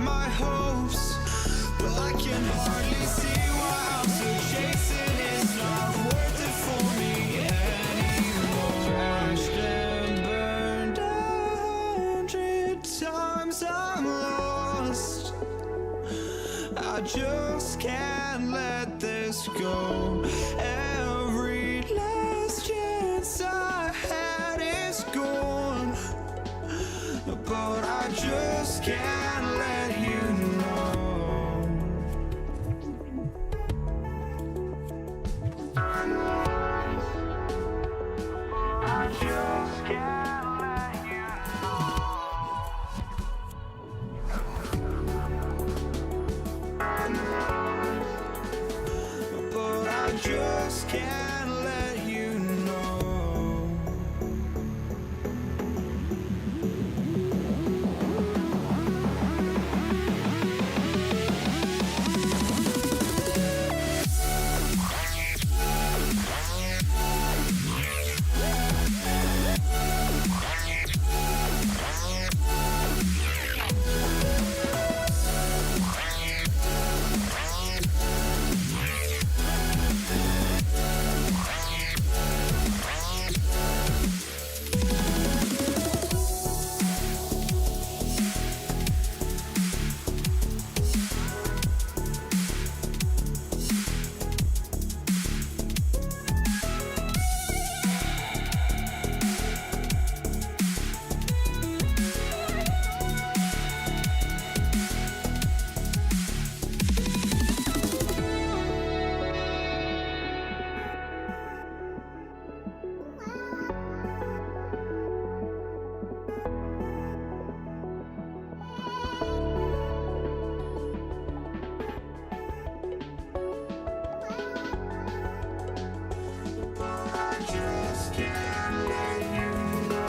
my hopes, but I can hardly see why I'm still chasing. It's not worth it for me anymore. Crashed and burned 100 times, I'm lost. I just can't let this go. Every last chance I had is gone, but I just can't let you know. I just can't let you know. But I just can't let you know.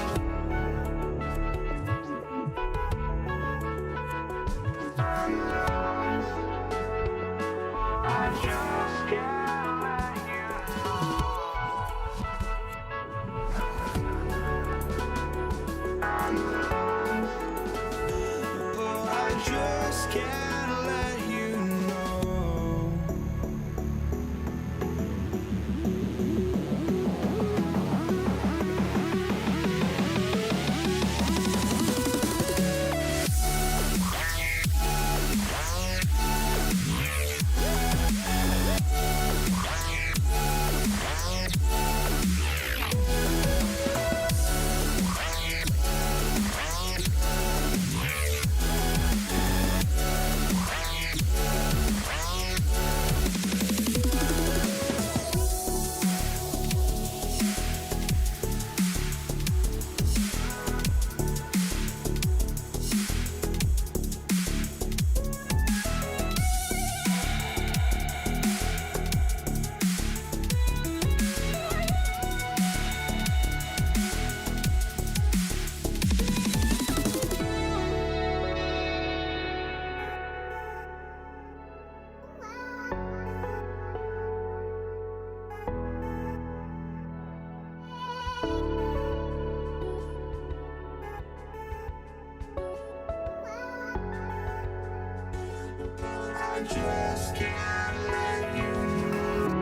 I just can't let you know.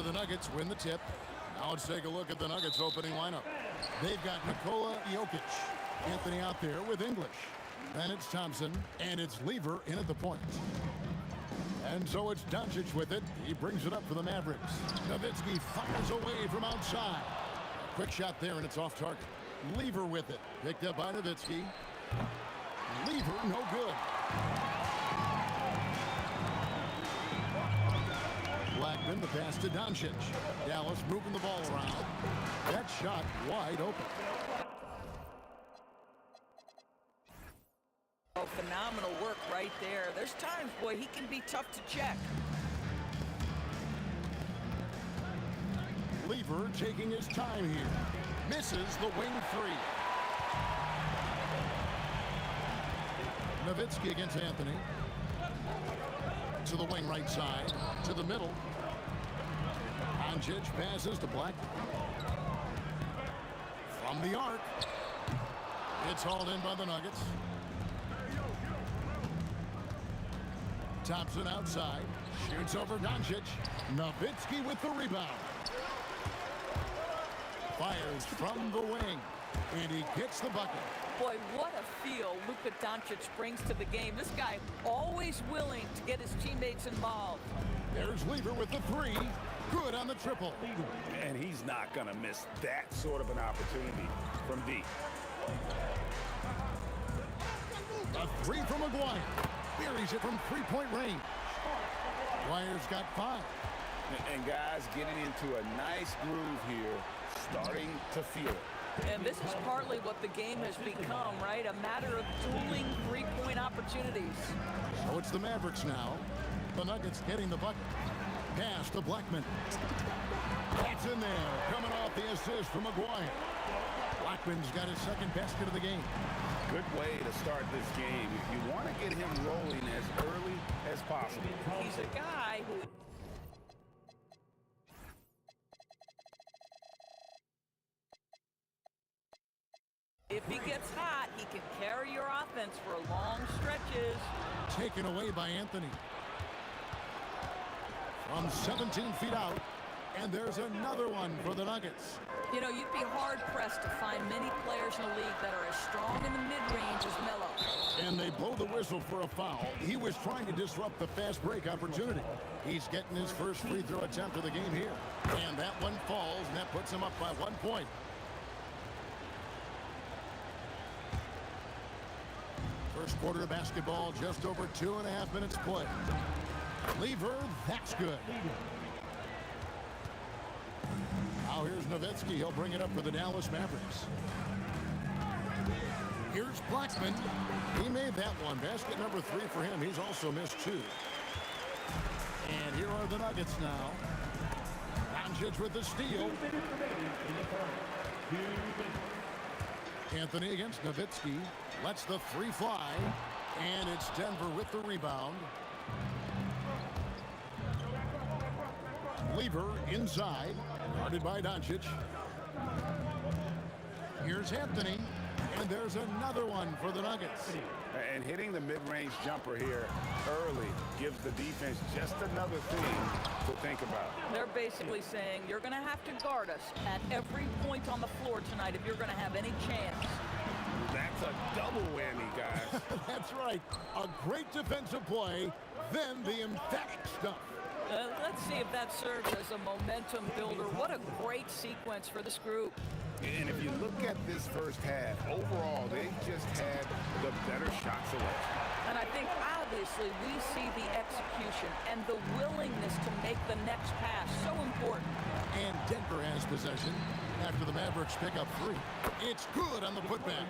So the Nuggets win the tip. Now let's take a look at the Nuggets opening lineup. They've got Nikola Jokic. Anthony out there with English. Then it's Thompson, and it's Lever in at the point. And so it's Doncic with it. He brings it up for the Mavericks. Nowitzki fires away from outside. Quick shot there, and it's off target. Lever with it. Picked up by Nowitzki. Lever, no good. Blackman, the pass to Doncic. Dallas moving the ball around. That shot wide open. Oh, phenomenal work right there. There's times, boy, he can be tough to check. Lever taking his time here. Misses the wing three. Nowitzki against Anthony. To the wing right side. To the middle. Doncic passes to Black. From the arc. It's hauled in by the Nuggets. Thompson outside. Shoots over Doncic. Nowitzki with the rebound. Fires from the wing. And he gets the bucket. Boy, what a feel Luka Doncic brings to the game. This guy always willing to get his teammates involved. There's Lever with the three. Good on the triple. And he's not going to miss that sort of an opportunity from deep. A three from McGuire. Buries it from three-point range. McGuire's got 5. And guys getting into a nice groove here, starting to feel it. And this is partly what the game has become, right? A matter of dueling three-point opportunities. So it's the Mavericks now. The Nuggets getting the bucket. Pass to Blackman. It's in there, coming off the assist from McGuire. Blackman's got his second basket of the game. Good way to start this game. If you want to get him rolling as early as possible. He's a guy who... If he gets hot, he can carry your offense for long stretches. Taken away by Anthony. From 17 feet out. And there's another one for the Nuggets. You know, you'd be hard-pressed to find many players in the league that are as strong in the mid-range as Melo. And they blow the whistle for a foul. He was trying to disrupt the fast break opportunity. He's getting his first free throw attempt of the game here. And that one falls, and that puts him up by 1 point. First quarter of basketball, just over 2.5 minutes play. Lever, that's good. Now here's Nowitzki. He'll bring it up for the Dallas Mavericks. Here's Blackman. He made that one. Basket number 3 for him. He's also missed 2. And here are the Nuggets now. Doncic with the steal. Anthony against Nowitzki. Lets the 3 fly. And it's Denver with the rebound. Lever inside. Guarded by Doncic. Here's Anthony. And there's another one for the Nuggets. And hitting the mid-range jumper here early gives the defense just another thing to think about. They're basically saying you're going to have to guard us at every point on the floor tonight if you're going to have any chance. That's a double whammy, guys. That's right. A great defensive play, then the emphatic stuff. Let's see if that serves as a momentum builder. What a great sequence for this group. And if you look at this first half, overall, they just had the better shot selection. And I think, obviously, we see the execution and the willingness to make the next pass so important. And Denver has possession after the Mavericks pick up 3. It's good on the putback.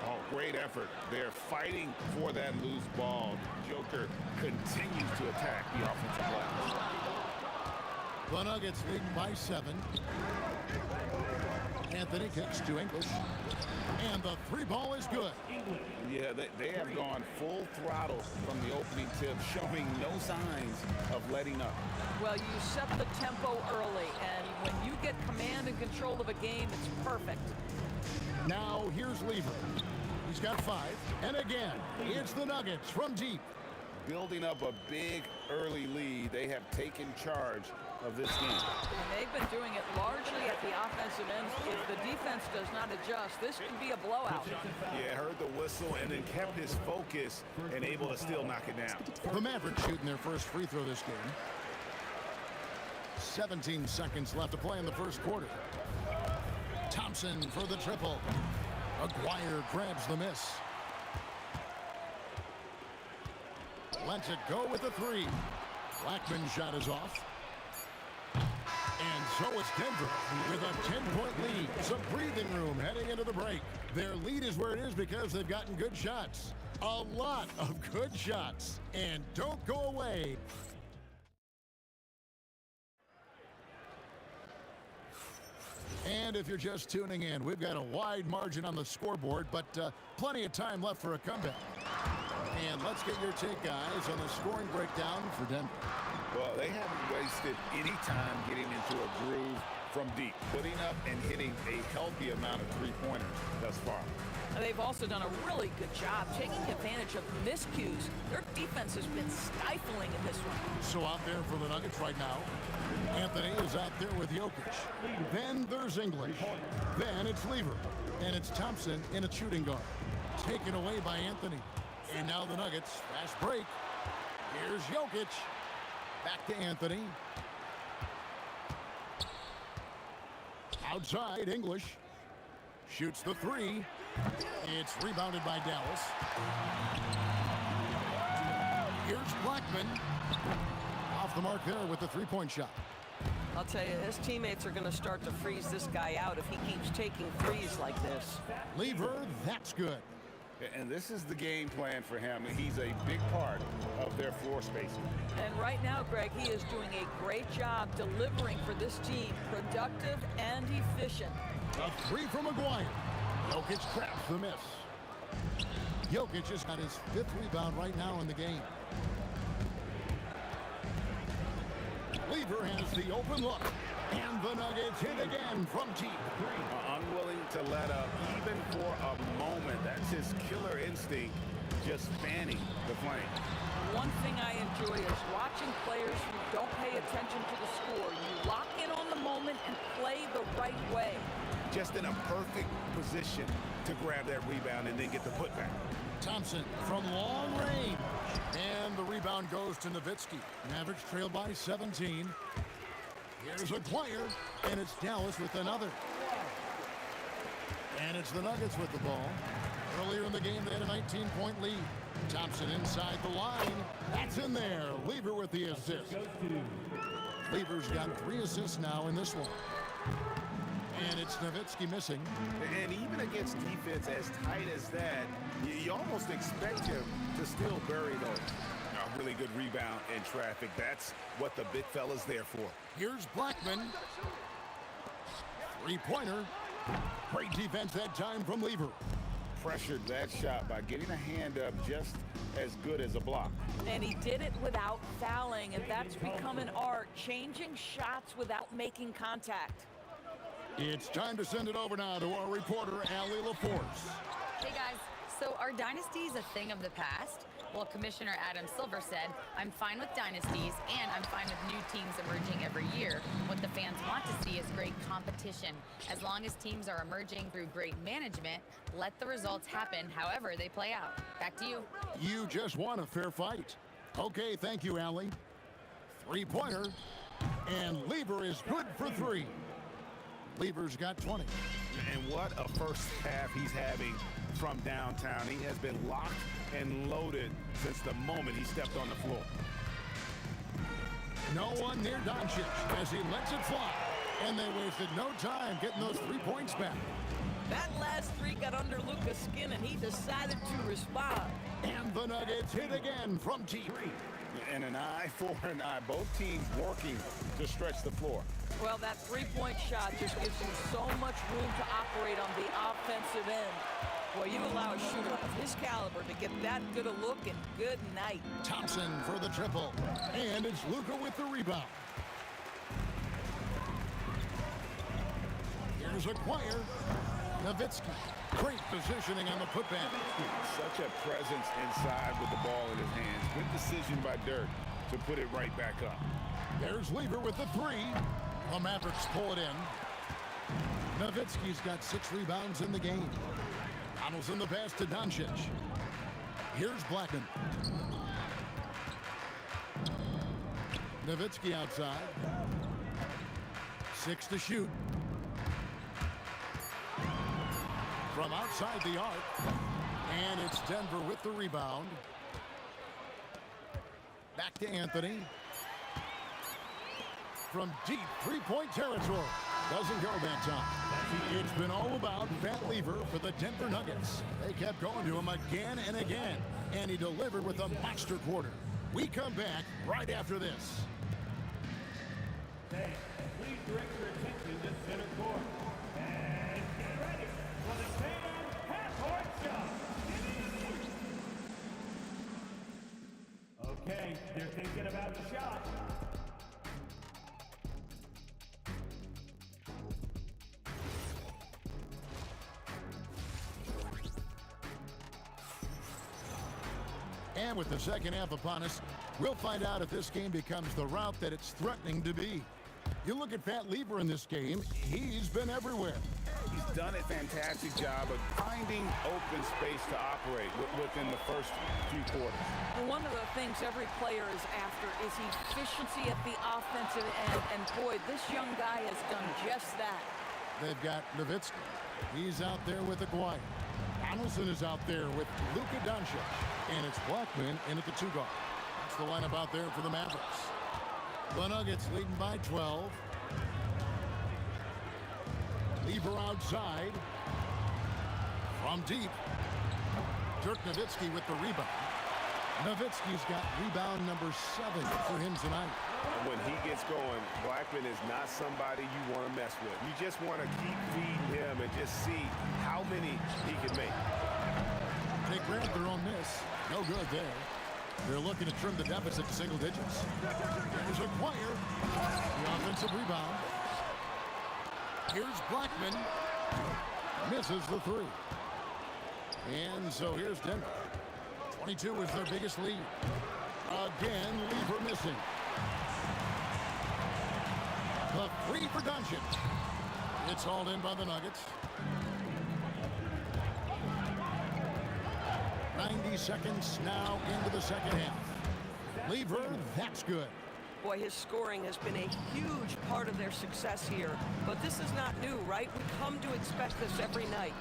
Oh, great effort. They're fighting for that loose ball. Joker continues to attack the offensive glass. The Nuggets lead by 7. Anthony kicks to English. And the 3 ball is good. Yeah, they have gone full throttle from the opening tip, showing no signs of letting up. Well, you set the tempo early, and when you get command and control of a game, it's perfect. Now here's Lever. He's got 5. And again, it's the Nuggets from deep. building up a big early lead. They have taken charge of this game. And they've been doing it largely at the offensive end. If the defense does not adjust, this could be a blowout. Yeah, heard the whistle and then kept his focus and able to still knock it down. The Mavericks shooting their first free throw this game. 17 seconds left to play in the first quarter. Thompson for the triple. Aguirre grabs the miss. Lets it go with the three. Blackman's shot is off. And so it's Denver with a 10-point lead. Some breathing room heading into the break. Their lead is where it is because they've gotten good shots. A lot of good shots. And don't go away. And if you're just tuning in, we've got a wide margin on the scoreboard, but plenty of time left for a comeback. And let's get your take, guys, on the scoring breakdown for Denver. Well, they haven't wasted any time getting into a groove from deep, putting up and hitting a healthy amount of three-pointers thus far. And they've also done a really good job taking advantage of miscues. Their defense has been stifling in this one. So out there for the Nuggets right now, Anthony is out there with Jokic. Then there's English. Then it's Lever. And it's Thompson in a shooting guard. Taken away by Anthony. And now the Nuggets, fast break. Here's Jokic. Back to Anthony. Outside, English. Shoots the three. It's rebounded by Dallas. Here's Blackman. Off the mark there with the three-point shot. I'll tell you, his teammates are going to start to freeze this guy out if he keeps taking threes like this. Lever, that's good. And this is the game plan for him. He's a big part of their floor spacing. And right now, Greg, he is doing a great job delivering for this team, productive and efficient. A three from Aguirre. Jokic traps the miss. Jokic has got his fifth rebound right now in the game. Lever has the open look. And the Nuggets hit again from deep. Unwilling to let up even for a moment. That's his killer instinct, just fanning the flame. One thing I enjoy is watching players who don't pay attention to the score. You lock in on the moment and play the right way. Just in a perfect position to grab that rebound and then get the putback. Thompson from long range. And the rebound goes to Nowitzki. Mavericks trail by 17. Here's Aguirre, and it's Dallas with another. And it's the Nuggets with the ball. Earlier in the game, they had a 19-point lead. Thompson inside the line. That's in there. Lever with the assist. Lever's got 3 assists now in this one. And it's Nowitzki missing. And even against defense as tight as that, you almost expect him to still bury those. A really good rebound in traffic. That's what the big fella's there for. Here's Blackman. Three-pointer. Great defense that time from Lever. Pressured that shot by getting a hand up just as good as a block. And he did it without fouling, and that's become an art, changing shots without making contact. It's time to send it over now to our reporter, Allie LaForce. Hey guys, so are dynasties a thing of the past? Well, Commissioner Adam Silver said, I'm fine with dynasties and I'm fine with new teams emerging every year. What the fans want to see is great competition. As long as teams are emerging through great management, let the results happen however they play out. Back to you. You just won a fair fight. Okay, thank you, Allie. Three-pointer. And Lever is good for 3. Lever's got 20. And what a first half he's having from downtown. He has been locked and loaded since the moment he stepped on the floor. No one near Doncic as he lets it fly. And they wasted no time getting those 3 points back. That last 3 got under Luka's skin, and he decided to respond. And the Nuggets hit again from deep. And an eye for an eye. Both teams working to stretch the floor. Well, that 3-point shot just gives you so much room to operate on the offensive end. Well, you allow a shooter of his caliber to get that good a look, and good night. Thompson for the triple. And it's Luka with the rebound. Here's Aguirre. Nowitzki, great positioning on the putback. Such a presence inside with the ball in his hands. Good decision by Dirk to put it right back up. There's Lever with the three. The Mavericks pull it in. Nowitzki's got 6 rebounds in the game. Donaldson the pass to Doncic. Here's Blackman. Nowitzki outside. 6 to shoot. From outside the arc. And it's Denver with the rebound. Back to Anthony. From deep three-point territory. Doesn't go that time. It's been all about Van Lever for the Denver Nuggets. They kept going to him again and again. And he delivered with a monster quarter. We come back right after this. Hey, please direct your attention to center court. And get ready for the Tatum half-court shot. Okay, they're thinking about the shot. And with the second half upon us, we'll find out if this game becomes the route that it's threatening to be. You look at Pat Lever in this game, he's been everywhere. He's done a fantastic job of finding open space to operate within the first few quarters. Well, one of the things every player is after is efficiency at the offensive end. And boy, this young guy has done just that. They've got Nowitzki. He's out there with Aguirre. Donaldson is out there with Luka Doncic. And it's Blackman in at the 2-guard. That's the lineup out there for the Mavericks. The Nuggets leading by 12. Lever outside. From deep. Dirk Nowitzki with the rebound. Nowitzki's got rebound number 7 for him tonight. And when he gets going, Blackman is not somebody you want to mess with. You just want to keep feeding him and just see how many he can make. They grabbed their own miss. No good there. They're looking to trim the deficit to single digits. There's Aguirre. The offensive rebound. Here's Blackman. Misses the 3. And so here's Denver. 22 is their biggest lead. Again, Lever missing. The 3 for Doncic. It's hauled in by the Nuggets. 90 seconds now into the second half. Lever, that's good. Boy, his scoring has been a huge part of their success here. But this is not new, right? We come to expect this every night.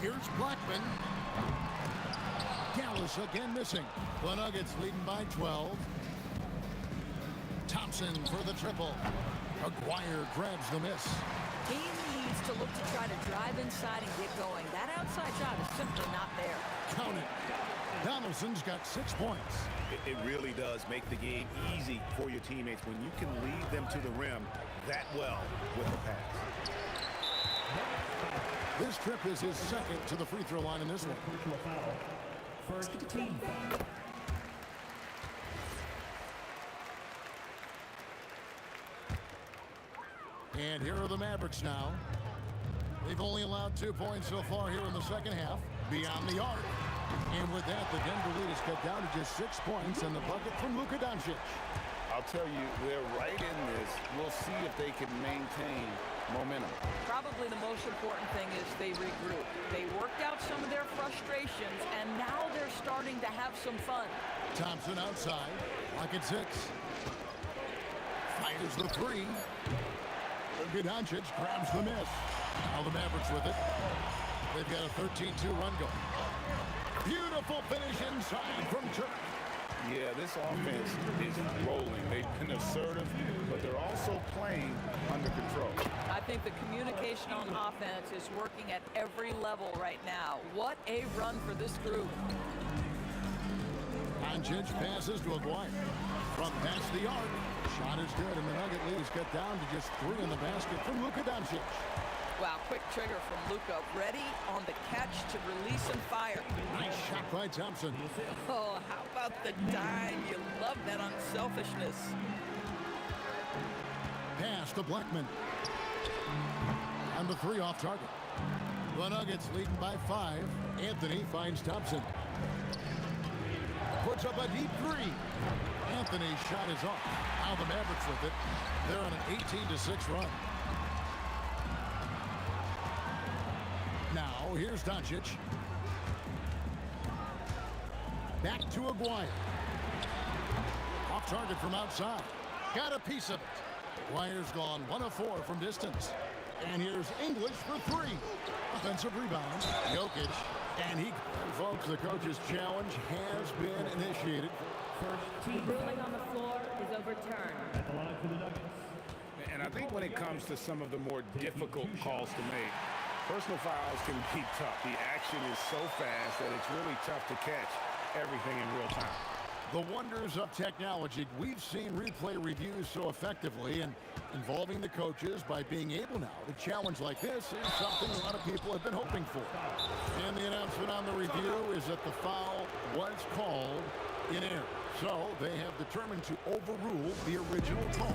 Here's Blackman. Gallus again missing. The Nuggets leading by 12. Thompson for the triple. Aguirre grabs the miss. He needs to look to try to drive inside and get going. That outside shot is simply not there. Count it. Donaldson's got 6 points. It really does make the game easy for your teammates when you can lead them to the rim that well with the pass. This trip is his second to the free throw line in this one. Personal foul. First team foul. And here are the Mavericks now. They've only allowed 2 points so far here in the second half. Beyond the arc. And with that, the Denver lead is cut down to just 6 points and the bucket from Luka Doncic. I'll tell you, they're right in this. We'll see if they can maintain momentum. Probably the most important thing is they regroup. They worked out some of their frustrations, and now they're starting to have some fun. Thompson outside. Lock at 6. Fires the 3. Luka Doncic grabs the miss. Now the Mavericks with it. They've got a 13-2 run going. Beautiful finish inside from Turk. Yeah, this offense is rolling. They've been assertive, but they're also playing under control. I think the communication on offense is working at every level right now. What a run for this group. Doncic passes to Aguirre. From past the arc. Shot is good, and the Nugget lead is cut down to just 3 in the basket from Luka Doncic. Wow, quick trigger from Luka. Ready on the catch to release and fire. Nice shot by Thompson. Oh, how about the dime? You love that unselfishness. Pass to Blackman. On the 3 off target. The Nuggets leading by 5. Anthony finds Thompson. Puts up a deep 3. Anthony's shot is off. Now the Mavericks with it. They're on an 18-6 run. Now, here's Doncic. Back to Aguirre. Off target from outside. Got a piece of it. Aguirre's gone 1 of 4 from distance. And here's English for 3. Offensive rebound. Jokic. And folks, the coach's challenge has been initiated. The ruling on the floor is overturned. At the line for the Nuggets. And I think when it comes to some of the more difficult calls to make, personal fouls can be tough. The action is so fast that it's really tough to catch everything in real time. The wonders of technology. We've seen replay reviews so effectively, and involving the coaches by being able now to challenge like this is something a lot of people have been hoping for. And the announcement on the review is that the foul was called in error. So they have determined to overrule the original call.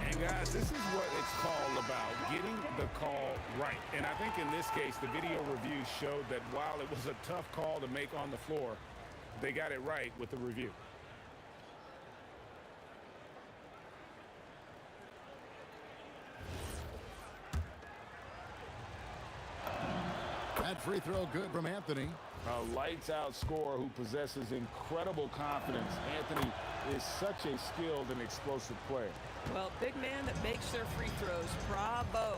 And guys, this is what it's called about, getting the call right. And I think in this case, the video review showed that while it was a tough call to make on the floor, they got it right with the review. That free throw good from Anthony. A lights-out scorer who possesses incredible confidence. Anthony is such a skilled and explosive player. Well, big man that makes their free throws. Bravo.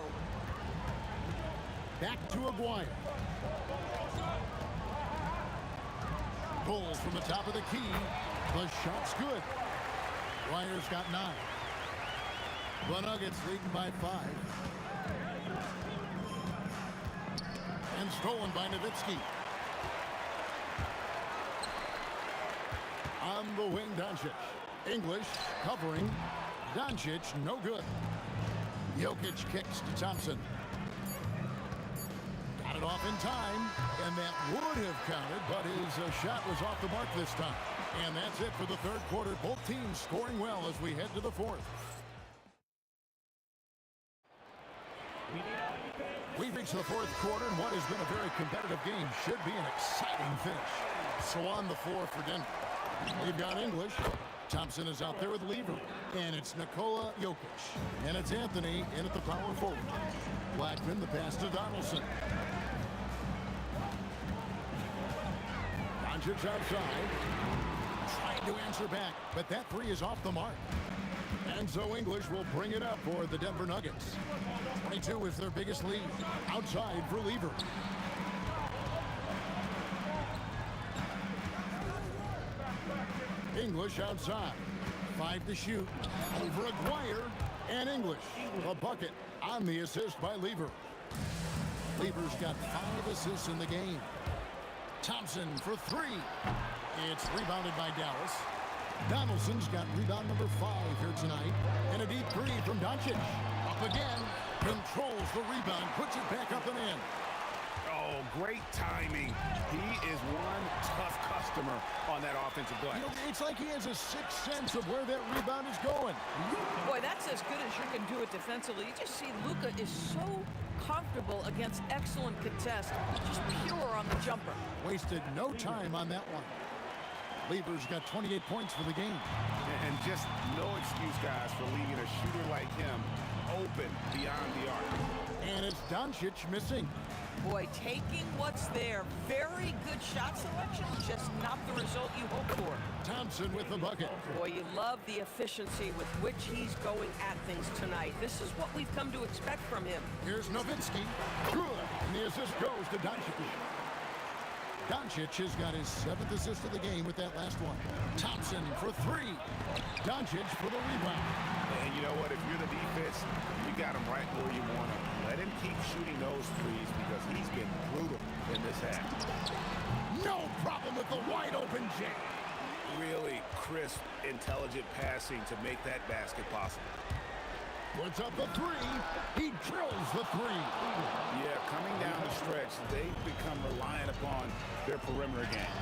Back to Aguirre. Pulls from the top of the key. The shot's good. Aguirre's got 9. The Nuggets leading by 5. And stolen by Nowitzki. On the wing, Doncic. English covering. Doncic, no good. Jokic kicks to Thompson. Got it off in time, and that would have counted, but his shot was off the mark this time. And that's it for the third quarter. Both teams scoring well as we head to the fourth. We've reached the fourth quarter, and what has been a very competitive game should be an exciting finish. So on the floor for Denver, we've got English. Thompson is out there with Lever. And it's Nikola Jokic. And it's Anthony in at the power forward. Blackman, the pass to Donaldson. Doncic outside. Trying to answer back, but that 3 is off the mark. And so English will bring it up for the Denver Nuggets. 22 is their biggest lead. Outside for Lever. English outside. 5 to shoot. Over Aguirre and English. A bucket on the assist by Lever. Lever's got 5 assists in the game. Thompson for 3. It's rebounded by Dallas. Donaldson's got rebound number 5 here tonight. And a deep 3 from Doncic. Up again. Controls the rebound. Puts it back up and in. Oh, great timing. He is one tough customer on that offensive play. You know, it's like he has a sixth sense of where that rebound is going. Boy, that's as good as you can do it defensively. You just see Luka is so comfortable against excellent contest. Just pure on the jumper. Wasted no time on that one. Lever's got 28 points for the game. And just no excuse, guys, for leaving a shooter like him open beyond the arc. And it's Doncic missing. Boy, taking what's there. Very good shot selection, just not the result you hope for. Thompson with the bucket. Boy, you love the efficiency with which he's going at things tonight. This is what we've come to expect from him. Here's Nowitzki. Good. And the assist goes to Doncic. Doncic has got his 7th assist of the game with that last one. Thompson for 3. Doncic for the rebound. And you know what? If you're the defense, you got him right where you want him. Let him keep shooting those threes because he's been brutal in this half. No problem with the wide open jam. Really crisp, intelligent passing to make that basket possible. Puts up the 3. He drills the 3. Yeah, coming down the stretch, they've become reliant upon their perimeter game.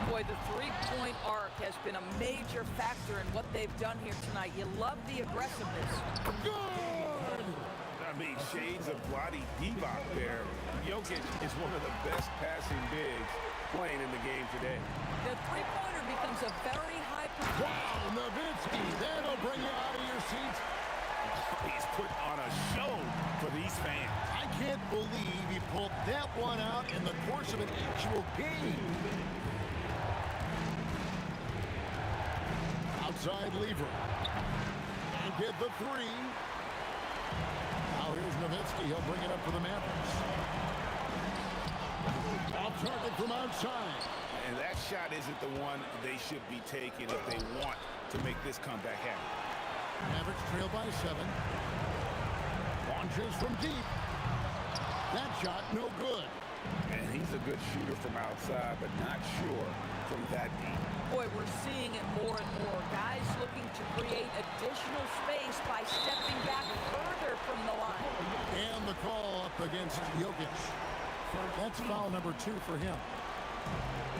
Boy, the three-point arc has been a major factor in what they've done here tonight. You love the aggressiveness. Good! mean, shades of Vlade Divac there. Jokic is one of the best passing bigs playing in the game today. The three-pointer becomes a very high Wow, Nowitzki, that'll bring you out of your seats. He's put on a show for these fans. I can't believe he pulled that one out in the course of an actual game. Outside lever. And get the three. Now here's Nowitzki. He'll bring it up for the Mavericks. Off target from outside. And that shot isn't the one they should be taking if they want to make this comeback happen. Mavericks trail by 7. Launches from deep. That shot no good. And he's a good shooter from outside, but not sure from that deep. Boy, we're seeing it more and more. Guys looking to create additional space by stepping back further from the line. And the call up against Jokic. That's foul number 2 for him.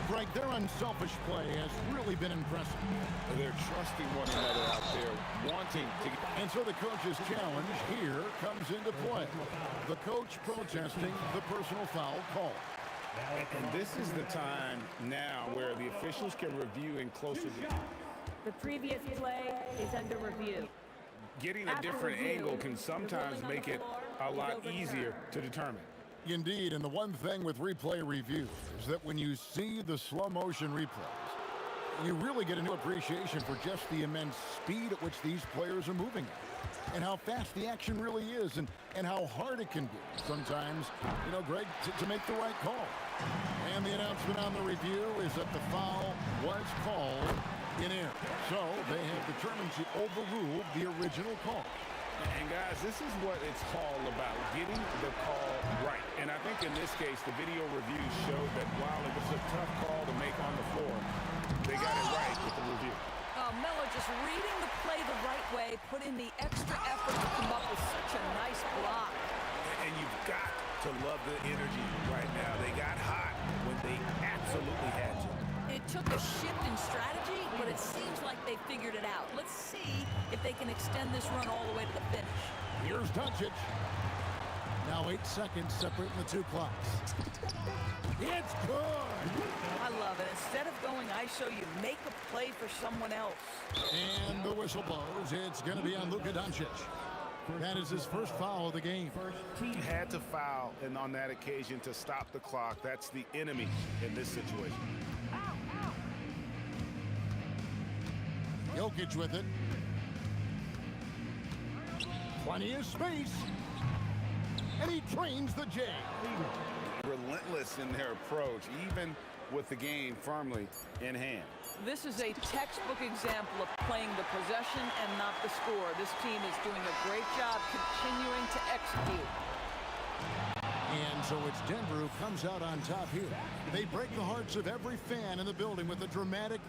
Frank, their unselfish play has really been impressive. They're trusting one another out there, wanting to get... And so the coach's challenge here comes into play. The coach protesting the personal foul call. And this is the time now where the officials can review in closer view. The previous play is under review. Getting a different angle can sometimes make it a lot easier to determine. Indeed, and the one thing with replay review is that when you see the slow motion replays, you really get a new appreciation for just the immense speed at which these players are moving at, and how fast the action really is, and how hard it can be sometimes, Greg, to make the right call. And the announcement on the review is that the foul was called in air. So they have determined to overrule the original call. And guys, this is what it's all about, getting the call right. And I think in this case, the video reviews showed that while it was a tough call to make on the floor, they got it right with the review. Melo just reading the play the right way, put in the extra effort to come up with such a nice block. And you've got to love the energy right now. They got hot when they absolutely had to. It took a shift in strategy, but it seems like they figured it out. Let's see if they can extend this run all the way to the finish. Here's Doncic. Now 8 seconds separating the 2 clocks. It's good! I love it. Instead of going ISO, you make a play for someone else. And the whistle blows. It's going to be on Luka Doncic. That is his first foul of the game. He had to foul, and on that occasion to stop the clock. That's the enemy in this situation. Jokic with it. Plenty of space. And he trains the J. Relentless in their approach, even with the game firmly in hand. This is a textbook example of playing the possession and not the score. This team is doing a great job continuing to execute. And so it's Denver who comes out on top here. They break the hearts of every fan in the building with a dramatic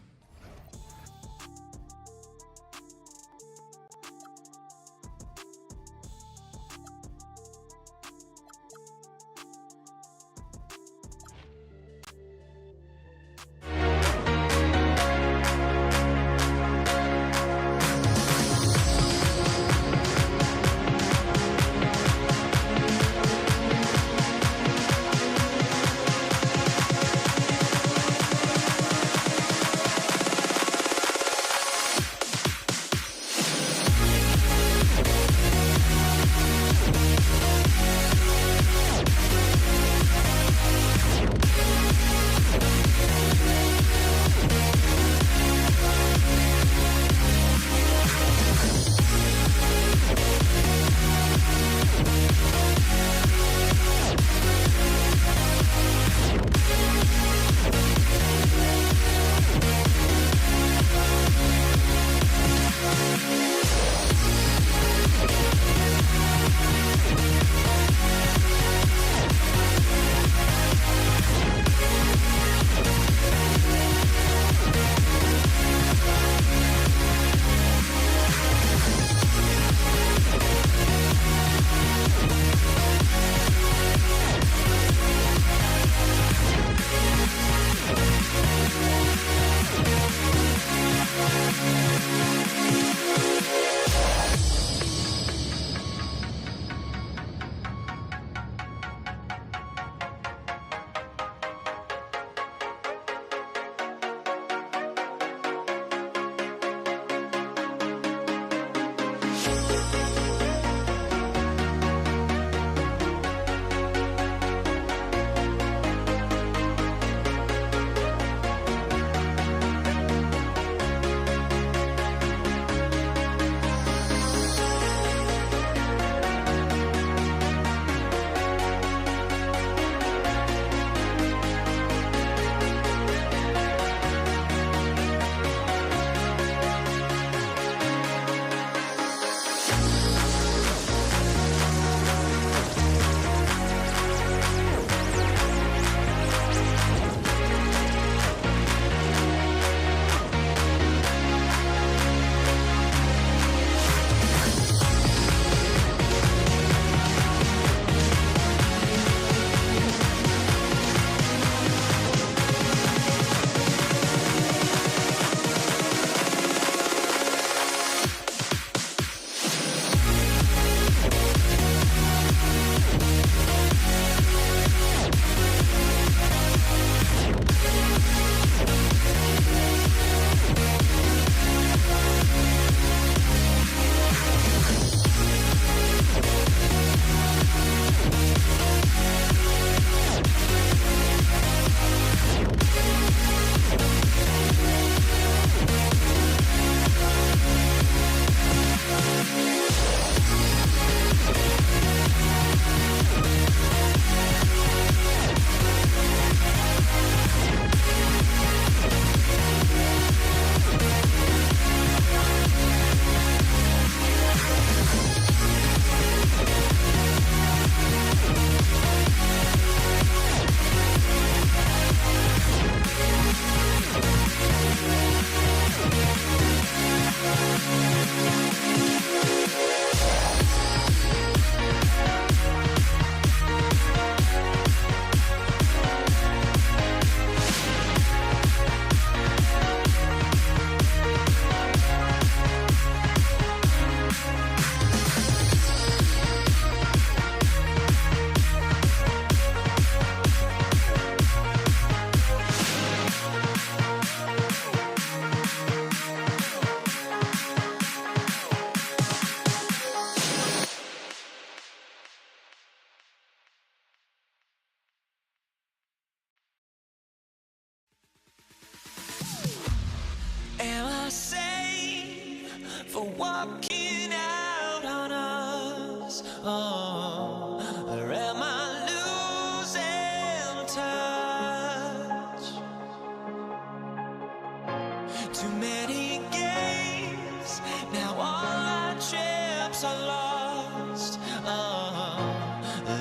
I lost.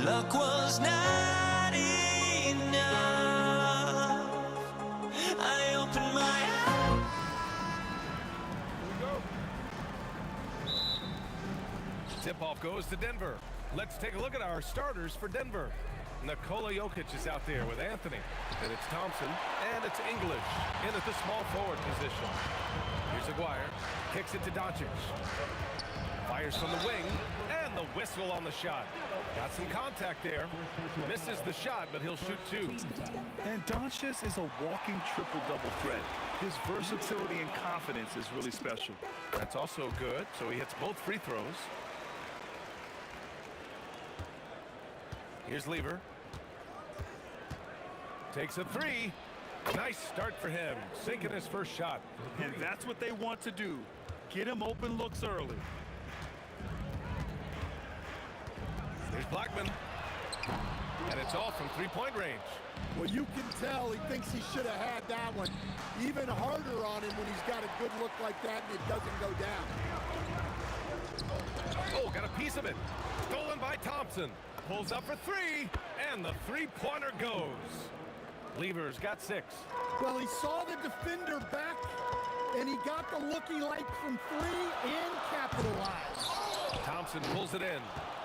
Luck was not enough. I opened my eyes. Tip-off goes to Denver. Let's take a look at our starters for Denver. Nikola Jokic is out there with Anthony. And it's Thompson. And it's English in at the small forward position. Here's Aguirre. Kicks it to Doncic. Fires from the wing. And the whistle on the shot. Got some contact there. Misses the shot, but he'll shoot two. And Doncic is a walking triple-double threat. His versatility and confidence is really special. That's also good. So he hits both free throws. Here's Lever. Takes a three. Nice start for him. Sinking his first shot. And that's what they want to do. Get him open looks early. There's Blackman. And it's off from three-point range. Well, you can tell he thinks he should have had that one. Even harder on him when he's got a good look like that and it doesn't go down. Oh, got a piece of it. Stolen by Thompson. Pulls up for three. And the three-pointer goes. Lever's got 6. Well, he saw the defender back, and he got the look he liked from 3 and capitalized. Thompson pulls it in.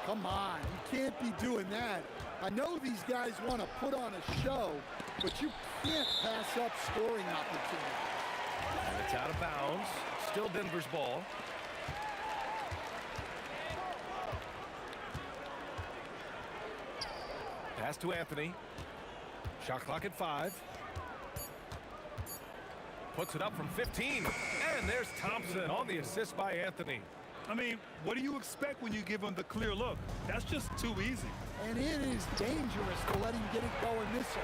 Come on, you can't be doing that. I know these guys want to put on a show, but you can't pass up scoring opportunity. And it's out of bounds. Still Denver's ball. Pass to Anthony. Shot clock at 5. Puts it up from 15. And there's Thompson on the assist by Anthony. I mean, what do you expect when you give him the clear look? That's just too easy. And it is dangerous to let him get it going this way.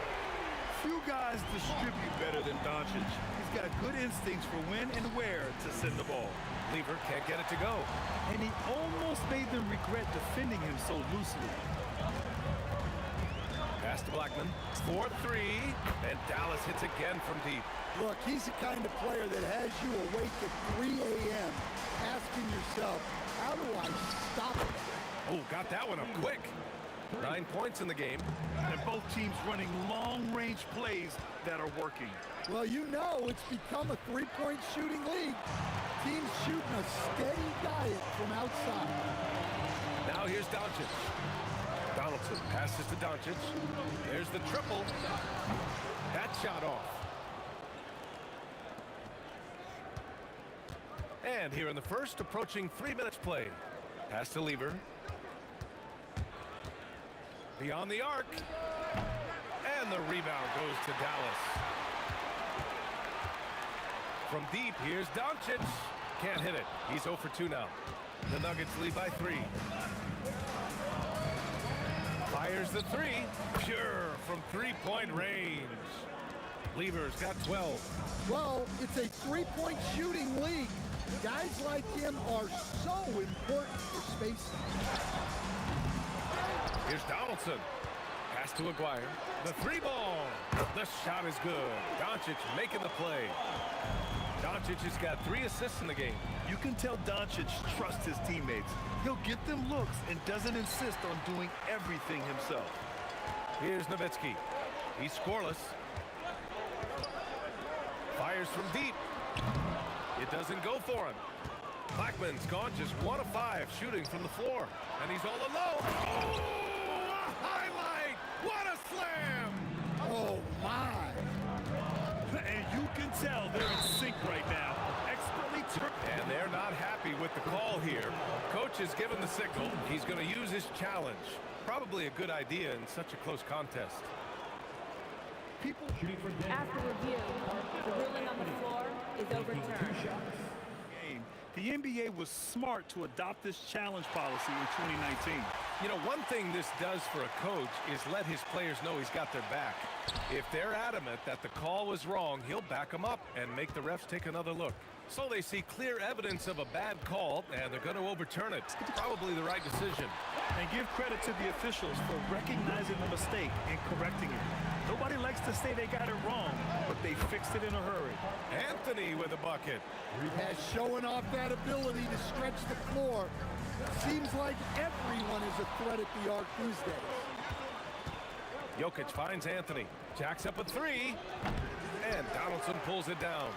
Few guys distribute better than Doncic. He's got good instincts for when and where to send the ball. Lever can't get it to go. And he almost made them regret defending him so loosely. Pass to Blackman. 4-3. And Dallas hits again from deep. Look, he's the kind of player that has you awake at 3 a.m. asking yourself, how do I stop it? Oh, got that one up quick. 9 points in the game. And both teams running long-range plays that are working. Well, you know it's become a three-point shooting league. Teams shooting a steady diet from outside. Now here's Doncic. Donaldson passes to Doncic. There's the triple. That shot off. And here in the first, approaching 3 minutes played. Pass to Lever. Beyond the arc. And the rebound goes to Dallas. From deep, here's Doncic. Can't hit it. He's 0 for 2 now. The Nuggets lead by 3. Fires the 3. Pure from three-point range. Lever's got 12. Well, it's a three-point shooting league. Guys like him are so important for spacing. Here's Donaldson. Pass to Aguirre. The 3-ball. The shot is good. Doncic making the play. Doncic has got 3 assists in the game. You can tell Doncic trusts his teammates. He'll get them looks and doesn't insist on doing everything himself. Here's Nowitzki. He's scoreless. Fires from deep. It doesn't go for him. Blackman's gone just 1 of 5 shooting from the floor. And he's all alone. Oh, a highlight. What a slam. Oh, my. And you can tell they're in sync right now. Expertly and they're not happy with the call here. Coach has given the signal. He's going to use his challenge. Probably a good idea in such a close contest. After review, the ruling on the floor is overturned. The NBA was smart to adopt this challenge policy in 2019. You know, one thing this does for a coach is let his players know he's got their back. If they're adamant that the call was wrong, he'll back them up and make the refs take another look. So they see clear evidence of a bad call, and they're going to overturn it. Probably the right decision. And give credit to the officials for recognizing the mistake and correcting it. Nobody likes to say they got it wrong, but they fixed it in a hurry. Anthony with a bucket. Has showing off that ability to stretch the floor. Seems like everyone is a threat at the arc these days. Jokic finds Anthony. Jacks up a three. And Donaldson pulls it down.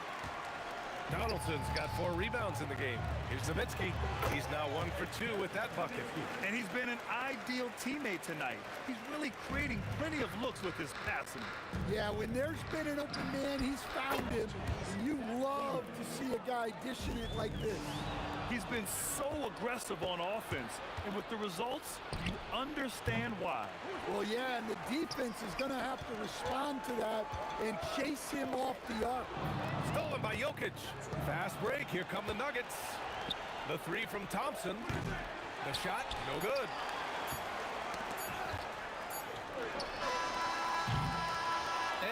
Donaldson's got 4 rebounds in the game. Here's Nowitzki. He's now 1 for 2 with that bucket. And he's been an ideal teammate tonight. He's really creating plenty of looks with his passing. Yeah, when there's been an open man, he's found him. And you love to see a guy dishing it like this. He's been so aggressive on offense, and with the results, you understand why. Well, yeah, and the defense is going to have to respond to that and chase him off the arc. Stolen by Jokic. Fast break. Here come the Nuggets. The 3 from Thompson. The shot, no good.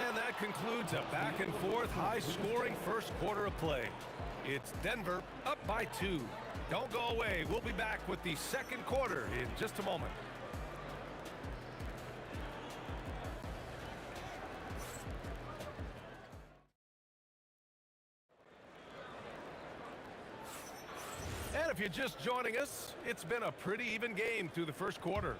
And that concludes a back-and-forth, high-scoring first quarter of play. It's Denver up by 2. Don't go away. We'll be back with the second quarter in just a moment. And if you're just joining us, it's been a pretty even game through the first quarter.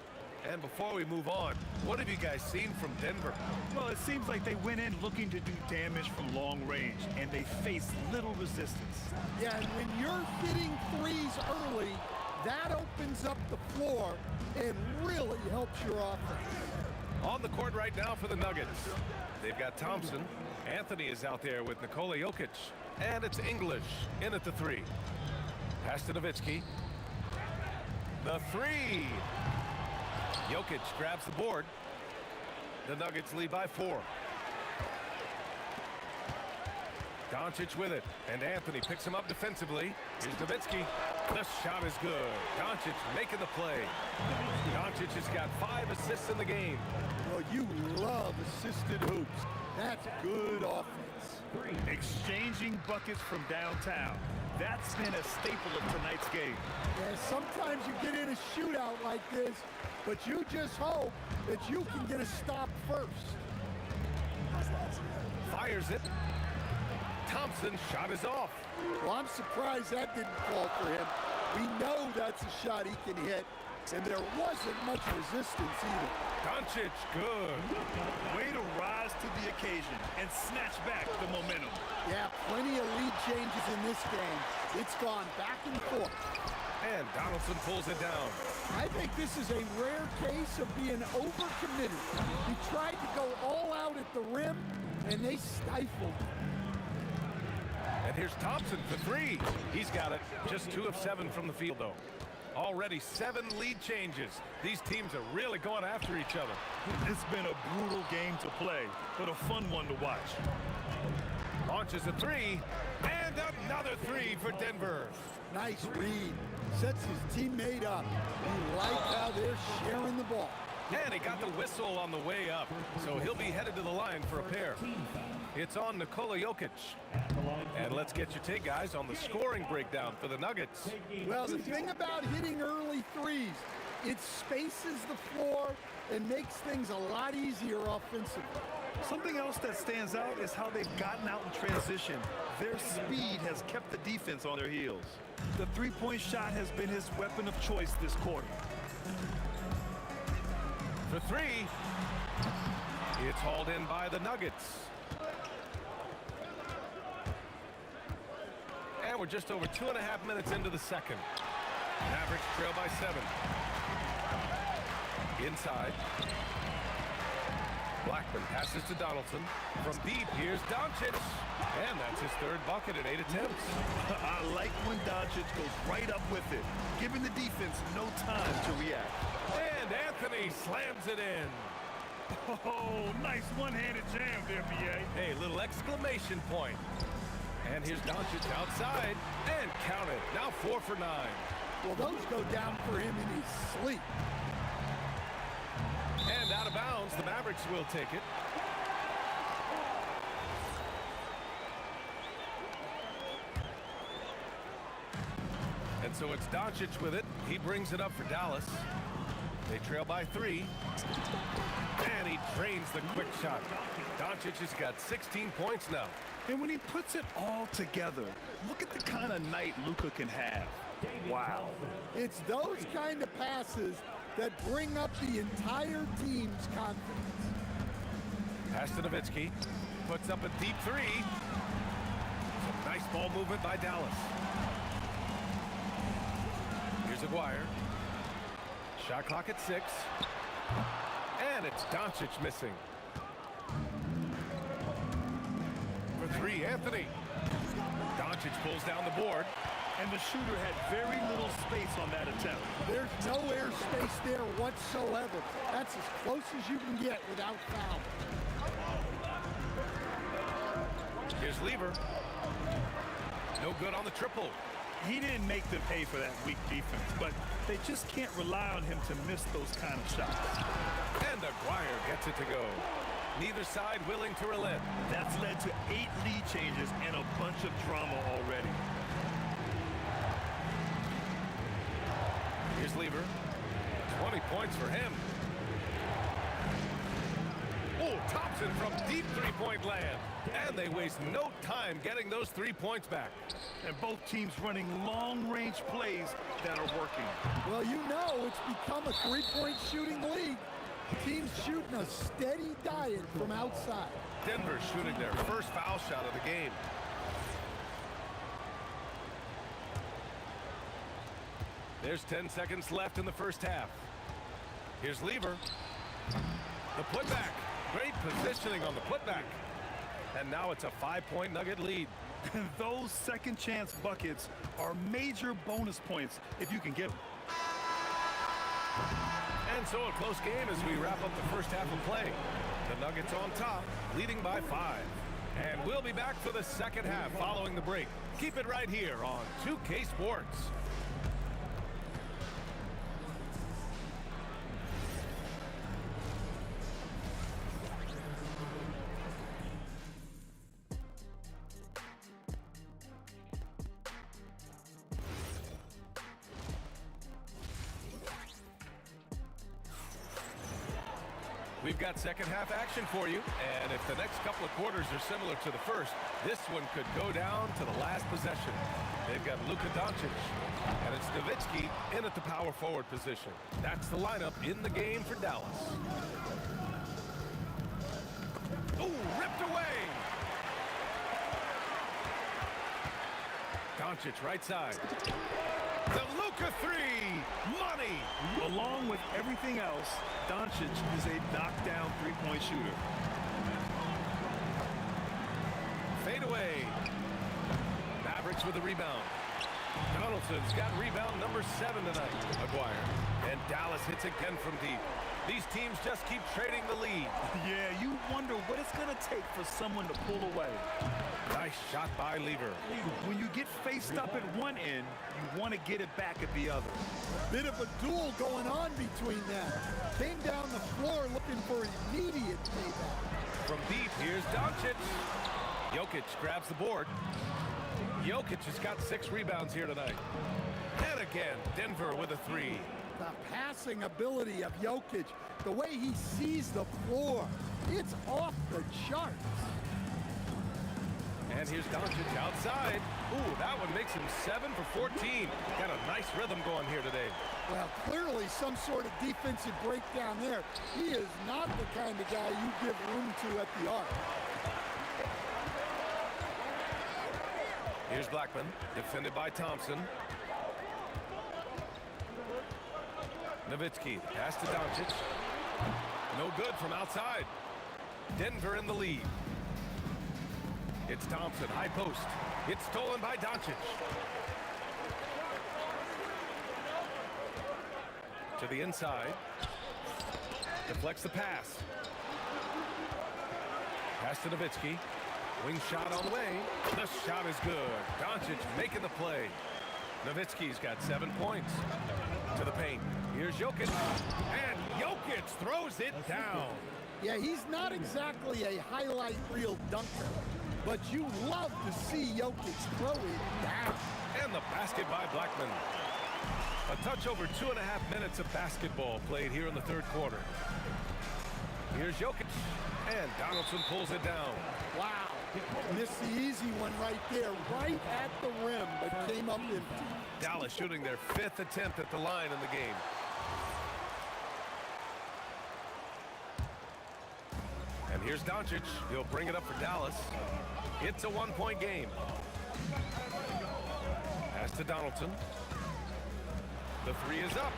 And before we move on, what have you guys seen from Denver? Well, it seems like they went in looking to do damage from long range, and they faced little resistance. Yeah, and when you're hitting threes early, that opens up the floor and really helps your offense. On the court right now for the Nuggets. They've got Thompson. Anthony is out there with Nikola Jokic. And it's English in at the 3. Pass to Nowitzki. The 3. Jokic grabs the board. The Nuggets lead by 4. Doncic with it, and Anthony picks him up defensively. Here's Nowitzki. The shot is good. Doncic making the play. Doncic has got 5 assists in the game. Well, you love assisted hoops. That's good offense. Exchanging buckets from downtown. That's been a staple of tonight's game. Yeah, sometimes you get in a shootout like this, but you just hope that you can get a stop first. Fires it. Thompson's shot is off. Well, I'm surprised that didn't fall for him. We know that's a shot he can hit, and there wasn't much resistance either. Doncic, good. Way to rise to the occasion and snatch back the momentum. Yeah, plenty of lead changes in this game. It's gone back and forth. And Donaldson pulls it down. I think this is a rare case of being overcommitted. He tried to go all out at the rim, and they stifled him. And here's Thompson for 3. He's got it. Just 2 of 7 from the field, though. Already 7 lead changes. These teams are really going after each other. It's been a brutal game to play, but a fun one to watch. Launches a 3, and another 3 for Denver. Nice read. Sets his teammate up. You like how they're sharing the ball. And he got the whistle on the way up, so he'll be headed to the line for a pair. It's on Nikola Jokic. And let's get your take, guys, on the scoring breakdown for the Nuggets. Well, the thing about hitting early threes, it spaces the floor and makes things a lot easier offensively. Something else that stands out is how they've gotten out in transition. Their speed has kept the defense on their heels. The three-point shot has been his weapon of choice this quarter. For 3, it's hauled in by the Nuggets. And we're just over 2.5 minutes into the second. Mavericks trail by 7. Inside. Blackman passes to Donaldson. From deep, here's Doncic. And that's his 3rd bucket in 8 attempts. I like when Doncic goes right up with it, giving the defense no time to react. And Anthony slams it in. Oh, nice one-handed jam there, B.A. Hey, little exclamation point. And here's Doncic outside. And count it. Now 4 for 9. Well, those go down for him in his sleep. And out of bounds, the Mavericks will take it. And so it's Doncic with it. He brings it up for Dallas. They trail by 3. And he drains the quick shot. Doncic has got 16 points now. And when he puts it all together, look at the kind of night Luka can have. Wow. It's those kind of passes that bring up the entire team's confidence. Pass to Nowitzki. Puts up a deep three. Some nice ball movement by Dallas. Here's Aguirre. Shot clock at 6. And it's Doncic missing. For 3, Anthony. Doncic pulls down the board. And the shooter had very little space on that attempt. There's no air space there whatsoever. That's as close as you can get without foul. Here's Lever. No good on the triple. He didn't make them pay for that weak defense, but they just can't rely on him to miss those kind of shots. And Aguirre gets it to go. Neither side willing to relent. That's led to 8 lead changes and a bunch of drama already. Here's Lever. 20 points for him. Oh, Thompson from deep three-point land. And they waste no time getting those 3 points back. And both teams running long-range plays that are working. Well, you know it's become a three-point shooting league. Teams shooting a steady diet from outside. Denver shooting their first foul shot of the game. There's 10 seconds left in the first half. Here's Lever. The putback. Great positioning on the putback. And now it's a 5-point Nugget lead. Those second chance buckets are major bonus points if you can get them. And so a close game as we wrap up the first half of play. The Nuggets on top, leading by 5. And we'll be back for the second half following the break. Keep it right here on 2K Sports. We've got second half action for you, and if the next couple of quarters are similar to the first, this one could go down to the last possession. They've got Luka Doncic, and it's Nowitzki in at the power forward position. That's the lineup in the game for Dallas. Ooh, ripped away! Doncic right side. The Luka three! Money! Along with everything else, Doncic is a knockdown three-point shooter. Fade away. Mavericks with the rebound. Donaldson's got rebound number 7 tonight. Aguirre. And Dallas hits again from deep. These teams just keep trading the lead. Yeah, you wonder what it's going to take for someone to pull away. Nice shot by Lever. When you get faced up at one end, you want to get it back at the other. Bit of a duel going on between them. Came down the floor looking for immediate payback. From deep, here's Doncic. Jokic grabs the board. Jokic has got 6 rebounds here tonight. And again, Denver with a 3. The passing ability of Jokic, the way he sees the floor, it's off the charts. And here's Doncic outside. Ooh, that one makes him 7 for 14. Got a nice rhythm going here today. Well, clearly some sort of defensive breakdown there. He is not the kind of guy you give room to at the arc. Here's Blackman, defended by Thompson. Nowitzki, pass to Doncic. No good from outside. Denver in the lead. It's Thompson, high post. It's stolen by Doncic. To the inside. Deflects the pass. Pass to Nowitzki. Wing shot on the way. The shot is good. Doncic making the play. Nowitzki's got 7 points. To the paint. Here's Jokic. And Jokic throws it down. Yeah, he's not exactly a highlight reel dunker, but you love to see Jokic throw it down. And the basket by Blackman. A touch over 2.5 minutes of basketball played here in the third quarter. Here's Jokic. And Donaldson pulls it down. Wow. Missed the easy one right there, right at the rim, but came up empty. Dallas shooting their 5th attempt at the line in the game. And here's Doncic. He'll bring it up for Dallas. It's a 1-point game. Pass to Donaldson. The 3 is up.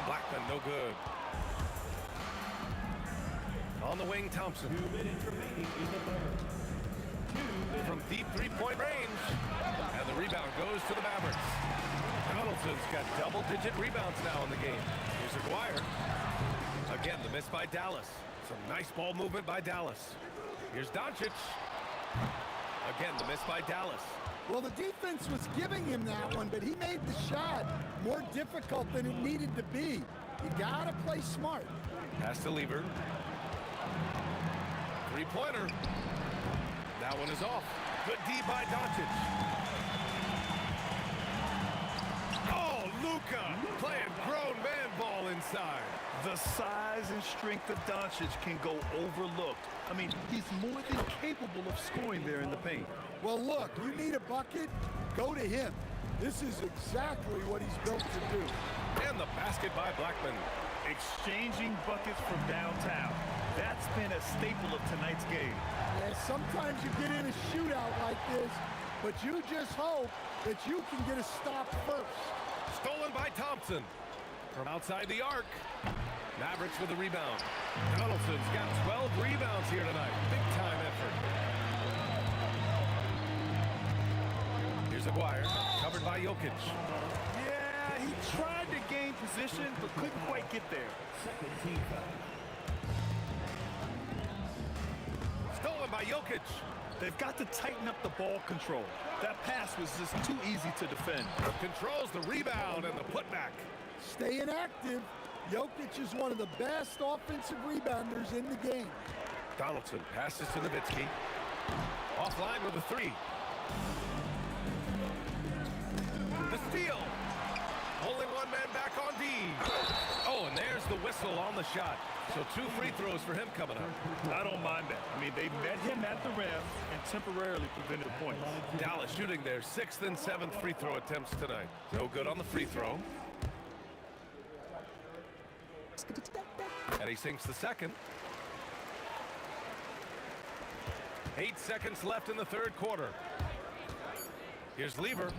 Blackman, no good. On the wing, Thompson. 2 minutes remaining in the third. From deep three-point range. And the rebound goes to the Mavericks. Donaldson's got double-digit rebounds now in the game. Here's Aguirre. Again, the miss by Dallas. Some nice ball movement by Dallas. Here's Doncic. Again, the miss by Dallas. Well, the defense was giving him that one, but he made the shot more difficult than it needed to be. You gotta play smart. Pass to Lever. Three-pointer. That one is off. Good D by Doncic. Oh, Luka playing grown man ball inside. The size and strength of Doncic can go overlooked. I mean, he's more than capable of scoring there in the paint. Well, look, you need a bucket, go to him. This is exactly what he's built to do. And the basket by Blackman. Exchanging buckets from downtown. That's been a staple of tonight's game. Yeah, sometimes you get in a shootout like this, but you just hope that you can get a stop first. Stolen by Thompson. From outside the arc. Mavericks with the rebound. Donaldson's got 12 rebounds here tonight. Big time effort. Here's Aguirre, covered by Jokic. Yeah, he tried to gain position, but couldn't quite get there. Second team foul. Stolen by Jokic. They've got to tighten up the ball control. That pass was just too easy to defend. Controls the rebound and the putback. Staying active. Jokic is one of the best offensive rebounders in the game. Donaldson passes to Nowitzki. Offline with a 3. The steal. Only one man back on D. Oh, and there's the whistle on the shot. So 2 free throws for him coming up. I don't mind that. I mean, they met him at the rim and temporarily prevented the points. Dallas shooting their 6th and 7th free throw attempts tonight. No good on the free throw. And he sinks the second. 8 seconds left in the third quarter. Here's Lever.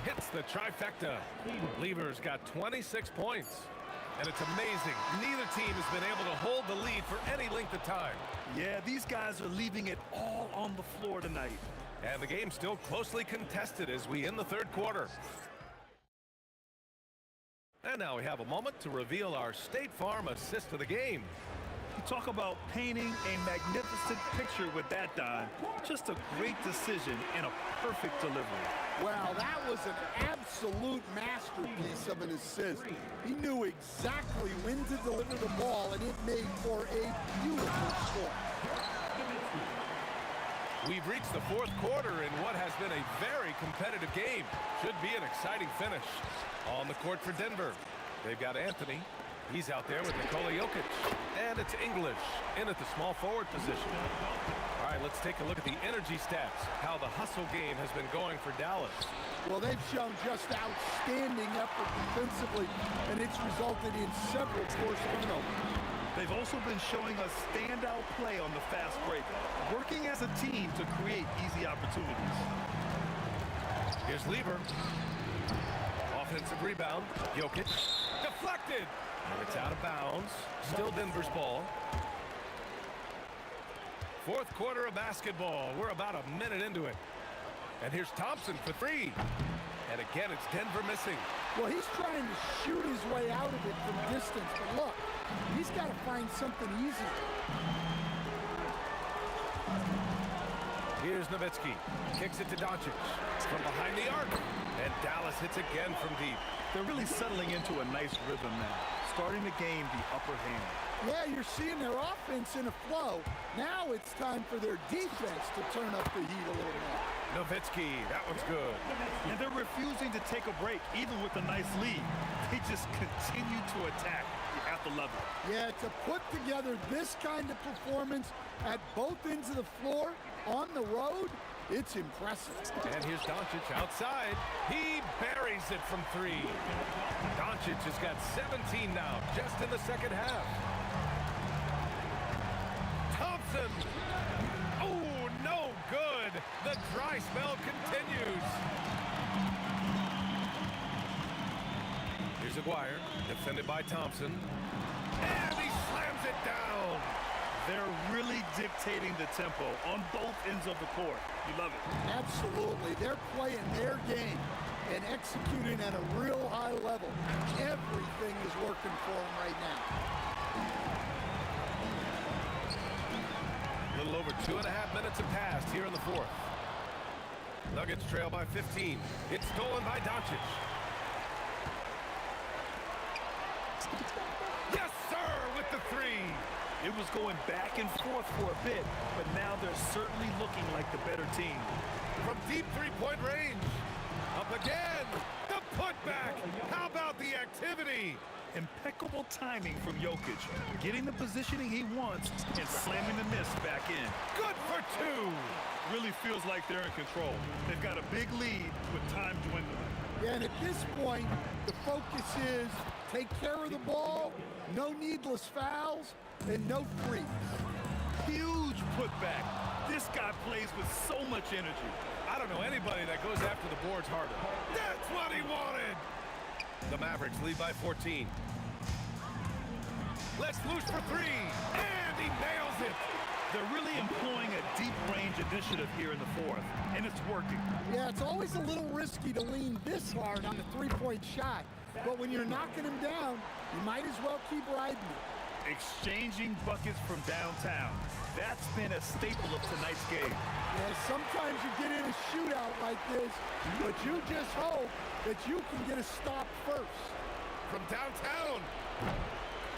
Hits the trifecta. Lever's got 26 points. And it's amazing. Neither team has been able to hold the lead for any length of time. Yeah, these guys are leaving it all on the floor tonight. And the game's still closely contested as we end the third quarter. And now we have a moment to reveal our State Farm assist of the game. You talk about painting a magnificent picture with that, Don. Just a great decision and a perfect delivery. Wow, that was an absolute masterpiece of an assist. He knew exactly when to deliver the ball, and it made for a beautiful score. We've reached the fourth quarter in what has been a very competitive game. Should be an exciting finish. On the court for Denver, they've got Anthony. He's out there with Nikola Jokic. And it's English in at the small forward position. All right, let's take a look at the energy stats, how the hustle game has been going for Dallas. Well, they've shown just outstanding effort defensively, and it's resulted in several forced turnovers. They've also been showing a standout play on the fast break, working as a team to create easy opportunities. Here's Lever. Offensive rebound. Jokic. Deflected. And it's out of bounds. Still Denver's ball. Fourth quarter of basketball. We're about a minute into it. And here's Thompson for 3. And again, it's Denver missing. Well, he's trying to shoot his way out of it from distance, but look, he's got to find something easy. Here's Nowitzki. Kicks it to Doncic. From behind the arc. And Dallas hits again from deep. They're really settling into a nice rhythm now, starting to gain the upper hand. Yeah, you're seeing their offense in a flow. Now it's time for their defense to turn up the heat a little more. Nowitzki, that one's good. And they're refusing to take a break, even with a nice lead. They just continue to attack at the level. Yeah, to put together this kind of performance at both ends of the floor on the road, It's impressive. And here's Doncic outside. He buries it from three. Doncic has got 17 now, just in the second half. Thompson. Oh, no good. The dry spell continues. Here's Aguirre, defended by Thompson. And he slams it down. They're really dictating the tempo on both ends of the court. You love it. Absolutely. They're playing their game and executing at a real high level. Everything is working for them right now. A little over 2.5 minutes have passed here in the fourth. Nuggets trail by 15. It's stolen by Doncic. Yes, sir, with the three. It was going back and forth for a bit, but now they're certainly looking like the better team. From deep three-point range. Up again. The putback. How about the activity? Impeccable timing from Jokic, getting the positioning he wants and slamming the miss back in. Good for two. Really feels like they're in control. They've got a big lead with time dwindling. Yeah, and at this point, the focus is take care of the ball, no needless fouls, and no freeze. Huge putback. This guy plays with so much energy. I don't know anybody that goes after the boards harder. That's what he wanted. The Mavericks lead by 14. Let's loose for three. And he nails it. They're really employing a deep range initiative here in the fourth, and it's working. Yeah, it's always a little risky to lean this hard on the three-point shot, but when you're knocking him down, you might as well keep riding it. Exchanging buckets from downtown. That's been a staple of tonight's game. Yeah, sometimes you get in a shootout like this, but you just hope that you can get a stop first. From downtown.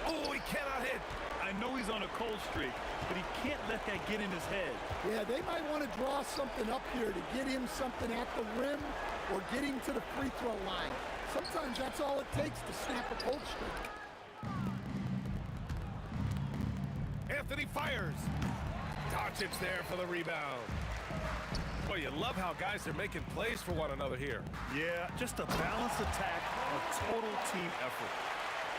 Oh, he cannot hit. I know he's on a cold streak, but he can't let that get in his head. Yeah, they might want to draw something up here to get him something at the rim or get him to the free throw line. Sometimes that's all it takes to snap a cold streak. Anthony fires. Doncic there for the rebound. Boy, you love how guys are making plays for one another here. Yeah, just a balanced attack, a total team effort.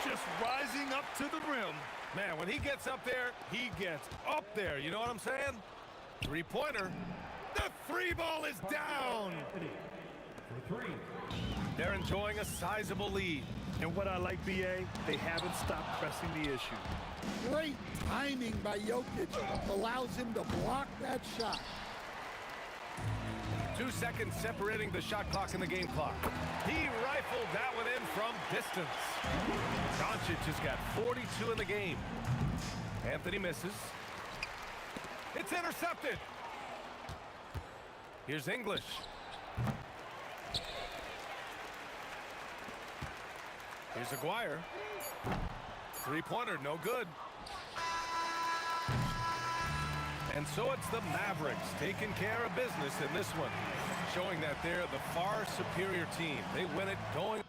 Just rising up to the rim. Man, when he gets up there, he gets up there. You know what I'm saying? Three-pointer. The three ball is down. They're enjoying a sizable lead. And what I like, BA, they haven't stopped pressing the issue. Great timing by Jokic allows him to block that shot. 2 seconds separating the shot clock and the game clock. He rifled that one in from distance. Doncic has got 42 in the game. Anthony misses. It's intercepted. Here's English. Here's Aguirre. Three-pointer, no good. And so it's the Mavericks taking care of business in this one, showing that they're the far superior team. They win it going.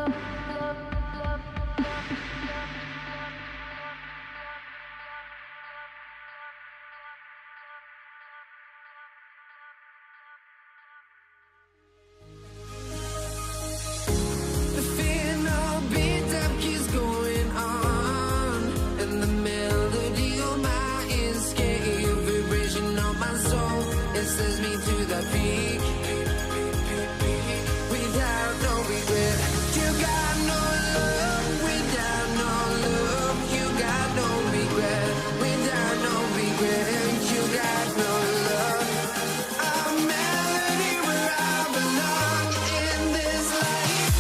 The final beat up keeps going on, and the melody on my ears, getting vibration on my soul. It sends me to the peak, without no regret. You got no love, without no love. You got no regret, without no regret. You got no love. A melody where I belong in this life.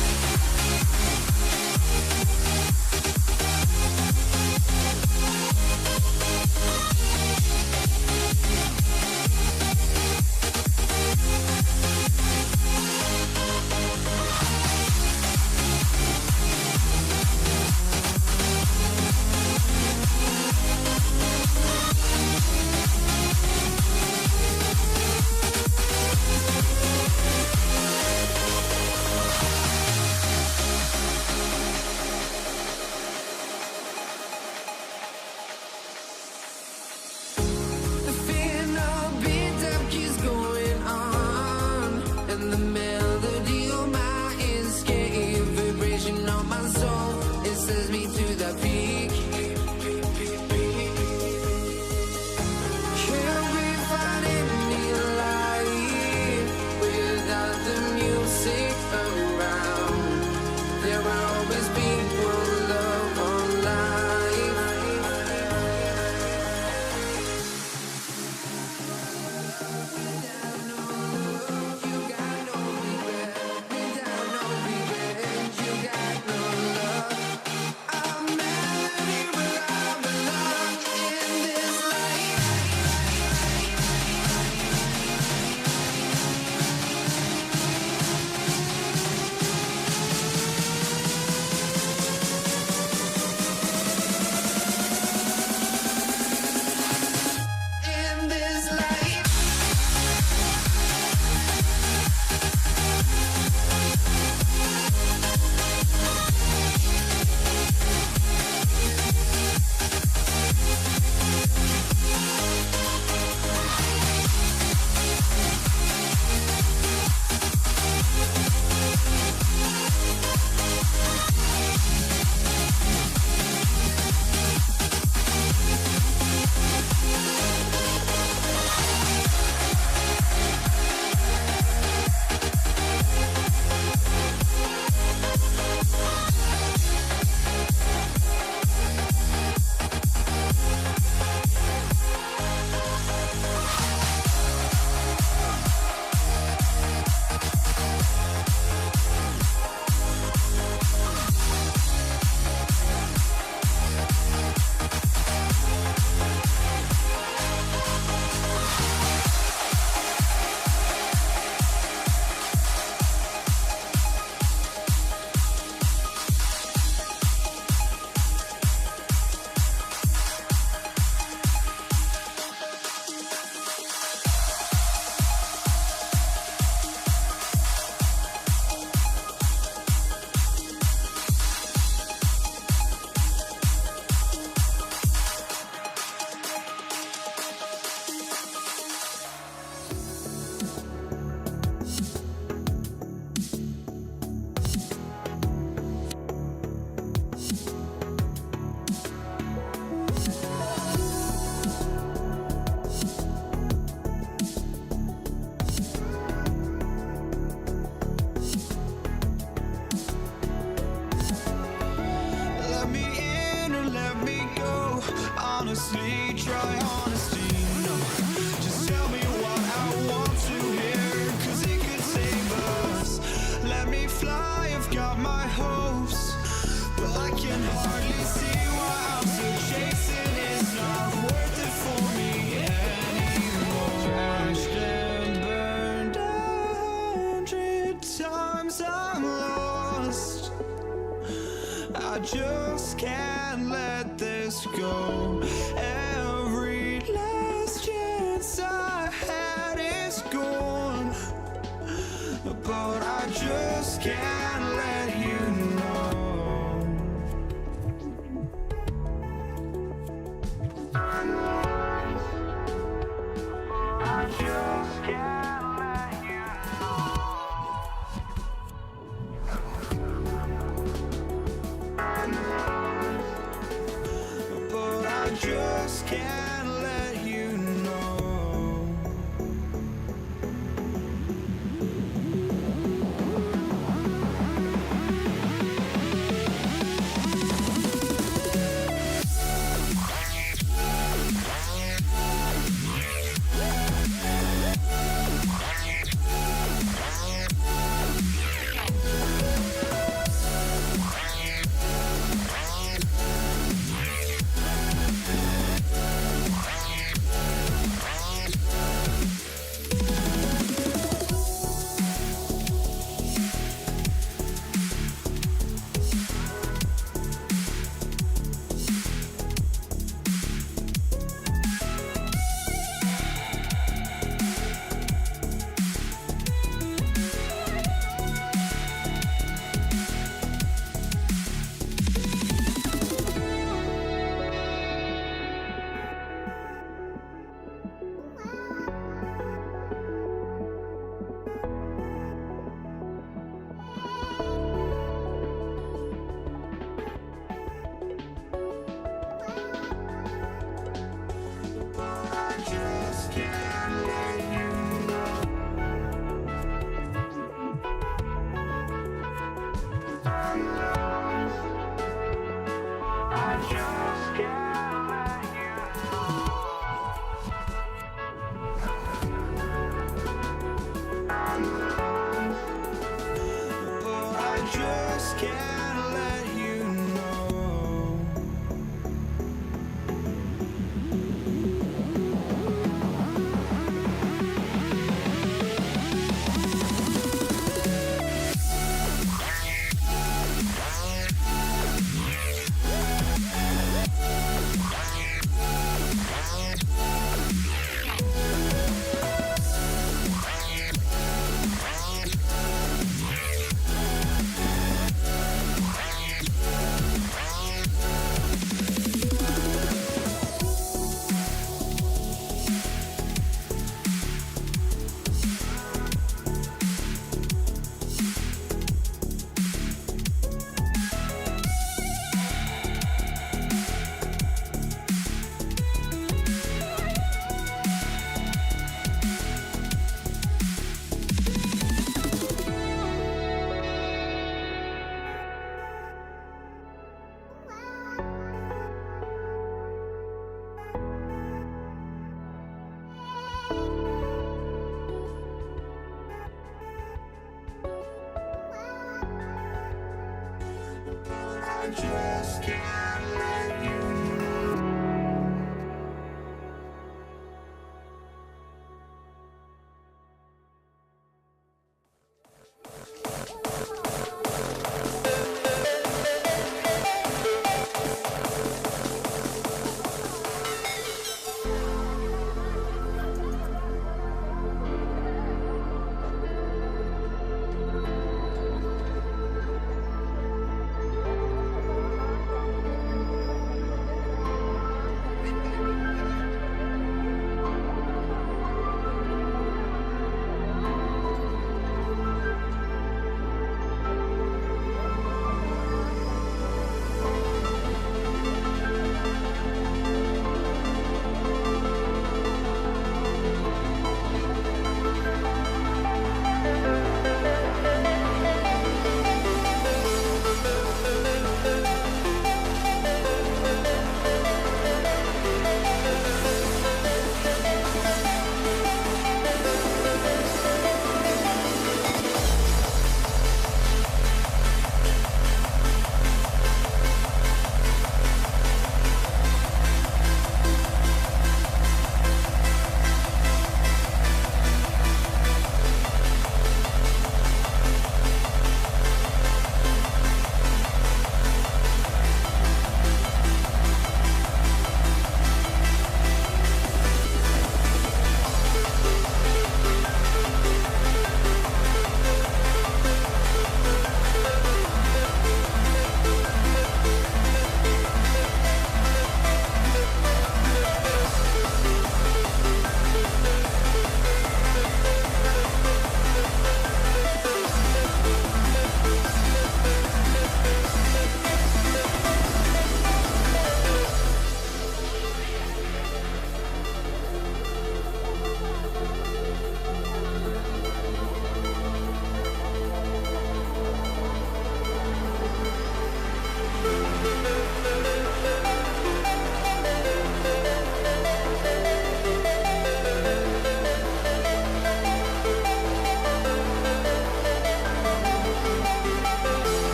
The final beat up keeps going on, and the melody on my ears, getting vibration on my soul. It sends me to the peak. Can't we find any light without the music around? There will always be one love on life. Without no love, you got no regret. Without no regret, you got no love. A melody where I belong in this life. In this life. Let me in or let me go. Honestly, try honesty. No, just tell me what I want to hear, 'cause it could save us. Let me fly, I've got my hopes, but I can hardly see why I'm still chasing. It's not worth it for me anymore. Crashed and burned 100 times, I'm lost. I just can't let this go. Every last chance I had is gone, but I just can't let you know. just can't let you know. Just can't let you know.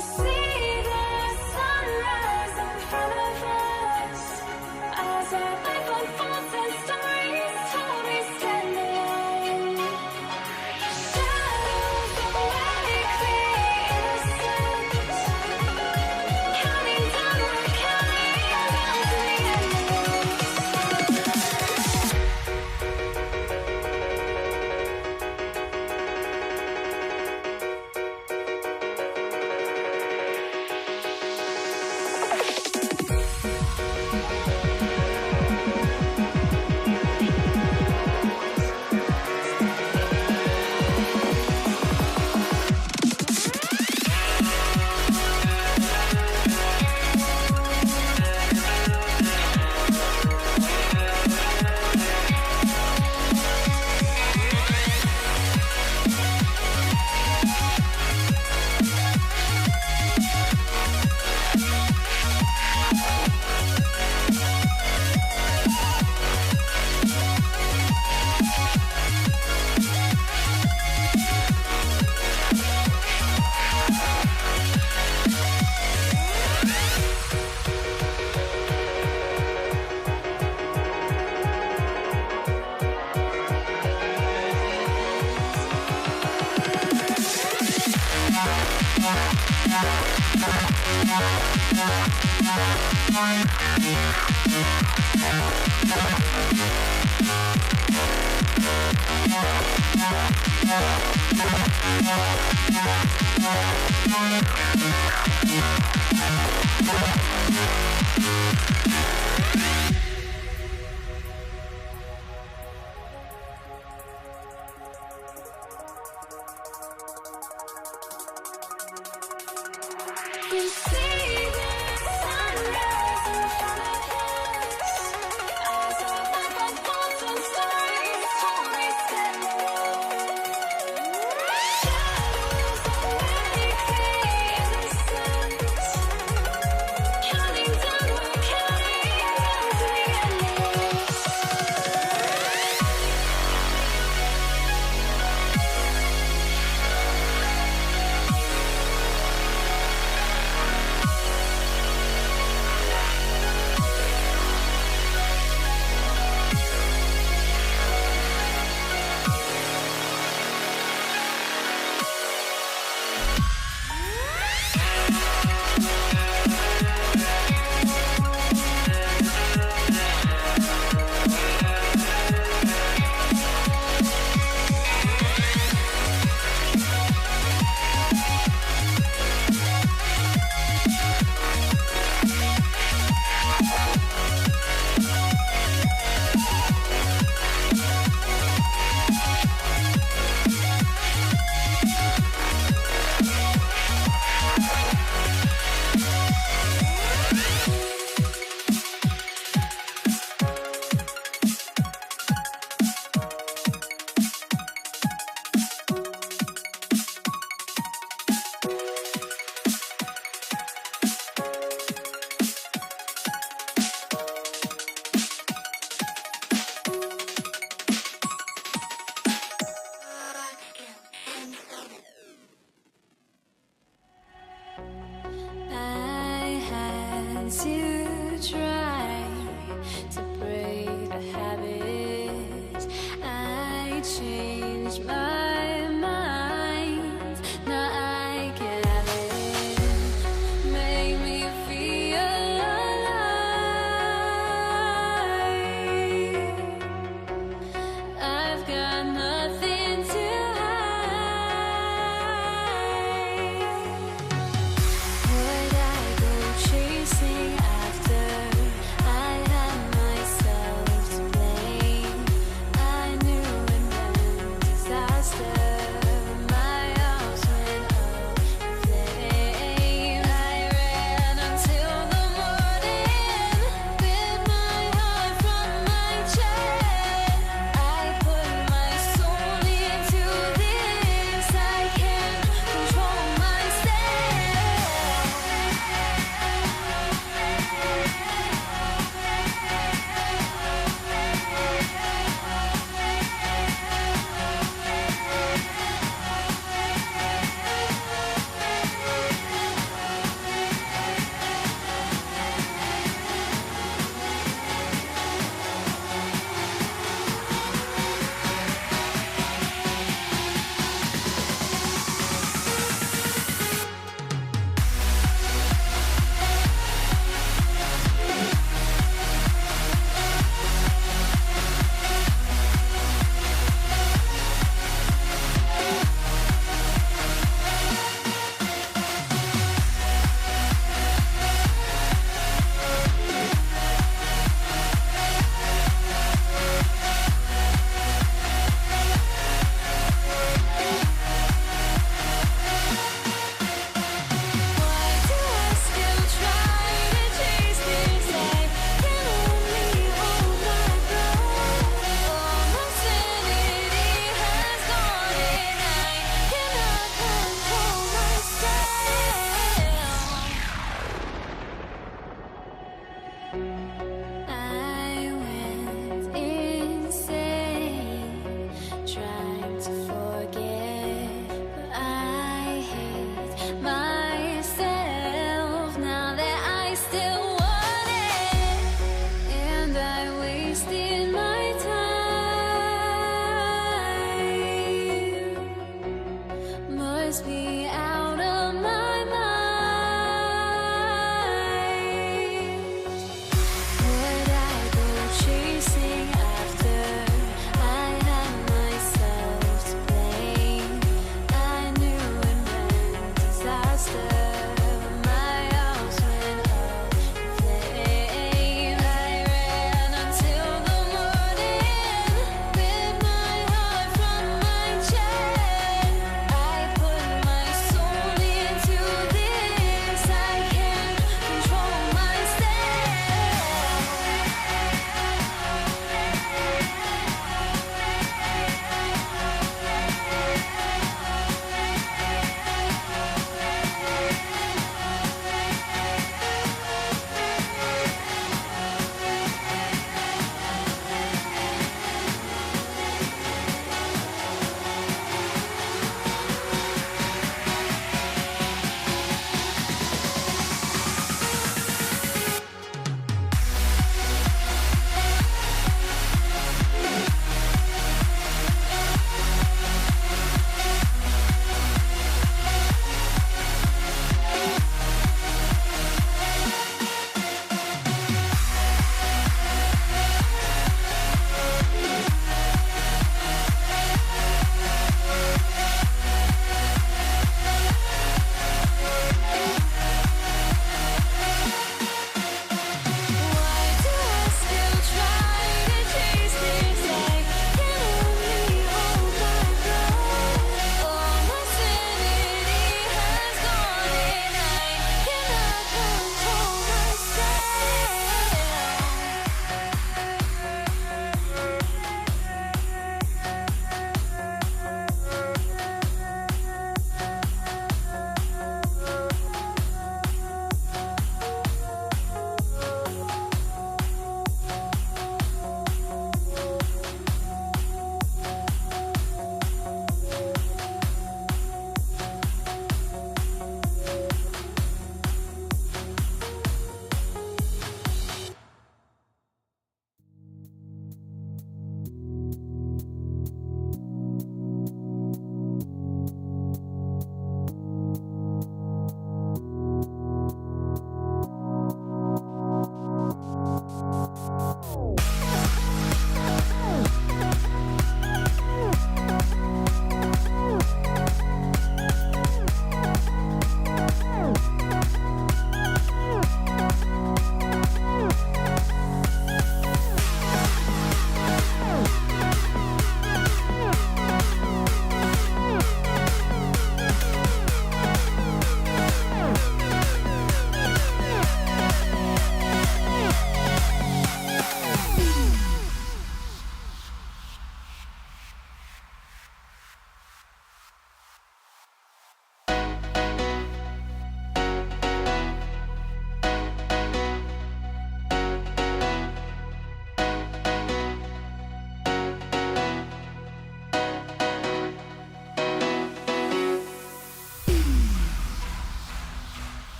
see the sunrise in front of us as our life unfolds and stories told we stand alone. Shadows awake the innocent, counting down, we're counting down to the end. We see the sunrise in front of us as our life unfolds and stories told we stand alone. Shadows awake the innocent, counting down, we're counting down to the end. I had to try to break a habit. I changed my mind. Now I can have it. Make me feel alive. I've got nothing to would I go chasing after? I had myself to blame. I knew it meant disaster. My arms went up in flames. I ran until the morning, bit my heart from my chest. I put my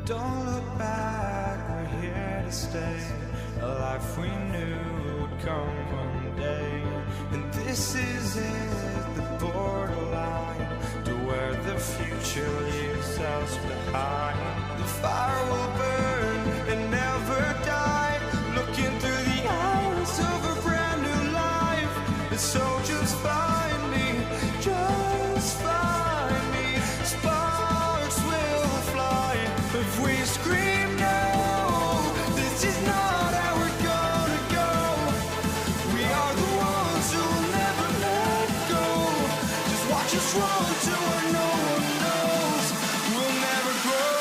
Don't look back, we're here to stay. A life we knew would come one day. And this is it, the borderline to where the future leaves us behind. The fire will burn and never die, looking through the eyes of a brand new life. And so just find me, just find me. Sparks will fly if we scream no. This is not how we're gonna go. We are the ones who will never let go. Just watch us run to where no one knows. We'll never grow.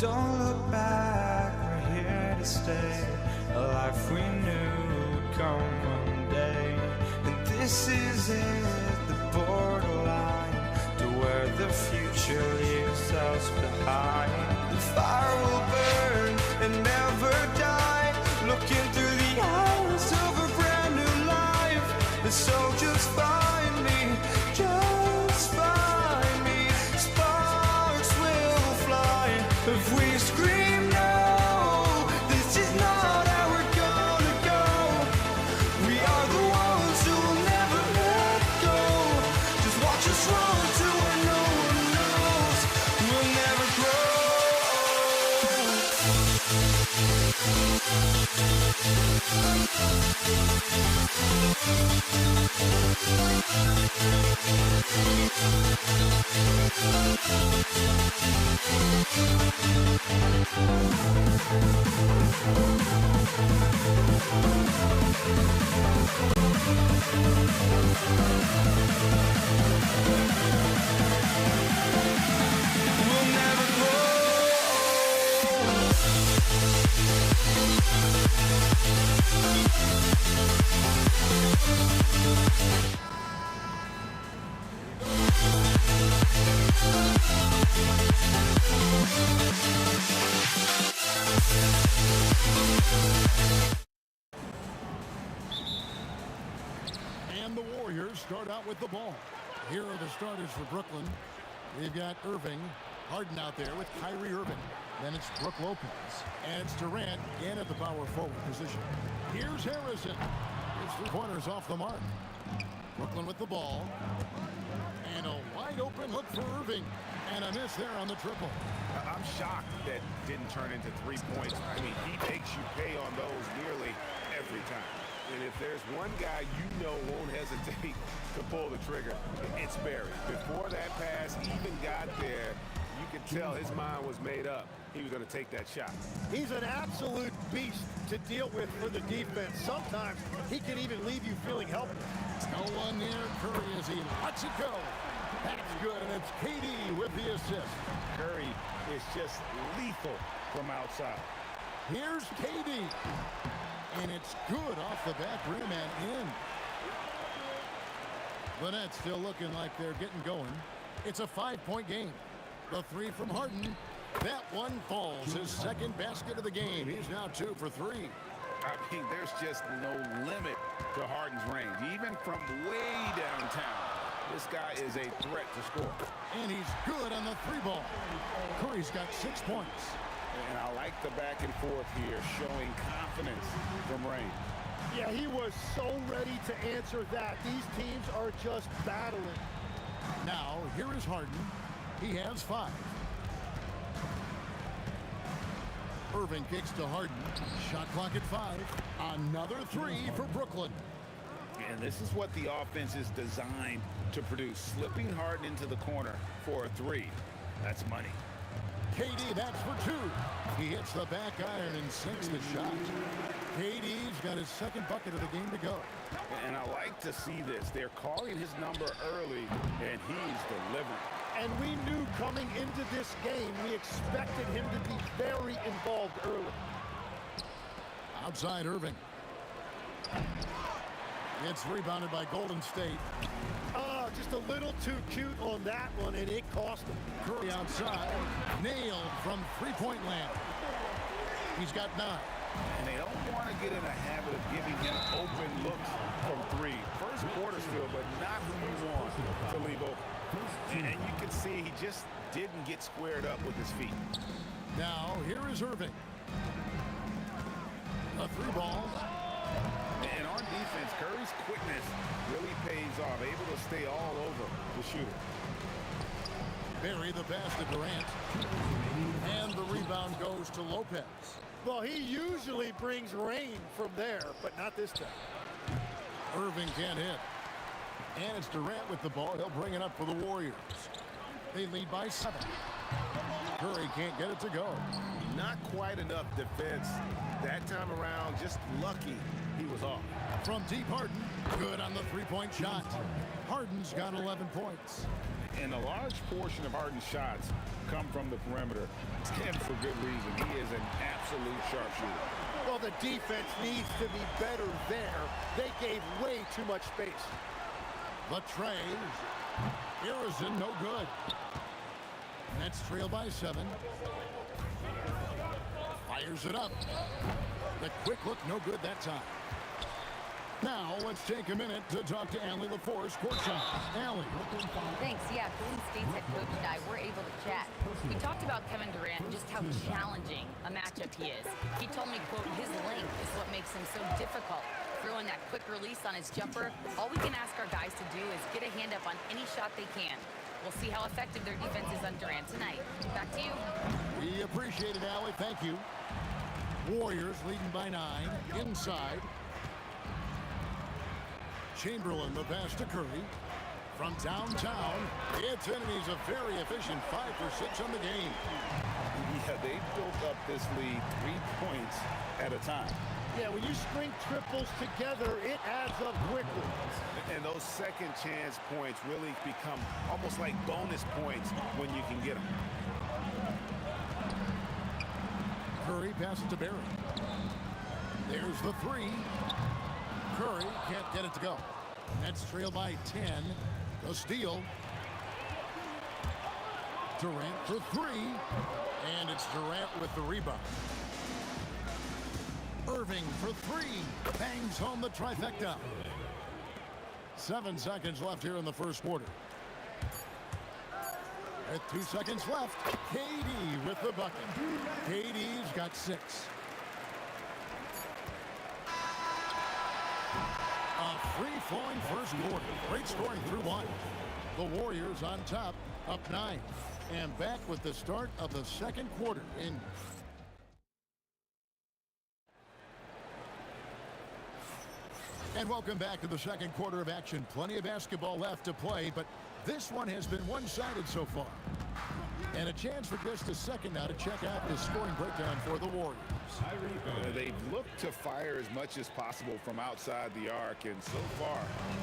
Don't look back, we're here to stay. A life we knew would come one day. And this is it, the borderline to where the future leaves us behind. The fire will burn and never die, looking through the eyes of a brand new life. And so just find me, just find me. Sparks will fly if we scream no. This is not how we're gonna go. We are the ones who will never let go. Just watch us run to where no one knows. We'll never grow. We'll never grow. And the Warriors start out with the ball. Here are the starters for Brooklyn. We've got Irving, Harden out there with Kyrie Irving. Then it's Brook Lopez. And it's Durant in at the power forward position. Here's Harrison. His three-pointers off the mark. Brooklyn with the ball. And a wide open look for Irving. And a miss there on the triple. I'm shocked that didn't turn into 3 points. I mean, he makes you pay on those nearly every time. And if there's one guy you know won't hesitate to pull the trigger, it's Barry. Before that pass even got there, you could tell his mind was made up. He was going to take that shot. He's an absolute beast to deal with for the defense. Sometimes he can even leave you feeling helpless. No one near Curry as he lets it go. That's good, and it's KD with the assist. Curry is just lethal from outside. Here's KD. And it's good off the back rim and in. The Nets still looking like they're getting going. It's a 5-point game. The three from Harden. That one falls. His second basket of the game. He's now 2 for 3. I mean, there's just no limit to Harden's range. Even from way downtown, this guy is a threat to score. And he's good on the three ball. Curry's got 6 points. And I like the back and forth here, showing confidence from Rain. Yeah, he was so ready to answer that. These teams are just battling. Now, here is Harden. He has 5. Irving kicks to Harden. Shot clock at 5. Another 3 for Brooklyn. And this is what the offense is designed to produce. Slipping Harden into the corner for a 3. That's money. KD, that's for 2. He hits the back iron and sinks the shot. KD's got his second bucket of the game to go. And I like to see this. They're calling his number early, and he's delivering. And we knew coming into this game, we expected him to be very involved early. Outside Irving. It's rebounded by Golden State. Just a little too cute on that one, and it cost him. Curry outside. Nailed from three-point land. He's got 9. And they don't want to get in a habit of giving him open looks from 3. First quarter still, but not who you want to leave open. And you can see he just didn't get squared up with his feet. Now, here is Irving. A 3 ball. And on defense, Curry's quickness really pays off, able to stay all over the shooter. Barry the pass to Durant. And the rebound goes to Lopez. Well, he usually brings rain from there, but not this time. Irving can't hit. And it's Durant with the ball. He'll bring it up for the Warriors. They lead by 7. Curry can't get it to go. Not quite enough defense that time around. Just lucky he was off. From deep, Harden. Good on the three-point shot. Harden's got 11 points. And a large portion of Harden's shots come from the perimeter, and for good reason. He is an absolute sharpshooter. Well, the defense needs to be better there. They gave way too much space. Latrey. Harrison, no good. Nets trail by 7. Fires it up. The quick look, no good that time. Now, let's take a minute to talk to Allie LaForce, courtside. Allie. Thanks. Yeah, Golden State's head coach and I were able to chat. We talked about Kevin Durant and just how challenging a matchup he is. He told me, quote, his length is what makes him so difficult. Throwing that quick release on his jumper, all we can ask our guys to do is get a hand up on any shot they can. We'll see how effective their defense is on Durant tonight. Back to you. We appreciate it, Allie. Thank you. Warriors leading by 9. Inside. Chamberlain, the pass to Curry. From downtown, Anthony's a very efficient 5 for 6 on the game. Yeah, they built up this lead 3 points at a time. Yeah, when you string triples together, it adds up quickly. And those second chance points really become almost like bonus points when you can get them. Curry passes to Barry. There's the 3. Curry can't get it to go. Nets trail by 10. The steal. Durant for 3. And it's Durant with the rebound. Irving for 3. Bangs home the trifecta. 7 seconds left here in the first quarter. With 2 seconds left, KD with the bucket. KD's got 6. A free-flowing first quarter. Great scoring through 1. The Warriors on top, up 9. And back with the start of the second quarter in... And welcome back to the second quarter of action. Plenty of basketball left to play, but this one has been one-sided so far. And a chance for just a second now to check out the scoring breakdown for the Warriors. They've looked to fire as much as possible from outside the arc, and so far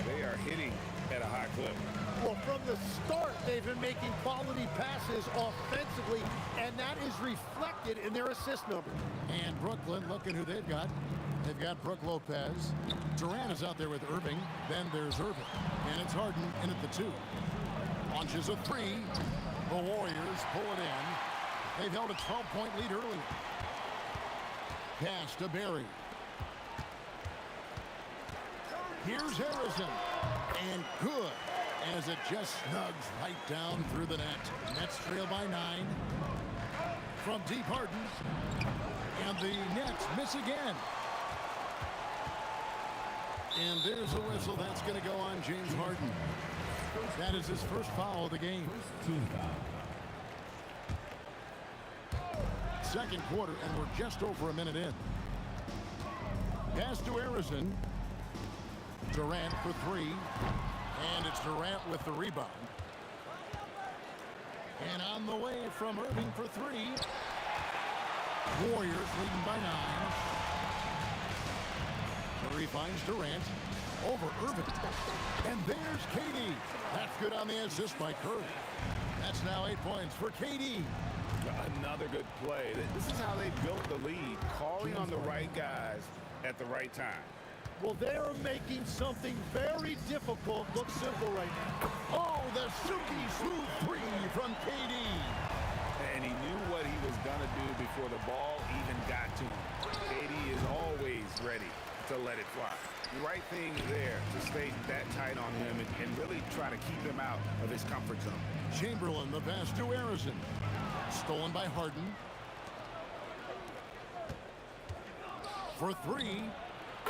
they are hitting at a high clip. Well, from the start, they've been making quality passes offensively, and that is reflected in their assist number. And Brooklyn, looking who they've got. They've got Brook Lopez. Durant is out there with Irving. Then there's Irving. And it's Harden in at the 2. Launches a 3. The Warriors pull it in. They've held a 12-point lead early. Pass to Barry. Here's Harrison. And good, as it just snugs right down through the net. Nets trail by 9. From deep, Harden. And the Nets miss again. And there's a whistle. That's going to go on James Harden. That is his first foul of the game. Second quarter, and we're just over a minute in. Pass to Harrison. Durant for 3. And it's Durant with the rebound. And on the way from Irving for 3. Warriors leading by 9. Curry finds Durant over Irving. And there's KD. That's good on the assist by Curry. That's now 8 points for KD. Another good play. This is how they built the lead, calling on the right guys at the right time. Well, they're making something very difficult look simple right now. Oh, the silky smooth 3 from KD. And he knew what he was going to do before the ball even got to him. KD is always ready to let it fly. The right thing there to stay that tight on him and really try to keep him out of his comfort zone. Chamberlain, the pass to Harrison. Stolen by Harden. For 3.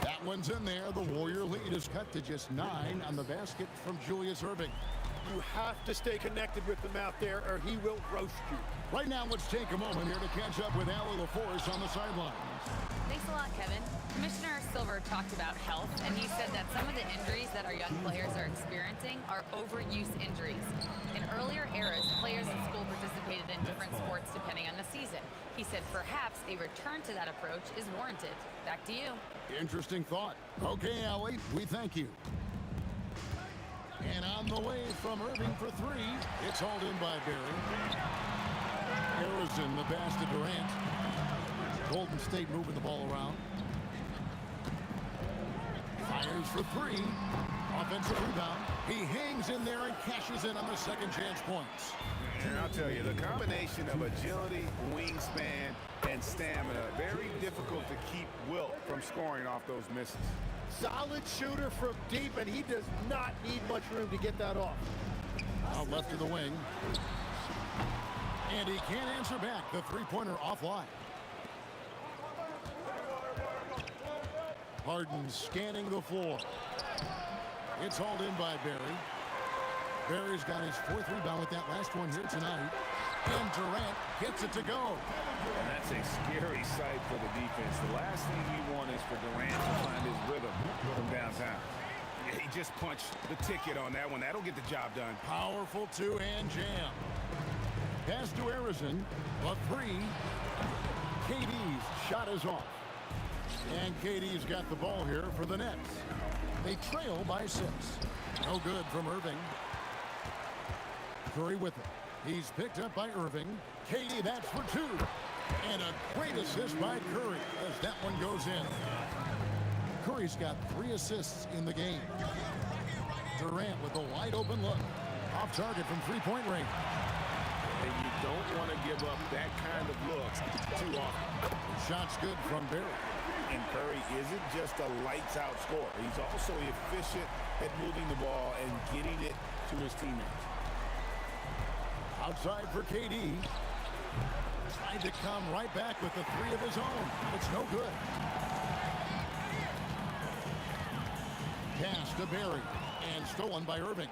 That one's in there. The Warrior lead is cut to just 9 on the basket from Julius Irving. You have to stay connected with him out there or he will roast you. Right now, let's take a moment here to catch up with Allie LaForce on the sidelines. Thanks a lot, Kevin. Commissioner Silver talked about health, and he said that some of the injuries that our young players are experiencing are overuse injuries. In earlier eras, players in school participated in different sports to He said perhaps a return to that approach is warranted. Back to you. Interesting thought. Okay, Allie, we thank you. And on the way from Irving for three, it's hauled in by Barry. Harrison, the pass to Durant. Golden State moving the ball around. Fires for three. Offensive rebound. He hangs in there and cashes in on the second chance points. And I'll tell you, the combination of agility, wingspan, and stamina, very difficult to keep Wilt from scoring off those misses. Solid shooter from deep, and he does not need much room to get that off. Out left to the wing. And he can't answer back. The three-pointer offline. Harden scanning the floor. It's hauled in by Barry. Barry's got his fourth rebound with that last one here tonight. And Durant gets it to go. And that's a scary sight for the defense. The last thing you want is for Durant to find his rhythm from downtown. Yeah, he just punched the ticket on that one. That'll get the job done. Powerful two-hand jam. Pass to Harrison, but three. KD's shot is off. And KD's got the ball here for the Nets. They trail by 6. No good from Irving. Curry with it. He's picked up by Irving. KD, that's for 2. And a great assist by Curry as that one goes in. Curry's got 3 assists in the game. Durant with a wide open look. Off target from three-point range. And you don't want to give up that kind of look too often. The shot's good from Barry. And Curry isn't just a lights-out scorer. He's also efficient at moving the ball and getting it to his teammates. Outside for KD. Trying to come right back with the 3 of his own. It's no good. Pass to Barry. And stolen by Irving.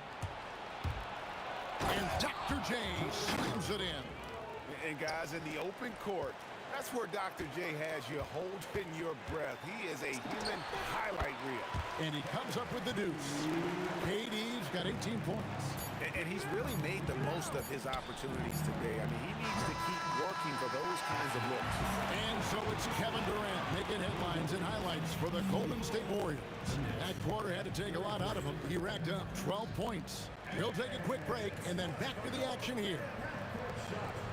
And Dr. J slams it in. And guys, in the open court, that's where Dr. J has you holding your breath. He is a human highlight reel. And he comes up with the deuce. KD's got 18 points. And he's really made the most of his opportunities today. I mean, he needs to keep working for those kinds of looks. And so it's Kevin Durant making headlines and highlights for the Golden State Warriors. That quarter had to take a lot out of him. He racked up 12 points. We'll take a quick break and then back to the action here.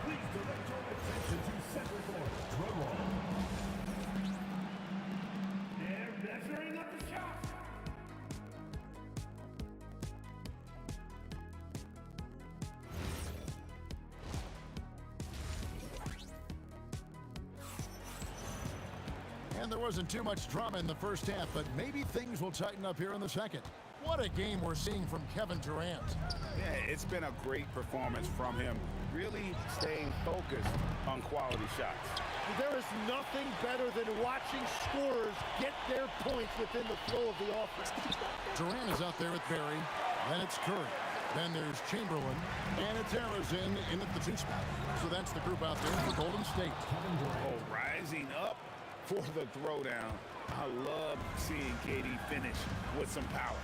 Please direct your attention to center court. Drum roll. They're measuring up the shot. And there wasn't too much drama in the first half, but maybe things will tighten up here in the second. What a game we're seeing from Kevin Durant. Yeah, it's been a great performance from him. Really staying focused on quality shots. There is nothing better than watching scorers get their points within the flow of the offense. Durant is out there with Barry. Then it's Curry. Then there's Chamberlain. And it's Harrison in at the 2 spot. So that's the group out there for Golden State. Oh, rising up for the throwdown. I love seeing KD finish with some power.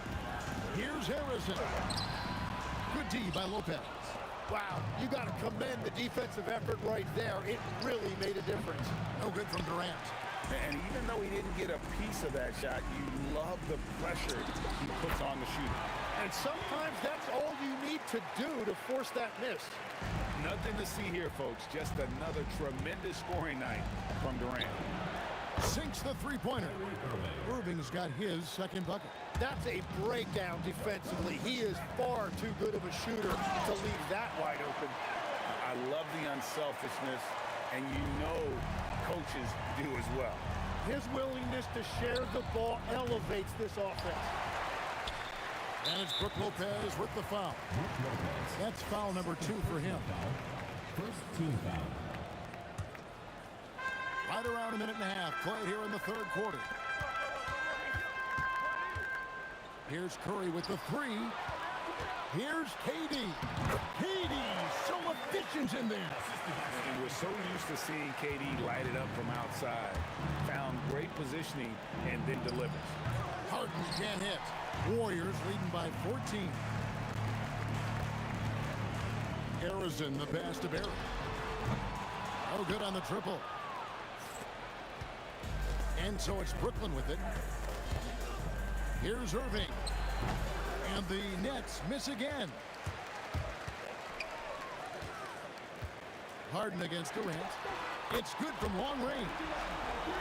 Here's Harrison. Good D by Lopez. Wow, you got to commend the defensive effort right there. It really made a difference. No good from Durant. And even though he didn't get a piece of that shot, you love the pressure he puts on the shooter. And sometimes that's all you need to do to force that miss. Nothing to see here, folks. Just another tremendous scoring night from Durant. Sinks the three-pointer. Irving's got his second bucket. That's a breakdown defensively. He is far too good of a shooter to leave that wide open. I love the unselfishness, and you know coaches do as well. His willingness to share the ball elevates this offense. And it's Brook Lopez with the foul. That's foul number 2 for him. First team foul. Right around a minute and a half played here in the third quarter. Here's Curry with the 3. Here's KD. KD so efficient in there. And we're so used to seeing KD light it up from outside. Found great positioning and then delivers. Harden can't hit. Warriors leading by 14. Harrison the pass to Barry. Oh, good on the triple. And so it's Brooklyn with it. Here's Irving. And the Nets miss again. Harden against Durant. It's good from long range.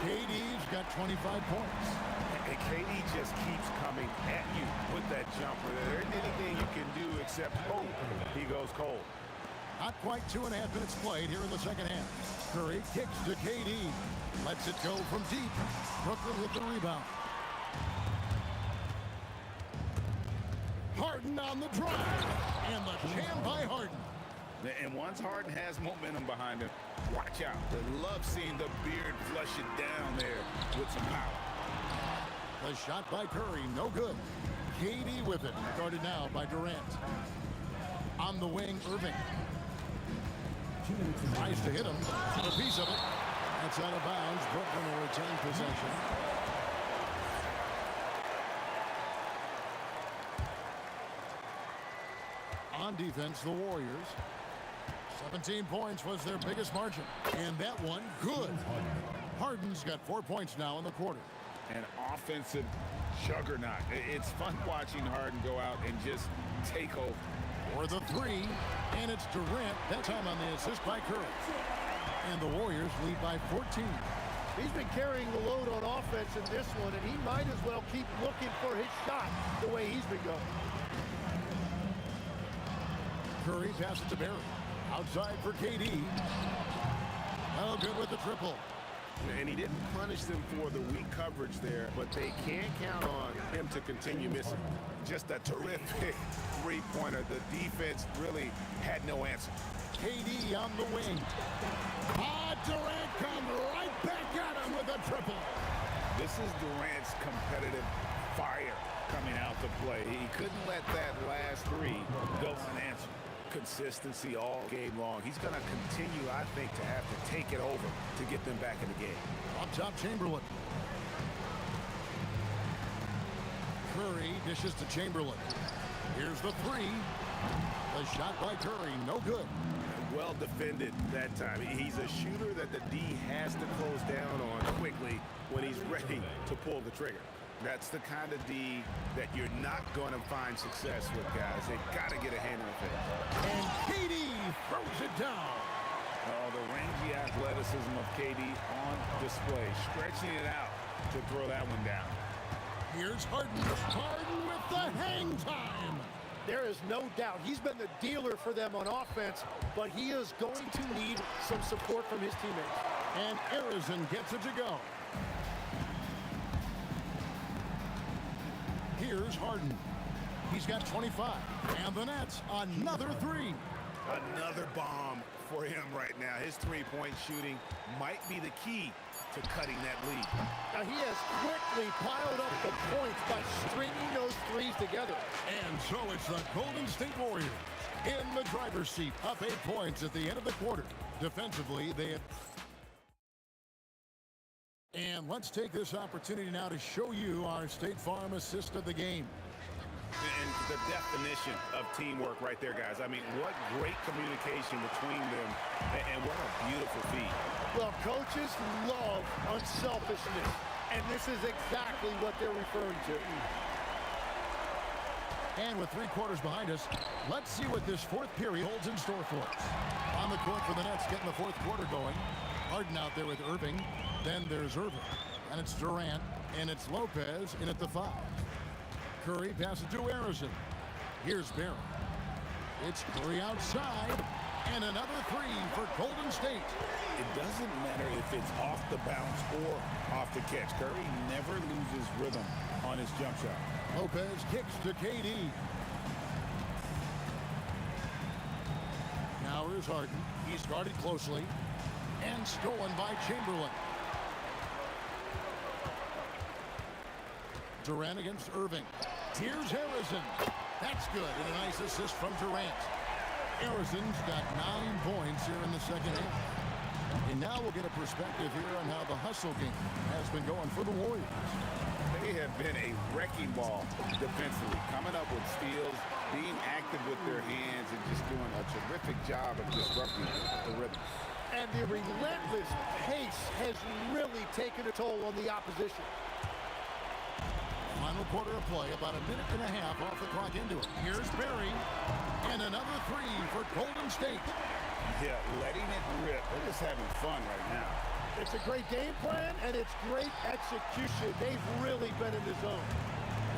KD's got 25 points. And KD just keeps coming at you with that jumper. There isn't anything you can do except hope he goes cold. Not quite 2.5 minutes played here in the second half. Curry kicks to KD. Lets it go from deep. Brooklyn with the rebound. Harden on the drive. And the jam by Harden. And once Harden has momentum behind him, watch out. I love seeing the beard flush it down there with some power. The shot by Curry, no good. KD with it, guarded now by Durant. On the wing, Irving. Tries to hit him. A piece of it. That's out of bounds. Brooklyn will retain possession. On defense, the Warriors. 17 points was their biggest margin. And that one, good. Harden's got 4 points now in the quarter. An offensive juggernaut. It's fun watching Harden go out and just take over. For the three, and it's Durant. That time on the assist by Curry. And the Warriors lead by 14. He's been carrying the load on offense in this one, and he might as well keep looking for his shot the way he's been going. Curry passes to Barry. Outside for KD. Oh, good with the triple. And he didn't punish them for the weak coverage there, but they can't count on him to continue missing. Just a terrific three-pointer. The defense really had no answer. KD on the wing. Durant comes right back at him with a triple. This is Durant's competitive fire coming out to play. He couldn't let that last three go unanswered. Consistency all game long. He's going to continue, I think, to have to take it over to get them back in the game. Up top, Chamberlain. Curry dishes to Chamberlain. Here's the three. The shot by Curry, no good. Well defended that time. He's a shooter that the D has to close down on quickly when he's ready to pull the trigger. That's the kind of D that you're not going to find success with, guys. They've got to get a hand in the face. And KD throws it down. Oh, the rangy athleticism of KD on display, stretching it out to throw that one down. Here's Harden. Harden with the hang time. There is no doubt he's been the dealer for them on offense, but he is going to need some support from his teammates. And Arizon gets it to go. Here's Harden. He's got 25. And the Nets, another three. Another bomb for him right now. His three-point shooting might be the key to cutting that lead. Now he has quickly piled up the points by stringing those threes together. And so it's the Golden State Warriors in the driver's seat, up 8 points at the end of the quarter. Defensively, they have... And let's take this opportunity now to show you our State Farm assist of the game. And the definition of teamwork right there, guys. I mean, what great communication between them, and what a beautiful feat. Well, coaches love unselfishness, and this is exactly what they're referring to. And with 3 quarters behind us, let's see what this fourth period holds in store for us. On the court for the Nets, getting the fourth quarter going. Harden out there with Irving. Then there's Irving. And it's Durant. And it's Lopez in at the 5. Curry passes to Arizon. Here's Barry. It's Curry outside. And another three for Golden State. It doesn't matter if it's off the bounce or off the catch. Curry never loses rhythm on his jump shot. Lopez kicks to KD. Now here's Harden. He's guarded closely. And stolen by Chamberlain. Durant against Irving. Here's Harrison. That's good. And a nice assist from Durant. Harrison's got 9 points here in the second half. And now we'll get a perspective here on how the hustle game has been going for the Warriors. They have been a wrecking ball defensively, coming up with steals, being active with their hands, and just doing a terrific job of disrupting the rhythm. And the relentless pace has really taken a toll on the opposition. Final quarter of play, about a minute and a half off the clock into it. Here's Barry, and another three for Golden State. Yeah, letting it rip. They're just having fun right now. It's a great game plan, and it's great execution. They've really been in the zone.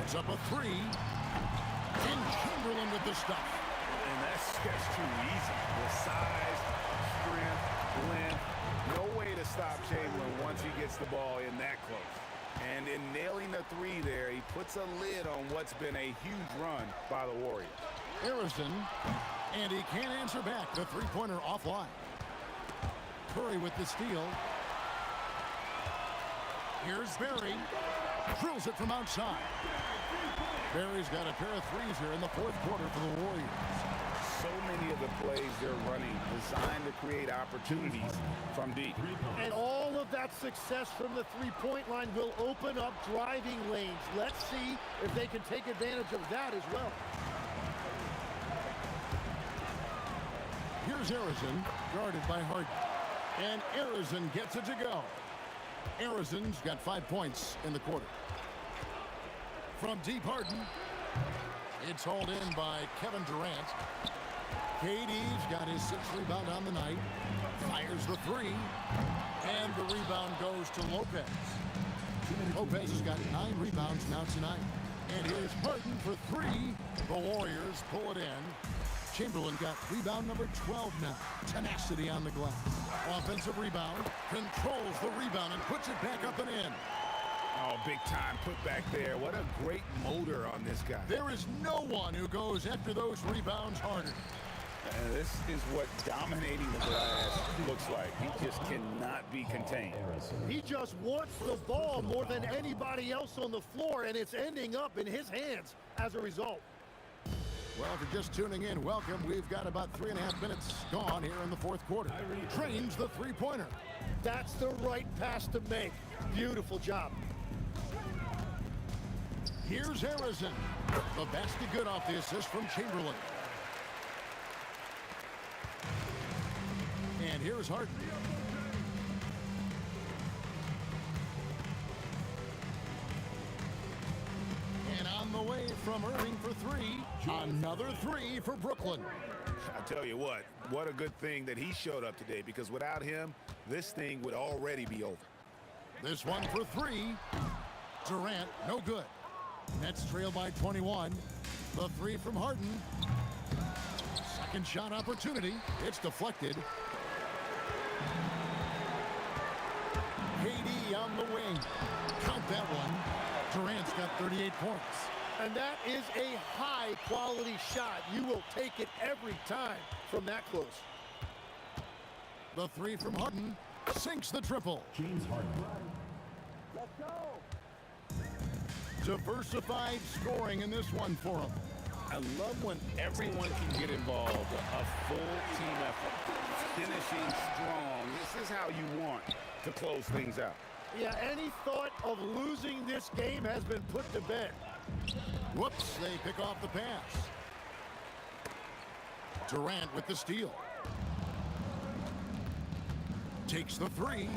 It's up a three, and Chamberlain with the stuff. And that's just too easy. The size, strength, length. No way to stop Chamberlain once he gets the ball in that close. And in nailing the three there, he puts a lid on what's been a huge run by the Warriors. Harrison, and he can't answer back. The three-pointer offline. Curry with the steal. Here's Barry. Drills it from outside. Barry's got a pair of threes here in the fourth quarter for the Warriors. So many of the plays they're running designed to create opportunities from deep. And all of that success from the three-point line will open up driving lanes. Let's see if they can take advantage of that as well. Here's Harrison, guarded by Harden. And Harrison gets it to go. Harrison's got 5 points in the quarter. From deep, Harden. It's hauled in by Kevin Durant. KD's got his 6th rebound on the night. Fires the three. And the rebound goes to Lopez. Lopez has got 9 rebounds now tonight. And here's Harden for three. The Warriors pull it in. Chamberlain got rebound number 12 now. Tenacity on the glass. Offensive rebound. Controls the rebound and puts it back up and in. Oh, big time put back there. What a great motor on this guy. There is no one who goes after those rebounds harder. And this is what dominating the glass looks like. He just cannot be contained. He just wants the ball more than anybody else on the floor, and it's ending up in his hands as a result. Well, if you're just tuning in, welcome. We've got about 3.5 minutes gone here in the fourth quarter. Trains the three-pointer. That's the right pass to make. Beautiful job. Here's Harrison. The basket good off the assist from Chamberlain. And here's Harden. And on the way from Irving for three. Another three for Brooklyn. I tell you what a good thing that he showed up today, because without him, this thing would already be over. This one for three. Durant, no good. Nets trail by 21. The three from Harden. Second shot opportunity. It's deflected. KD on the wing. Count that one. Durant's got 38 points. And that is a high-quality shot. You will take it every time from that close. The three from Harden sinks the triple. James Harden. Let's go. Diversified scoring in this one for him. I love when everyone can get involved. A full team effort. Finishing strong. This is how you want to close things out. Yeah, any thought of losing this game has been put to bed. Whoops, they pick off the pass. Durant with the steal. Takes the three.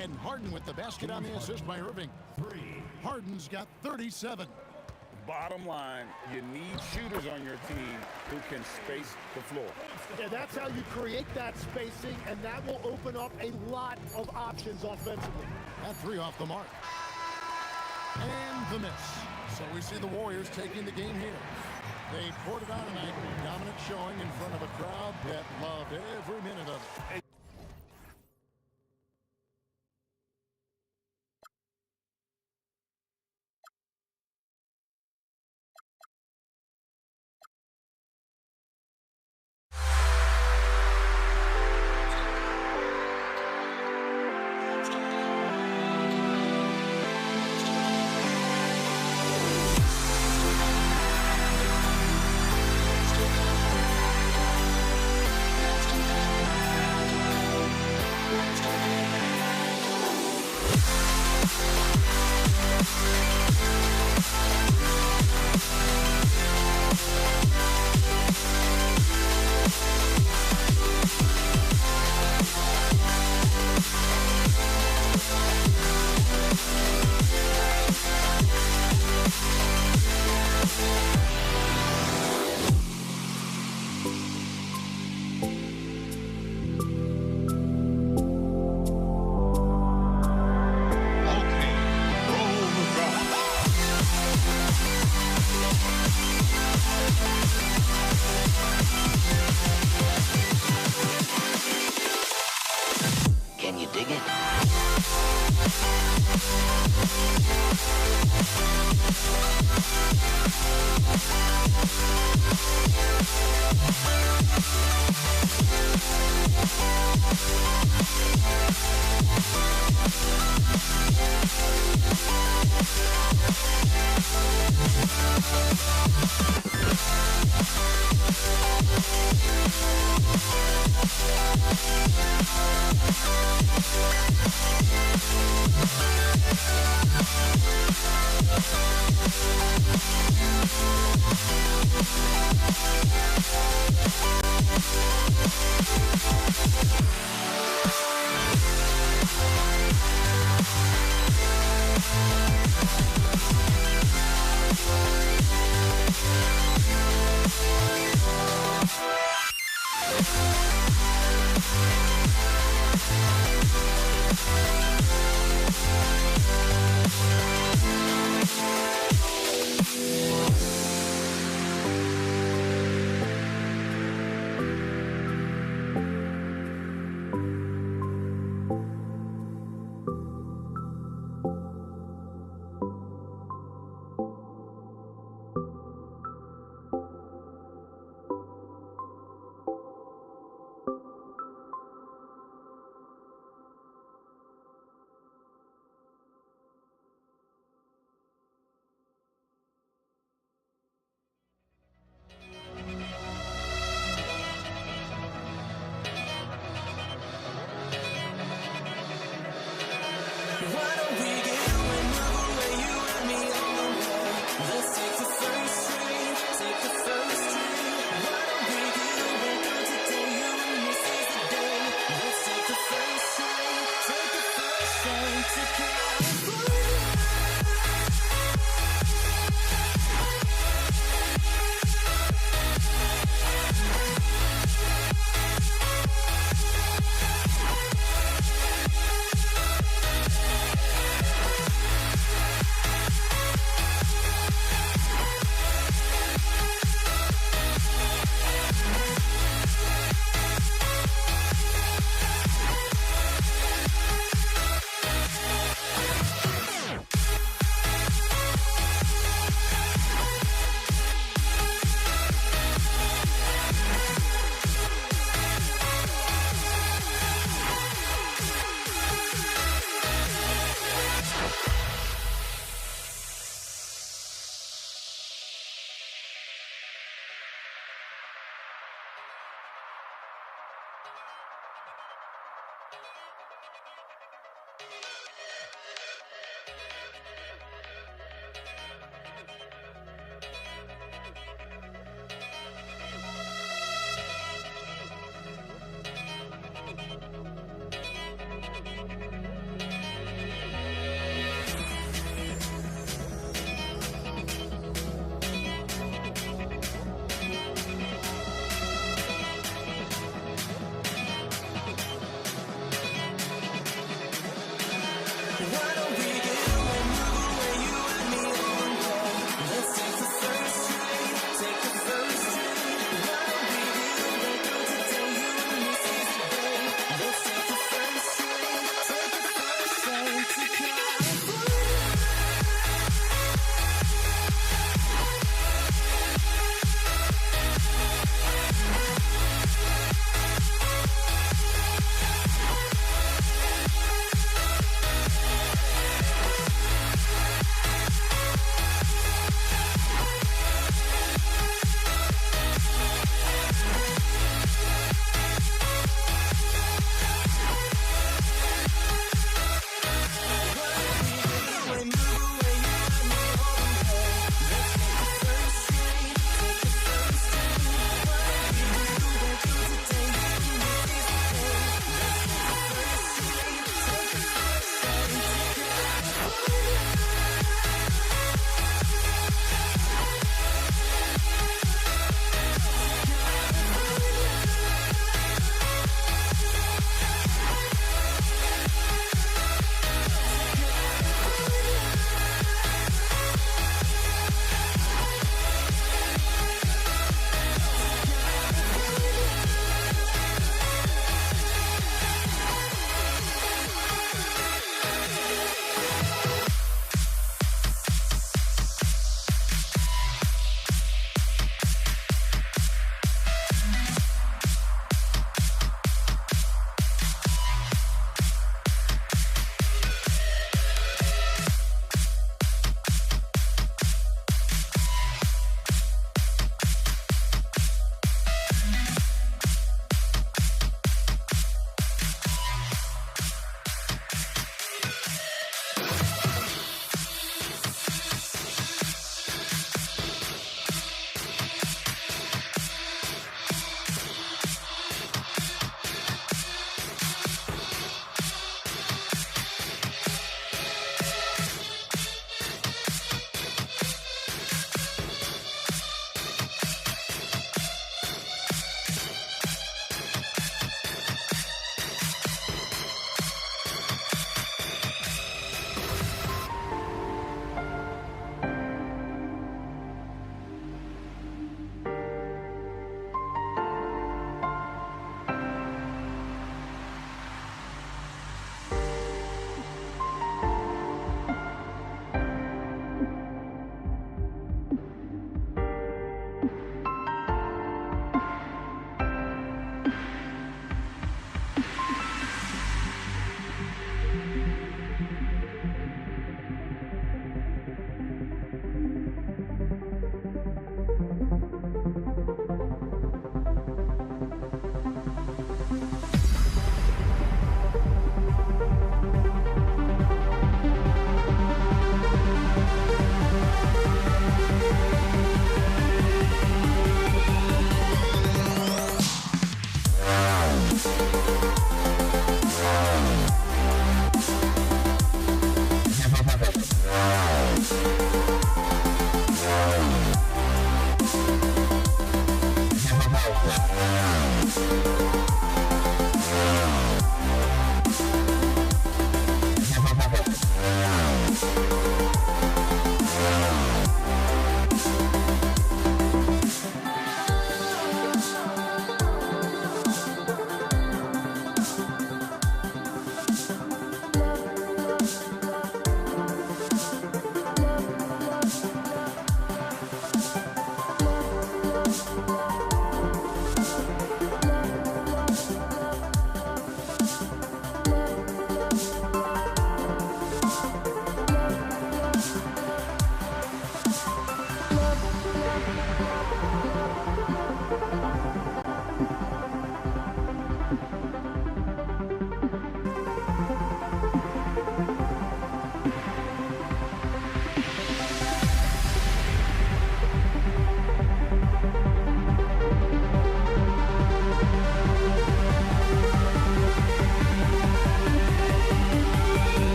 And Harden with the basket on the assist by Irving. Harden's got 37. Bottom line, you need shooters on your team who can space the floor. Yeah, that's how you create that spacing, and that will open up a lot of options offensively. That three off the mark. And the miss. So we see the Warriors taking the game here. They poured it on tonight. Dominant showing in front of a crowd that loved every minute of it. Dig it?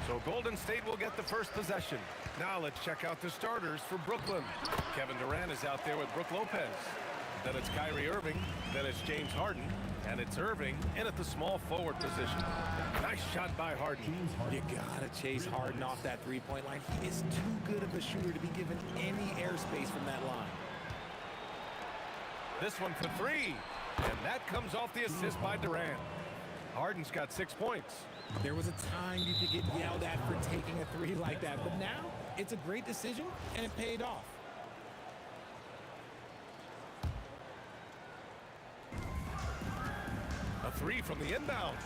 So Golden State will get the first possession. Now let's check out the starters for Brooklyn. Kevin Durant is out there with Brook Lopez. Then it's Kyrie Irving. Then it's James Harden. And it's Irving in at the small forward position. Nice shot by Harden. You gotta chase Harden off that three-point line. He is too good of a shooter to be given any airspace from that line. This one for three. And that comes off the assist by Durant. Harden's got 6 points. There was a time you could get yelled at for taking a three like that, but now it's a great decision and it paid off. A three from the inbound.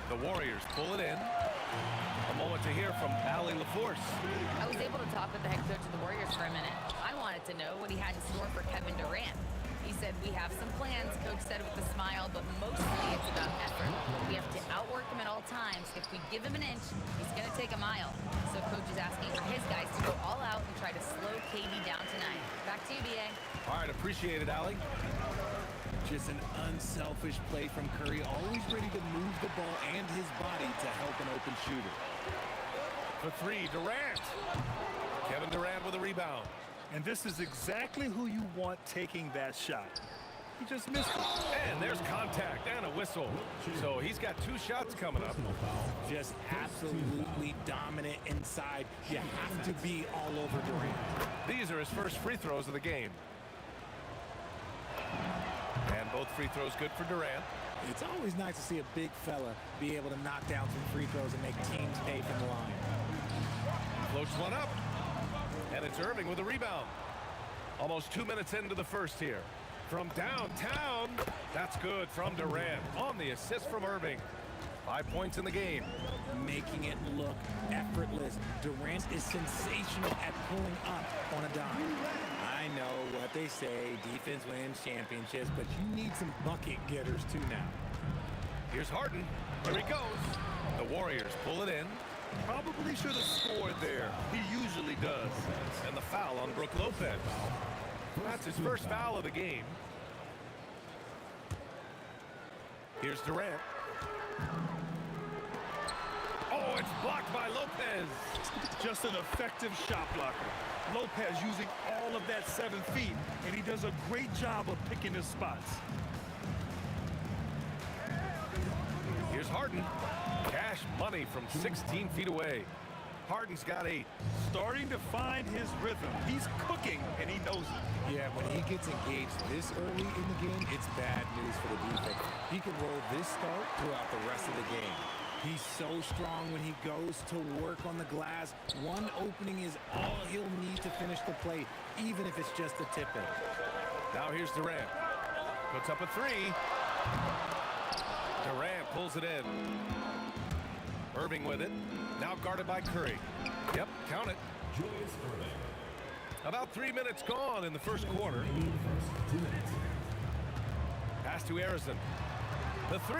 The Warriors pull it in. A moment to hear from Allie LaForce. I was able to talk with the head coach of the Warriors for a minute. I wanted to know what he had in store for Kevin Durant. He said, we have some plans, Coach said with a smile, but mostly it's about effort. We have to outwork him at all times. If we give him an inch, he's going to take a mile. So Coach is asking for his guys to go all out and try to slow KD down tonight. Back to you, B.A. All right, appreciate it, Allie. Just an unselfish play from Curry, always ready to move the ball and his body to help an open shooter. For three, Durant. Kevin Durant with a rebound. And this is exactly who you want taking that shot. He just missed it. And there's contact and a whistle. So he's got 2 shots coming up. Just absolutely dominant inside. You have to be all over Durant. These are his first free throws of the game. And both free throws good for Durant. It's always nice to see a big fella be able to knock down some free throws and make teams pay from the line. Floats one up. And it's Irving with a rebound. Almost 2 minutes into the first here. From downtown, that's good from Durant on the assist from Irving. 5 points in the game. Making it look effortless. Durant is sensational at pulling up on a dime. I know what they say, defense wins championships, but you need some bucket getters too now. Here's Harden. Here he goes. The Warriors pull it in. Probably should have scored there. He usually does. And the foul on Brook Lopez. That's his first foul of the game. Here's Durant. Oh, it's blocked by Lopez. Just an effective shot blocker. Lopez using all of that 7 feet, and he does a great job of picking his spots. Here's Harden. Cash money from 16 feet away. Harden's got 8. Starting to find his rhythm. He's cooking, and he knows it. Yeah, when he gets engaged this early in the game, it's bad news for the defense. He can roll this start throughout the rest of the game. He's so strong when he goes to work on the glass. One opening is all he'll need to finish the play, even if it's just a tip-in. Now here's Durant. Puts up a 3. Durant pulls it in. Irving with it. Now guarded by Curry. Yep, count it. About 3 minutes gone in the first quarter. Pass to Harrison. The 3.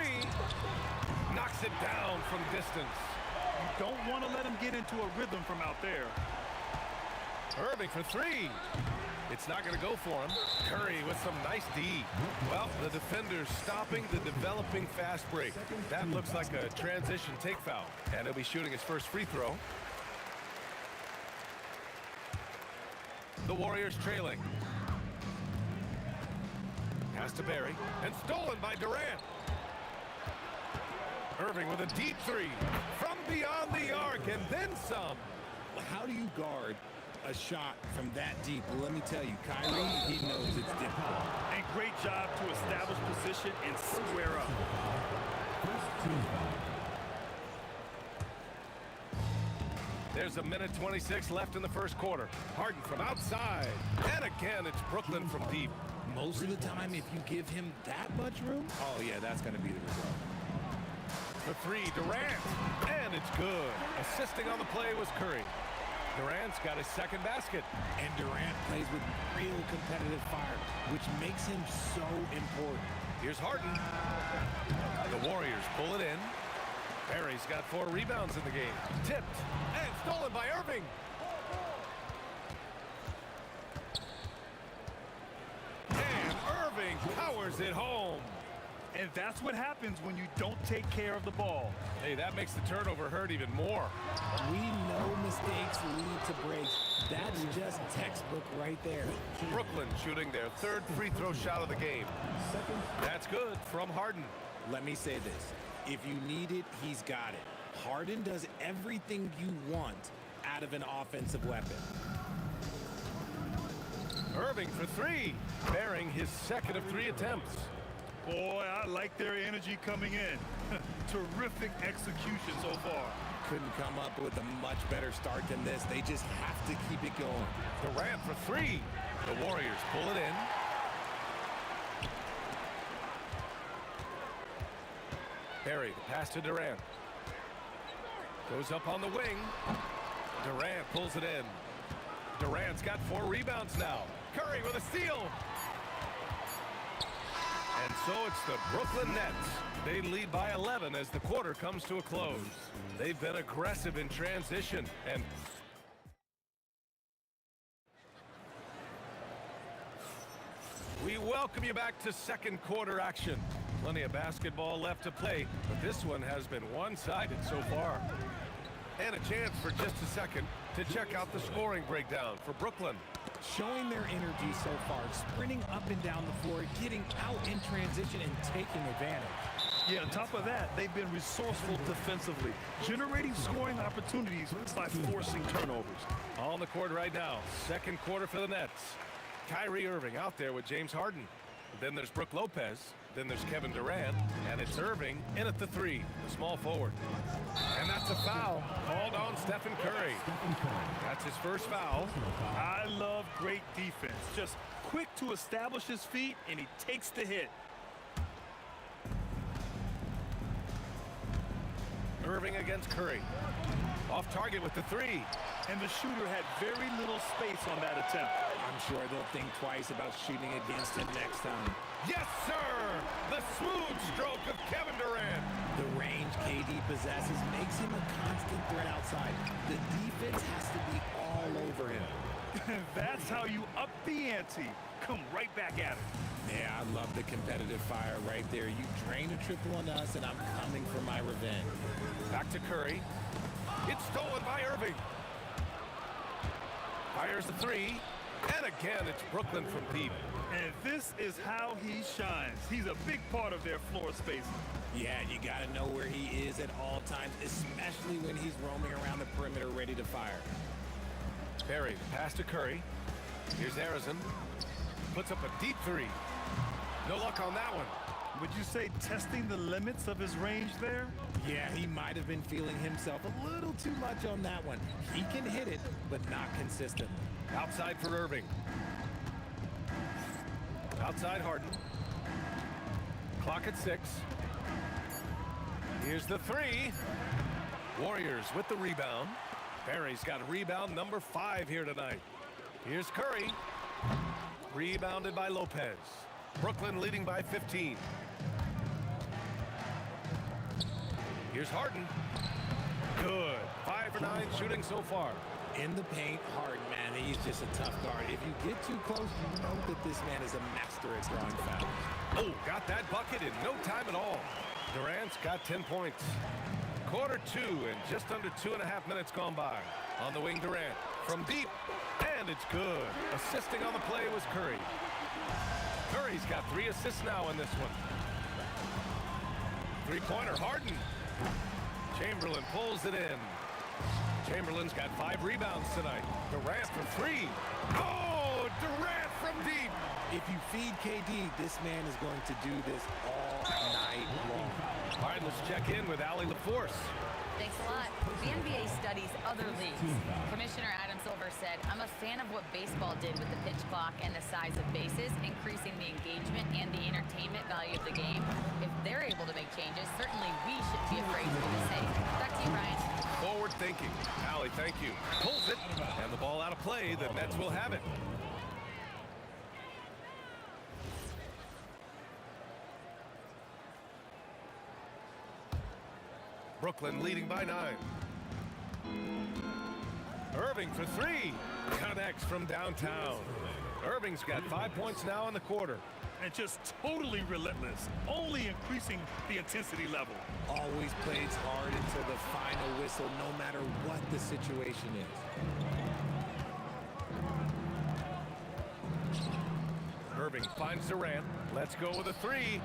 Knocks it down from distance. You don't want to let him get into a rhythm from out there. Irving for 3. It's not going to go for him. Curry with some nice D. Well, the defender's stopping the developing fast break. That looks like a transition take foul. And he'll be shooting his first free throw. The Warriors trailing. Pass to Barry. And stolen by Durant. Irving with a deep 3. From beyond the arc and then some. How do you guard a shot from that deep? Well, let me tell you, Kyrie, he knows it's difficult. And great job to establish position and square up. There's a minute 26 left in the first quarter. Harden from outside. And again, it's Brooklyn from deep. Most of the time, if you give him that much room, oh yeah, that's going to be the result. The 3, Durant. And it's good. Assisting on the play was Curry. Durant's got his second basket. And Durant plays with real competitive fire, which makes him so important. Here's Harden. The Warriors pull it in. Barry's got 4 rebounds in the game. Tipped and stolen by Irving. And Irving powers it home. And that's what happens when you don't take care of the ball. Hey, that makes the turnover hurt even more. We know mistakes lead to breaks. That's just textbook right there. Brooklyn shooting their third free throw shot of the game. That's good from Harden. Let me say this. If you need it, he's got it. Harden does everything you want out of an offensive weapon. Irving for three, bearing his second of 3 attempts. Boy, I like their energy coming in. Terrific execution so far. Couldn't come up with a much better start than this. They just have to keep it going. Durant for 3. The Warriors pull it in. Barry, the pass to Durant. Goes up on the wing. Durant pulls it in. Durant's got 4 rebounds now. Curry with a steal. And so it's the Brooklyn Nets. They lead by 11 as the quarter comes to a close. They've been aggressive in transition and we welcome you back to second quarter action. Plenty of basketball left to play, but this one has been one-sided so far. And a chance for just a second to check out the scoring breakdown for Brooklyn. Showing their energy so far, sprinting up and down the floor, getting out in transition and taking advantage. Yeah, on top of that, they've been resourceful defensively, generating scoring opportunities by forcing turnovers. On the court right now, second quarter for the Nets. Kyrie Irving out there with James Harden. Then there's Brook Lopez. Then there's Kevin Durant. And it's Irving in at the 3, the small forward. And that's a foul called on Stephen Curry. That's his first foul. I love great defense. Just quick to establish his feet, and he takes the hit. Irving against Curry. Off target with the 3. And the shooter had very little space on that attempt. I'm sure they'll think twice about shooting against him next time. Yes, sir! The smooth stroke of Kevin Durant. The range KD possesses makes him a constant threat outside. The defense has to be all over him. That's how you up the ante. Come right back at it. Yeah, I love the competitive fire right there. You drain a triple on us, and I'm coming for my revenge. Back to Curry. It's stolen by Irving. Fires the 3. And again, it's Brooklyn from deep. And this is how he shines. He's a big part of their floor spacing. Yeah, you got to know where he is at all times, especially when he's roaming around the perimeter ready to fire. Barry, pass to Curry. Here's Arizon. Puts up a deep 3. No luck on that one. Would you say testing the limits of his range there? Yeah, he might have been feeling himself a little too much on that one. He can hit it, but not consistently. Outside for Irving. Outside Harden. Clock at 6. Here's the 3. Warriors with the rebound. Barry's got rebound number 5 here tonight. Here's Curry. Rebounded by Lopez. Brooklyn leading by 15. Here's Harden. Good. 5 for 9 shooting so far. In the paint, Harden, man, he's just a tough guard. If you get too close, you know that this man is a master at drawing fouls. Oh, got that bucket in no time at all. Durant's got 10 points. Quarter 2 and just under 2.5 minutes gone by. On the wing, Durant from deep, and it's good. Assisting on the play was Curry. Curry's got 3 assists now in this one. Three-pointer, Harden. Chamberlain pulls it in. Chamberlain's got 5 rebounds tonight. Durant for 3. Oh, Durant from deep. If you feed KD, this man is going to do this all night long. All right, let's check in with Allie LaForce. Thanks a lot. The NBA studies other leagues. Commissioner Adam Silver said, I'm a fan of what baseball did with the pitch clock and the size of bases, increasing the engagement and the entertainment value of the game. If they're able to make changes, certainly we shouldn't be afraid to do the same. Back to you, Ryan. Forward thinking. Allie, thank you. Pulls it, and the ball out of play. The Nets will have it. Brooklyn leading by 9. Irving for 3. Connects from downtown. Irving's got 5 points now in the quarter. and just totally relentless, only increasing the intensity level. Always plays hard until the final whistle, no matter what the situation is. Irving finds Durant. Let's go with a three.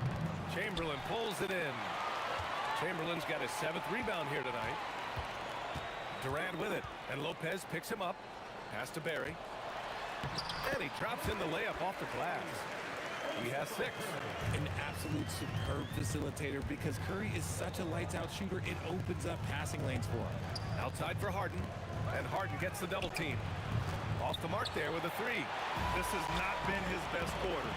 Chamberlain pulls it in. Chamberlain's got his 7th rebound here tonight. Durant with it, and Lopez picks him up. Pass to Barry. And he drops in the layup off the glass. He has 6. An absolute superb facilitator because Curry is such a lights-out shooter, it opens up passing lanes for him. Outside for Harden, and Harden gets the double team. Off the mark there with a 3. This has not been his best quarter.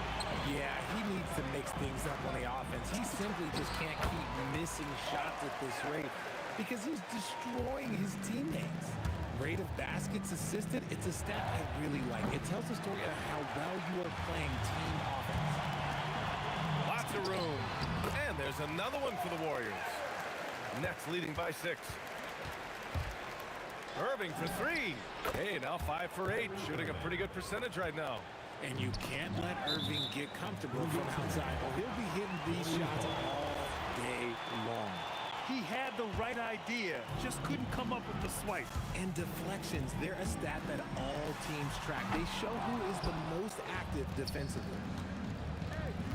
Yeah, he needs to mix things up on the offense. He simply just can't keep missing shots at this rate because he's destroying his teammates. Rate of baskets assisted, it's a stat I really like. It tells a story of how well you are playing team offense. Lots of room. And there's another one for the Warriors. Nets leading by 6. Irving for 3. Hey, now 5 for 8. Shooting a pretty good percentage right now. And you can't let Irving get comfortable from outside, or he'll be hitting these shots all day long. He had the right idea, just couldn't come up with the swipe. And deflections, they're a stat that all teams track. They show who is the most active defensively.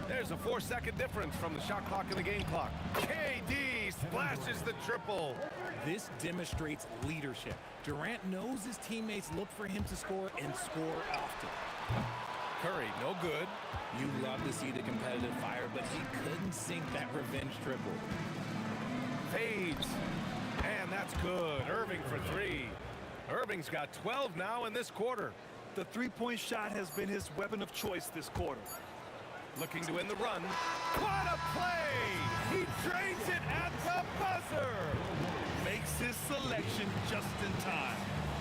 There's a 4-second difference from the shot clock and the game clock. KD splashes the triple. This demonstrates leadership. Durant knows his teammates look for him to score and score often. Curry, no good. You love to see the competitive fire, but he couldn't sink that revenge triple. Fades. And that's good. Irving for 3. Irving's got 12 now in this quarter. The three-point shot has been his weapon of choice this quarter. Looking to win the run. What a play! He drains it at the buzzer! Makes his selection just in time.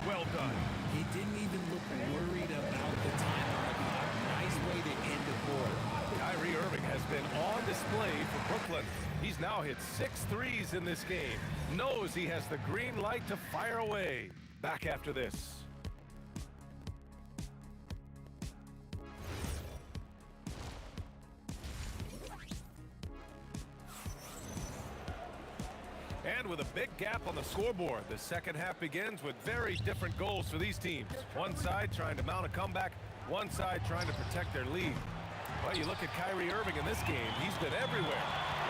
Well done. He didn't even look worried about the time on the clock. Nice way to end the quarter. Kyrie Irving has been on display for Brooklyn. He's now hit 6 threes in this game. Knows he has the green light to fire away. Back after this. And with a big gap on the scoreboard, the second half begins with very different goals for these teams. One side trying to mount a comeback, one side trying to protect their lead. Well, you look at Kyrie Irving in this game, he's been everywhere.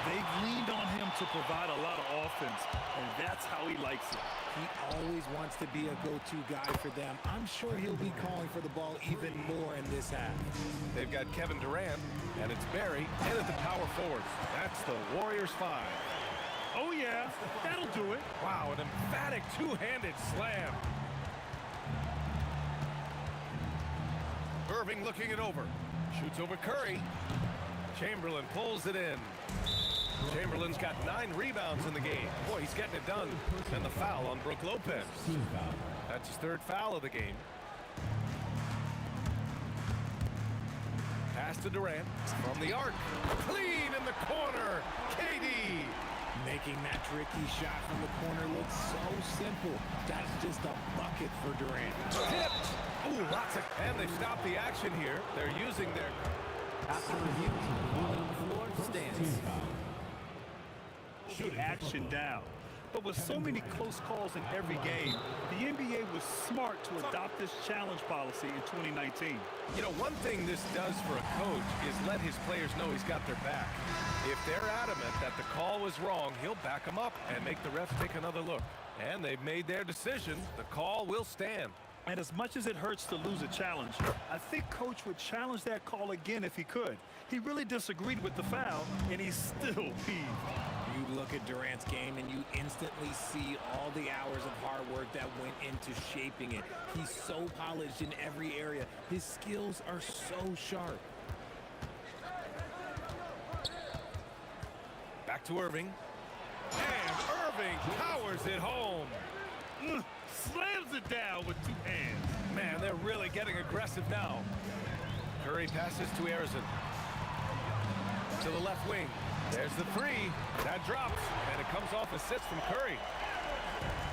They've leaned on him to provide a lot of offense, and that's how he likes it. He always wants to be a go-to guy for them. I'm sure he'll be calling for the ball even more in this half. They've got Kevin Durant, and it's Barry, and at the power forwards. That's the Warriors 5. Oh, yeah, that'll do it. Wow, an emphatic two-handed slam. Irving looking it over. Shoots over Curry. Chamberlain pulls it in. Chamberlain's got 9 rebounds in the game. Boy, he's getting it done. And the foul on Brook Lopez. That's his 3rd foul of the game. Pass to Durant from the arc. Clean in the corner. KD. Making that tricky shot from the corner looks so simple. That's just a bucket for Durant. Tipped. Ooh, lots of... And they stopped the action here. They're using their... After review, the on the floor stands. Shoot action down. But with so many close calls in every game, the NBA was smart to adopt this challenge policy in 2019. You know, one thing this does for a coach is let his players know he's got their back. If they're adamant that the call was wrong, he'll back them up and make the refs take another look. And they've made their decision. The call will stand. And as much as it hurts to lose a challenge, I think Coach would challenge that call again if he could. He really disagreed with the foul, and he's still peeved. You look at Durant's game and you instantly see all the hours of hard work that went into shaping it. He's so polished in every area. His skills are so sharp. Back to Irving. And Irving powers it home. Slams it down with 2 hands. Man, they're really getting aggressive now. Curry passes to Arizon. To the left wing. There's the 3. That drops, and it comes off assist from Curry.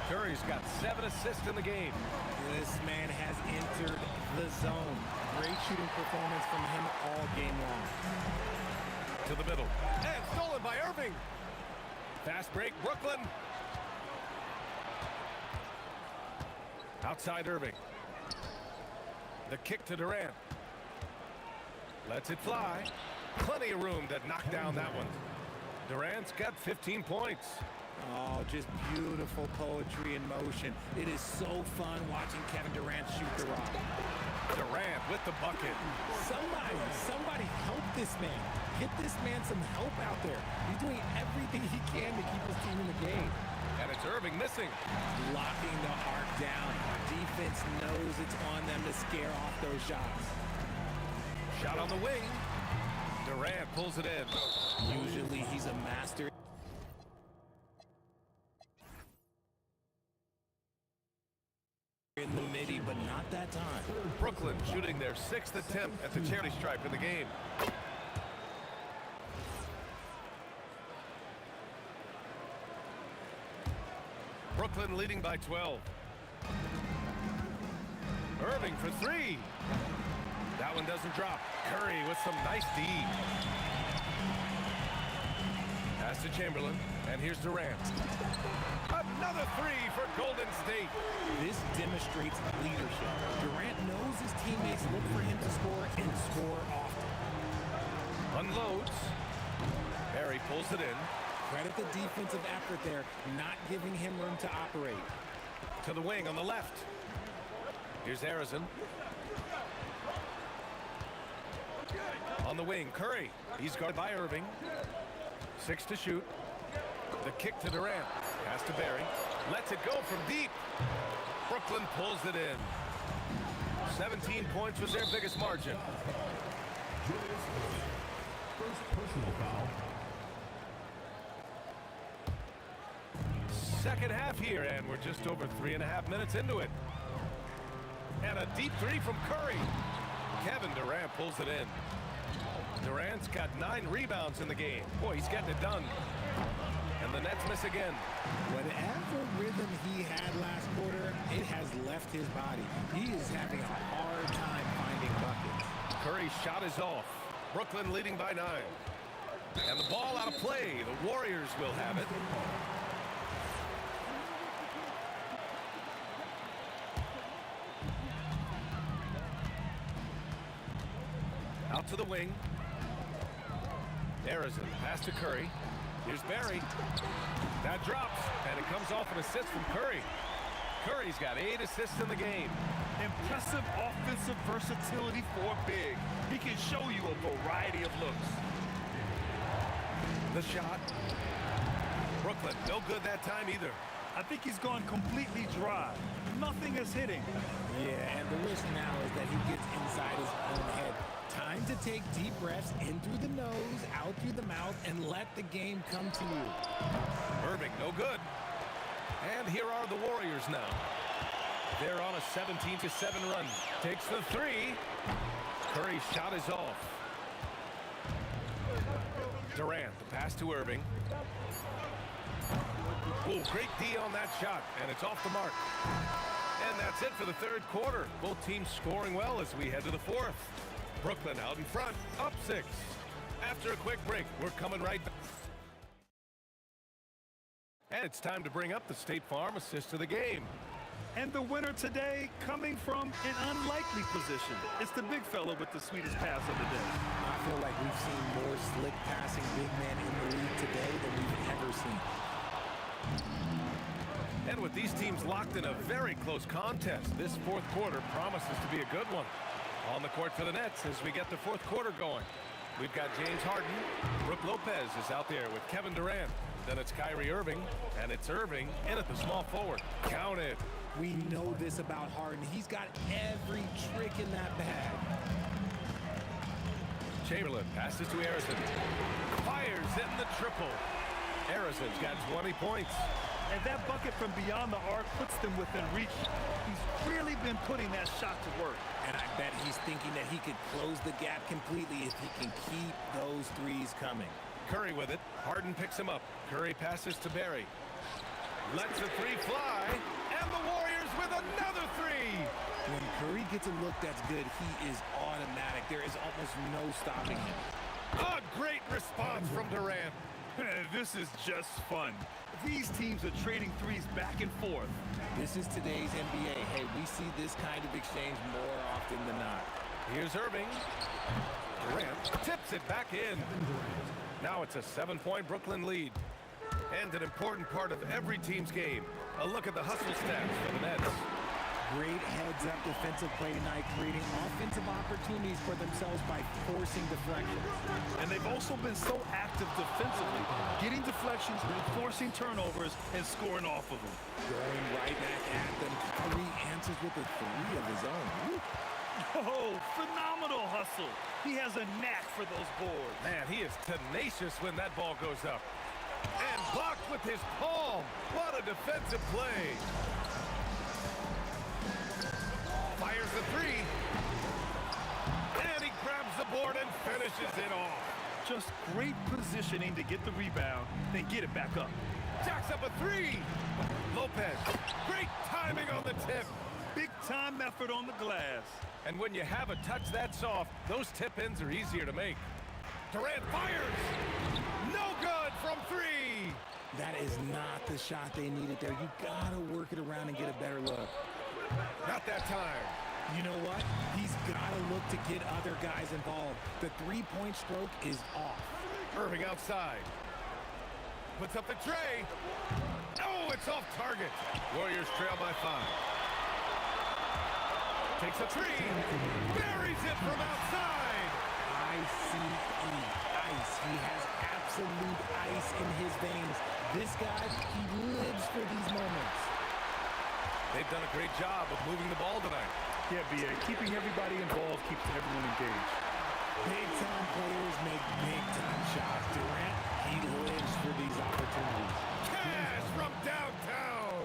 Curry's got 7 assists in the game. This man has entered the zone. Great shooting performance from him all game long. To the middle. And stolen by Irving. Fast break, Brooklyn. Outside Irving. The kick to Durant. Lets it fly. Plenty of room to knock down that one. Durant's got 15 points. Oh, just beautiful poetry in motion. It is so fun watching Kevin Durant shoot the rock. Durant with the bucket. Somebody help this man. Get this man some help out there. He's doing everything he can to keep his team in the game. And it's Irving missing. Locking the arc down. Defense knows it's on them to scare off those shots. Shot on the wing. Durant pulls it in. Usually he's a master in the midi, but not that time. Brooklyn shooting their 6th attempt at the charity stripe in the game. Brooklyn leading by 12. Irving for 3. That one doesn't drop. Curry with some nice D. Pass to Chamberlain, and here's Durant. Another 3 for Golden State. This demonstrates leadership. Durant knows his teammates look for him to score and score often. Unloads. Barry pulls it in. Credit the defensive effort there, not giving him room to operate. To the wing on the left. Here's Harrison. On the wing, Curry. He's guarded by Irving. 6 to shoot. The kick to Durant. Pass to Barry. Lets it go from deep. Brooklyn pulls it in. 17 points was their biggest margin. First personal foul. Second half here, and we're just over 3.5 minutes into it. And a deep 3 from Curry. Kevin Durant pulls it in. Durant's got 9 rebounds in the game. Boy, he's getting it done. And the Nets miss again. Whatever rhythm he had last quarter, it has left his body. He is having a hard time finding buckets. Curry's shot is off. Brooklyn leading by 9. And the ball out of play. The Warriors will have it. Out to the wing. Harrison, pass to Curry. Here's Barry. That drops, and it comes off an assist from Curry. Curry's got 8 assists in the game. Impressive offensive versatility for a big. He can show you a variety of looks. The shot. Brooklyn, no good that time either. I think he's gone completely dry. Nothing is hitting. Yeah, and the risk now is that he gets inside his own head. Time to take deep breaths in through the nose, out through the mouth, and let the game come to you. Irving, no good. And here are the Warriors now. They're on a 17-7 run. Takes the 3. Curry's shot is off. Durant, the pass to Irving. Oh, great D on that shot, and it's off the mark. And that's it for the third quarter. Both teams scoring well as we head to the fourth. Brooklyn out in front, up 6. After a quick break, we're coming right back. And it's time to bring up the State Farm assist of the game. And the winner today coming from an unlikely position. It's the big fella with the sweetest pass of the day. I feel like we've seen more slick passing big men in the league today than we've ever seen. And with these teams locked in a very close contest, this fourth quarter promises to be a good one. On the court for the Nets as we get the fourth quarter going. We've got James Harden. Brook Lopez is out there with Kevin Durant. Then it's Kyrie Irving, and it's Irving in at the small forward. Count it. We know this about Harden. He's got every trick in that bag. Chamberlain passes to Harrison. Fires in the triple. Harrison's got 20 points. And that bucket from beyond the arc puts them within reach. He's really been putting that shot to work. And I bet he's thinking that he could close the gap completely if he can keep those threes coming. Curry with it. Harden picks him up. Curry passes to Barry. Lets the three fly, and the Warriors with another three. When Curry gets a look that's good, he is automatic. There is almost no stopping him. A great response from Durant. This is just fun. These teams are trading threes back and forth. This is today's NBA. Hey, we see this kind of exchange more often than not. Here's Irving. Durant tips it back in. Now it's a 7-point Brooklyn lead. And an important part of every team's game. A look at the hustle stats for the Nets. Great heads-up defensive play tonight, creating offensive opportunities for themselves by forcing deflections. And they've also been so active defensively, getting deflections, forcing turnovers, and scoring off of them. Going right back at them. Curry answers with a three of his own. Woo. Oh, phenomenal hustle. He has a knack for those boards. Man, he is tenacious when that ball goes up. And blocked with his palm. What a defensive play. Fires the three. And he grabs the board and finishes it off. Just great positioning to get the rebound, then get it back up. Jacks up a three. Lopez, great timing on the tip. Big time effort on the glass. And when you have a touch that soft, those tip-ins are easier to make. Durant fires. No good from three. That is not the shot they needed there. You gotta work it around and get a better look. Not that time. You know what? He's gotta look to get other guys involved. The three-point stroke is off. Irving outside. Puts up the tray. Oh, it's off target. Warriors trail by 5. Takes a three. Buries it from outside. I-C-E. Ice. He has absolute ice in his veins. This guy, he lives for these moments. They've done a great job of moving the ball tonight. Yeah, B.A. Keeping everybody involved keeps everyone engaged. Big-time players make big-time shots. Durant, he lives for these opportunities. Cash from downtown.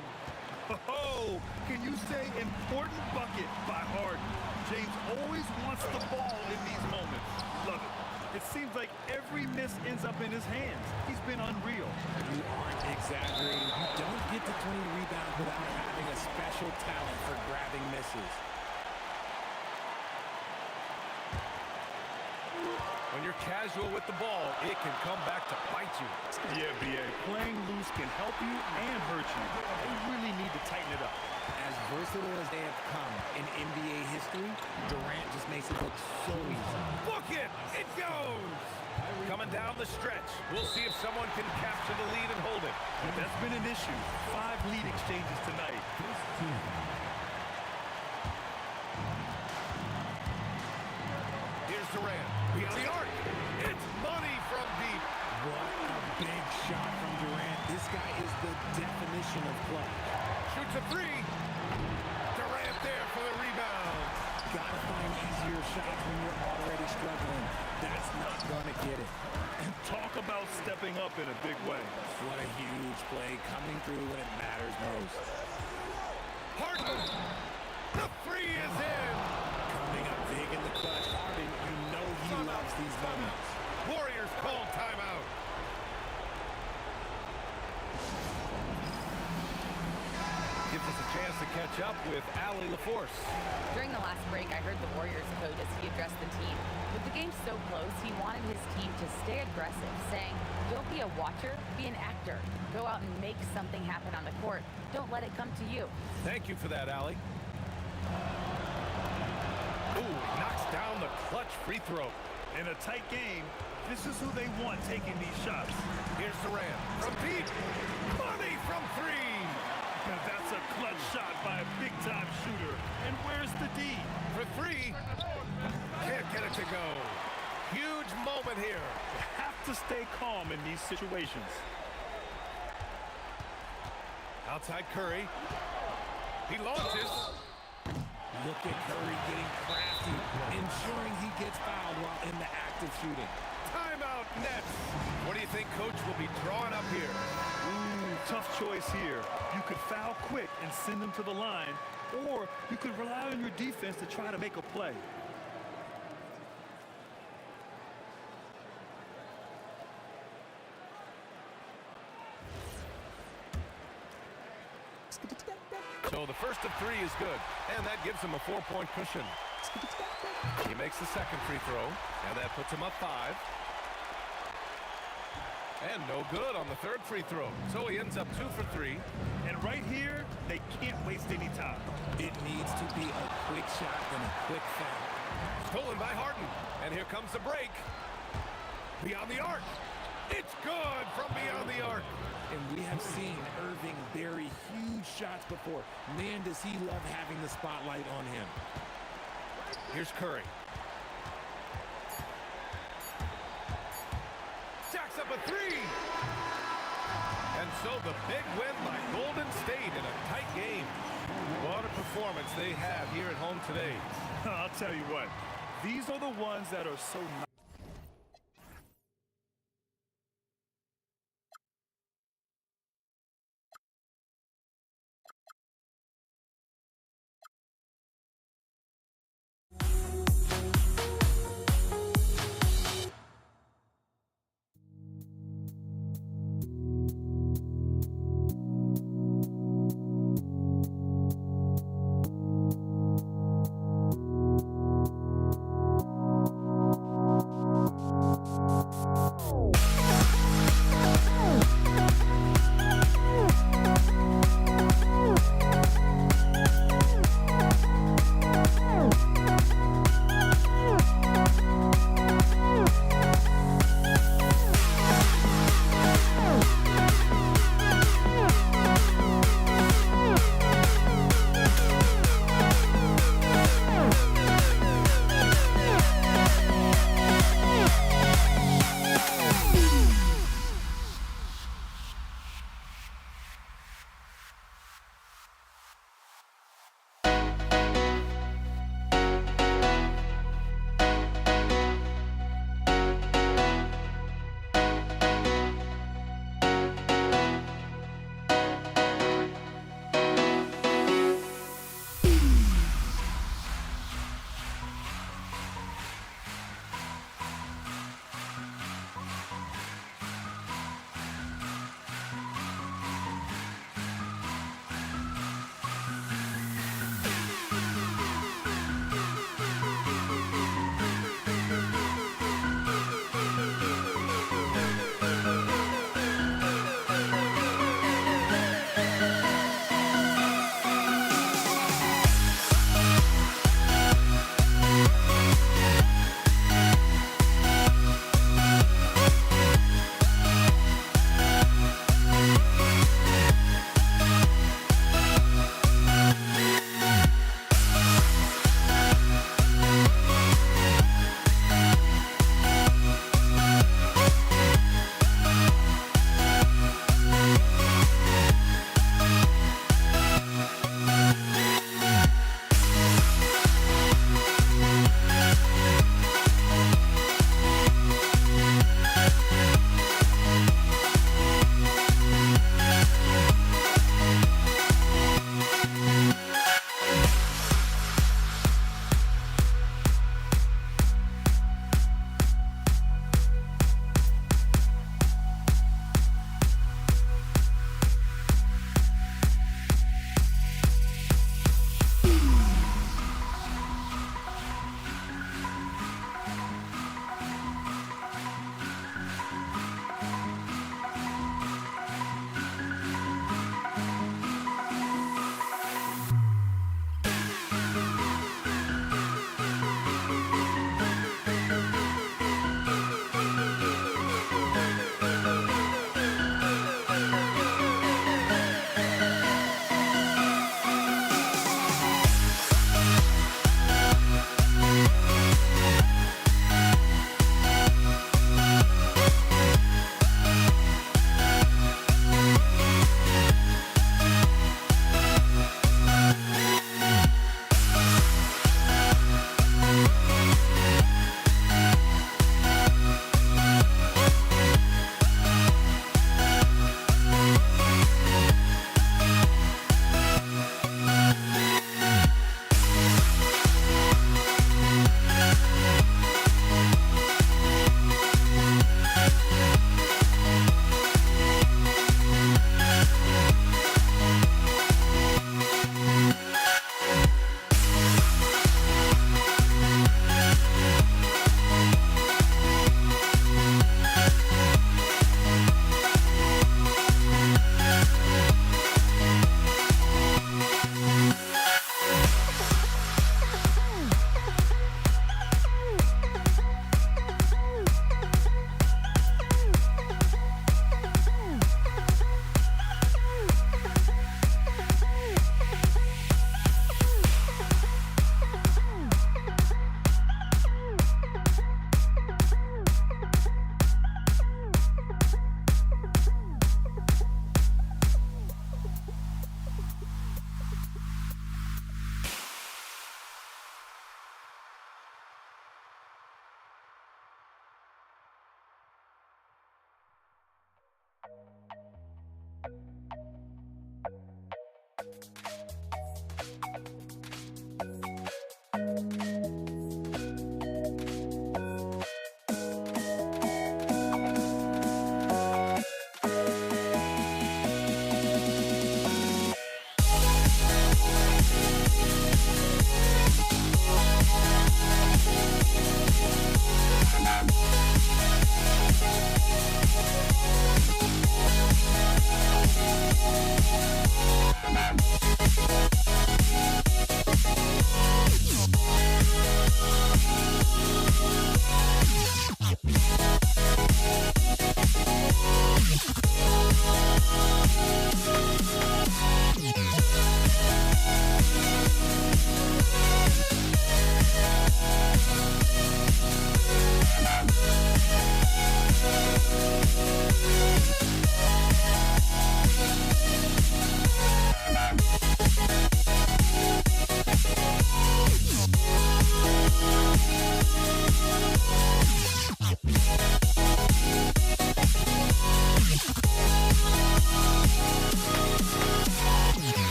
Oh, can you say important bucket by Harden? James always wants the ball in these moments. Love it. It seems like every miss ends up in his hands. He's been unreal. You aren't exaggerating. You don't get to 20 rebounds without having a special talent for grabbing misses. When you're casual with the ball, it can come back to bite you. Yeah, B.A. Playing loose can help you and hurt you. They really need to tighten it up. As versatile as they have come in NBA history, Durant just makes it look so easy. Book it! It goes! Coming down the stretch. We'll see if someone can capture the lead and hold it. That's been an issue. 5 lead exchanges tonight. Here's Durant. Beyond the arc. It's money from deep. What a big shot from Durant. This guy is the definition of clutch. Shoots a three. Durant there for the rebound. Gotta find easier shots when you're already struggling. That's not gonna get it. And talk about stepping up in a big way. What a huge play coming through when it matters most. Harden. The three is in. Coming up big in the clutch. Harden, you know he loves these moments. Warriors call timeout. Gives us a chance to catch up with Allie LaForce. During the last break, I heard the Warriors coach as he addressed the team. With the game so close, he wanted his team to stay aggressive, saying, don't be a watcher, be an actor. Go out and make something happen on the court. Don't let it come to you. Thank you for that, Allie. Ooh, knocks down the clutch free throw. In a tight game, this is who they want taking these shots. Here's Durant from deep. Money from three. Now that's a clutch shot by a big-time shooter. And where's the D? For three. Can't get it to go. Huge moment here. You have to stay calm in these situations. Outside Curry. He launches. Look at Curry getting crafty, ensuring he gets fouled while in the act of shooting. Timeout Nets. What do you think Coach will be drawing up here? Ooh, tough choice here. You could foul quick and send them to the line, or you could rely on your defense to try to make a play. first of 3 is good, and that gives him a 4-point cushion. He makes the second free throw, and that puts him up 5. And no good on the third free throw. So he ends up 2 for 3. And right here, they can't waste any time. It needs to be a quick shot and a quick foul. Stolen by Harden. And here comes the break. Beyond the arc. It's good from beyond the arc. And we have seen Irving bury huge shots before. Man, does he love having the spotlight on him. Here's Curry. Jacks up a 3. And so the big win by Golden State in a tight game. What a performance they have here at home today. I'll tell you what, these are the ones that are so nice.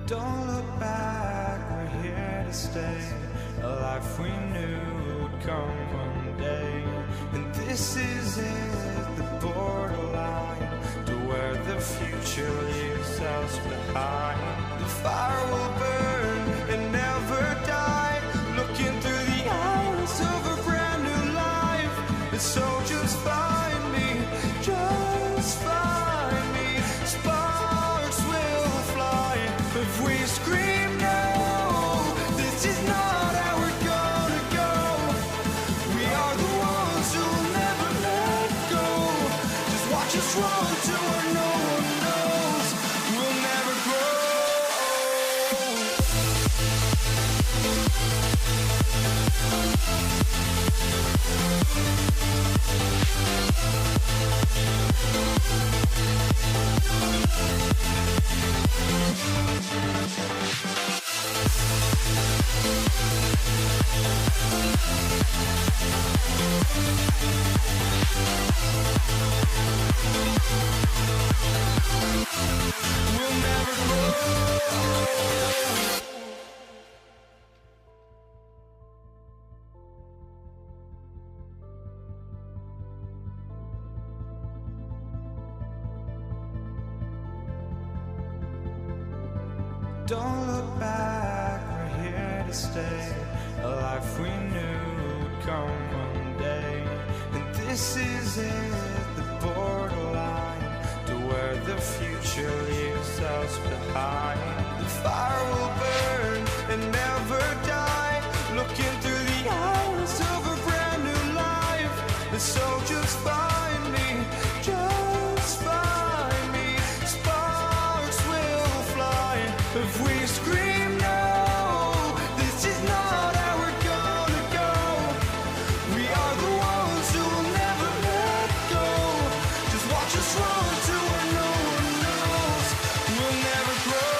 Don't look back, we're here to stay. A life we knew would come one day. And this is it, the borderline to where the future leaves us behind. The fire will burn and never die, looking through the eyes of a brand new life. And so just find me, just find me. Sparks will fly if we scream no. This is not how we're gonna go. We are the ones who will never let go. Just watch us run to where no one knows. We'll never grow. We'll never grow. Don't look back, we're here to stay. A life we knew would come one day. And this is it, the borderline to where the future leaves us behind. The fire will burn and never die, looking through the eyes of a brand new life. And so just find me, just find me. Sparks will fly if we scream no. This is not how we're gonna go. We are the ones who will never let go. Just watch us run to where no one knows. We'll never grow.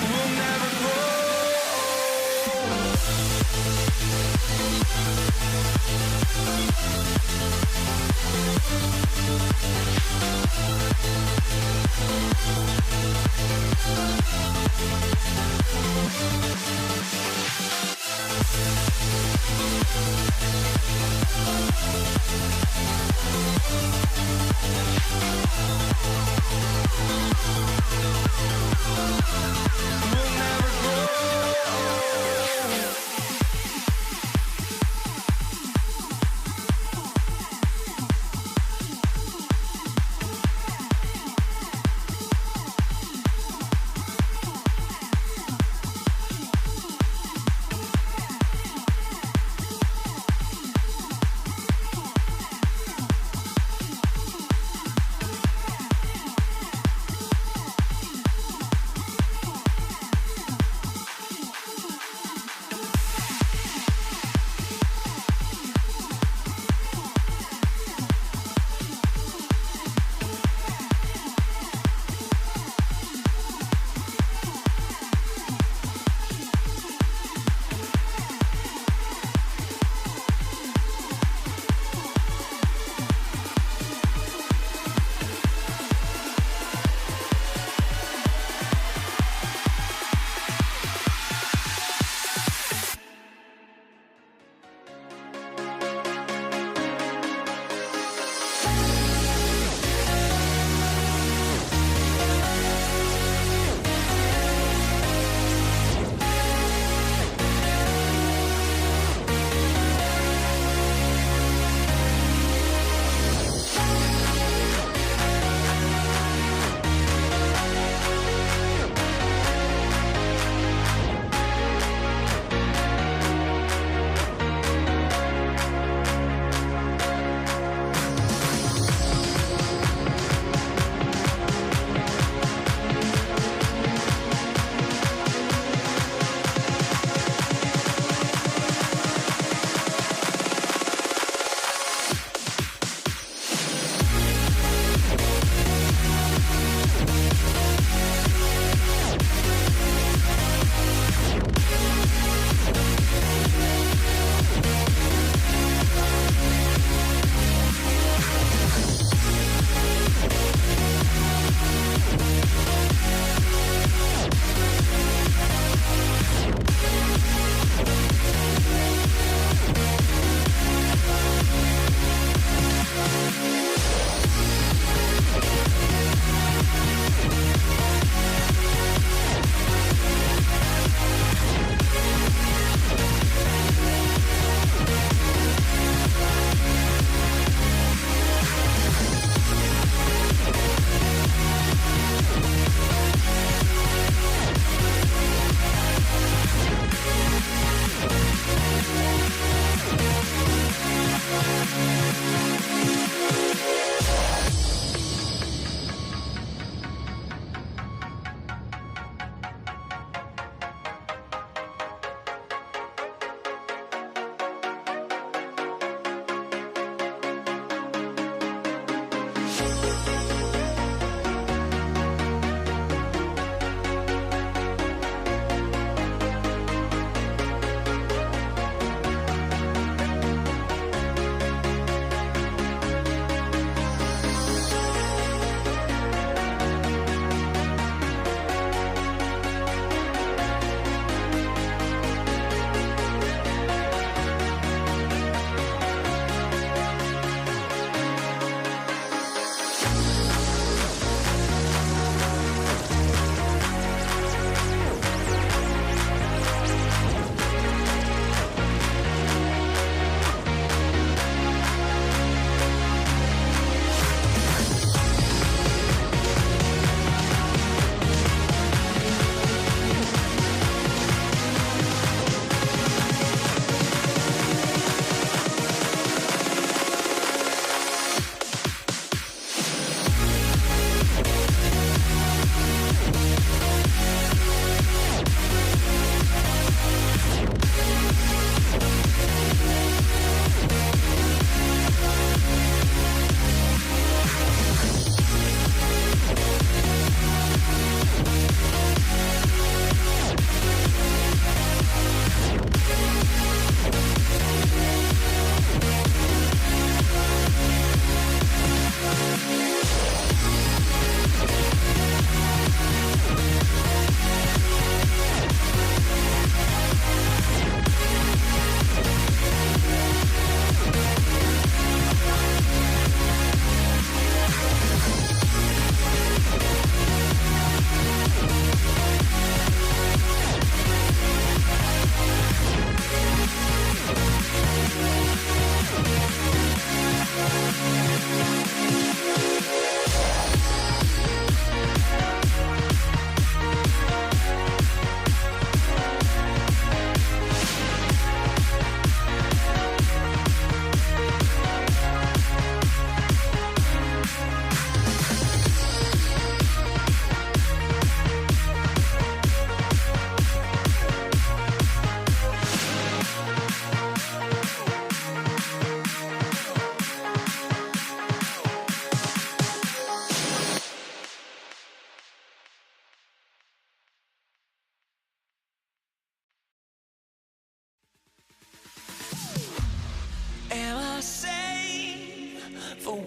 We'll never grow. We'll never grow.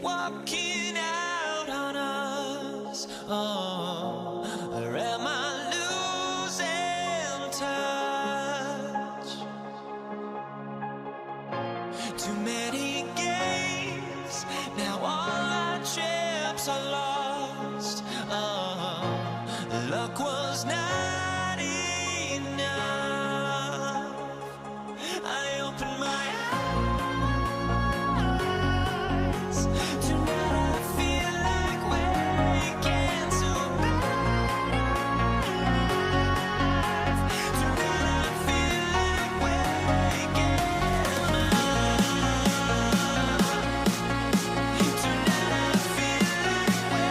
walking out on us? Oh, or am I losing touch? Too many games, now all our chips are lost. Oh, luck was not enough. I opened my eyes. Tonight I feel like waking to a better life. Tonight I feel like waking up. Tonight I feel like waking up.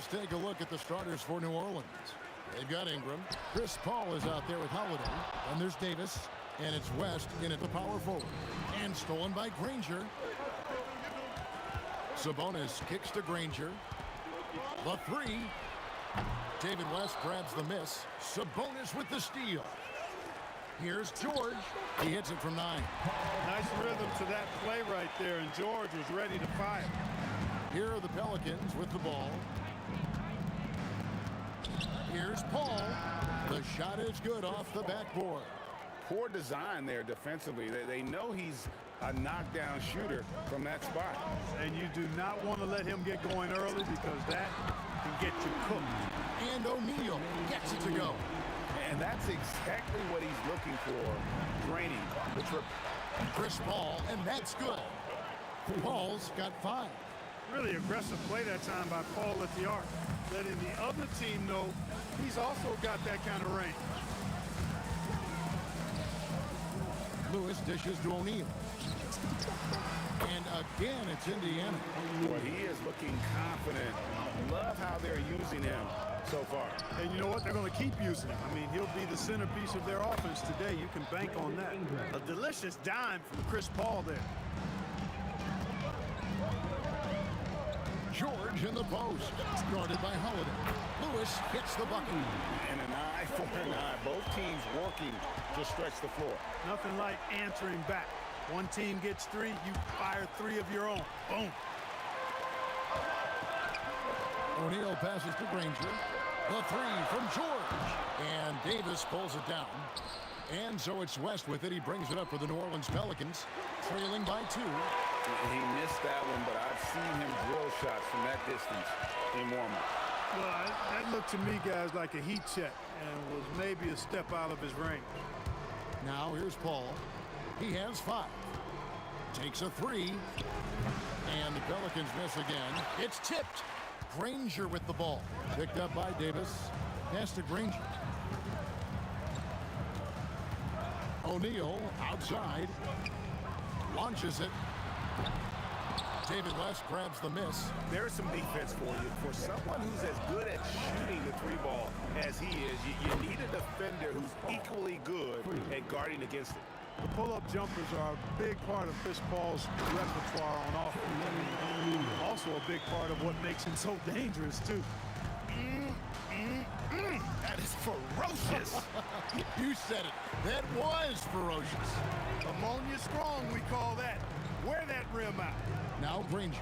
let's take a look at the starters for New Orleans. They've got Ingram. Chris Paul is out there with Holiday. And there's Davis. And it's West in at the power forward. And stolen by Granger. Sabonis kicks to Granger. The three. David West grabs the miss. Sabonis with the steal. Here's George. He hits it from 9. Nice rhythm to that play right there, and George was ready to fire. Here are the Pelicans with the ball. Here's Paul. The shot is good off the backboard. Poor design there defensively. They know he's a knockdown shooter from that spot. And you do not want to let him get going early because that can get you cooked. And O'Neal gets it to go. And that's exactly what he's looking for. Draining the trip. Chris Paul, and that's good. Paul's got 5. Really aggressive play that time by Paul at the arc. Letting the other team know he's also got that kind of range. Lewis dishes to O'Neal. And again, it's Indiana. Well, he is looking confident. Love how they're using him so far. And you know what? They're going to keep using him. I mean, he'll be the centerpiece of their offense today. You can bank on that. A delicious dime from Chris Paul there. George in the post. Guarded by Holiday. Lewis hits the bucket. And an eye for an eye. Both teams working to stretch the floor. Nothing like answering back. One team gets 3, you fire 3 of your own. Boom. O'Neal passes to Granger. The 3 from George. And Davis pulls it down. And so it's West with it. He brings it up for the New Orleans Pelicans, trailing by 2. He missed that one, but I've seen him drill shots from that distance in warm-up. Well, that looked to me, guys, like a heat check and was maybe a step out of his range. Now here's Paul. He has 5. Takes a 3. And the Pelicans miss again. It's tipped. Granger with the ball. Picked up by Davis. Pass to Granger. O'Neal outside. Launches it. David West grabs the miss. There's some defense for you. For someone who's as good at shooting the 3 ball as he is, you need a defender who's equally good at guarding against it. The pull-up jumpers are a big part of Chris Paul's repertoire on offense. Also a big part of what makes him so dangerous, too. That is ferocious. You said it. That was ferocious. Ammonia strong, we call that. Wear that rim out. Now Granger,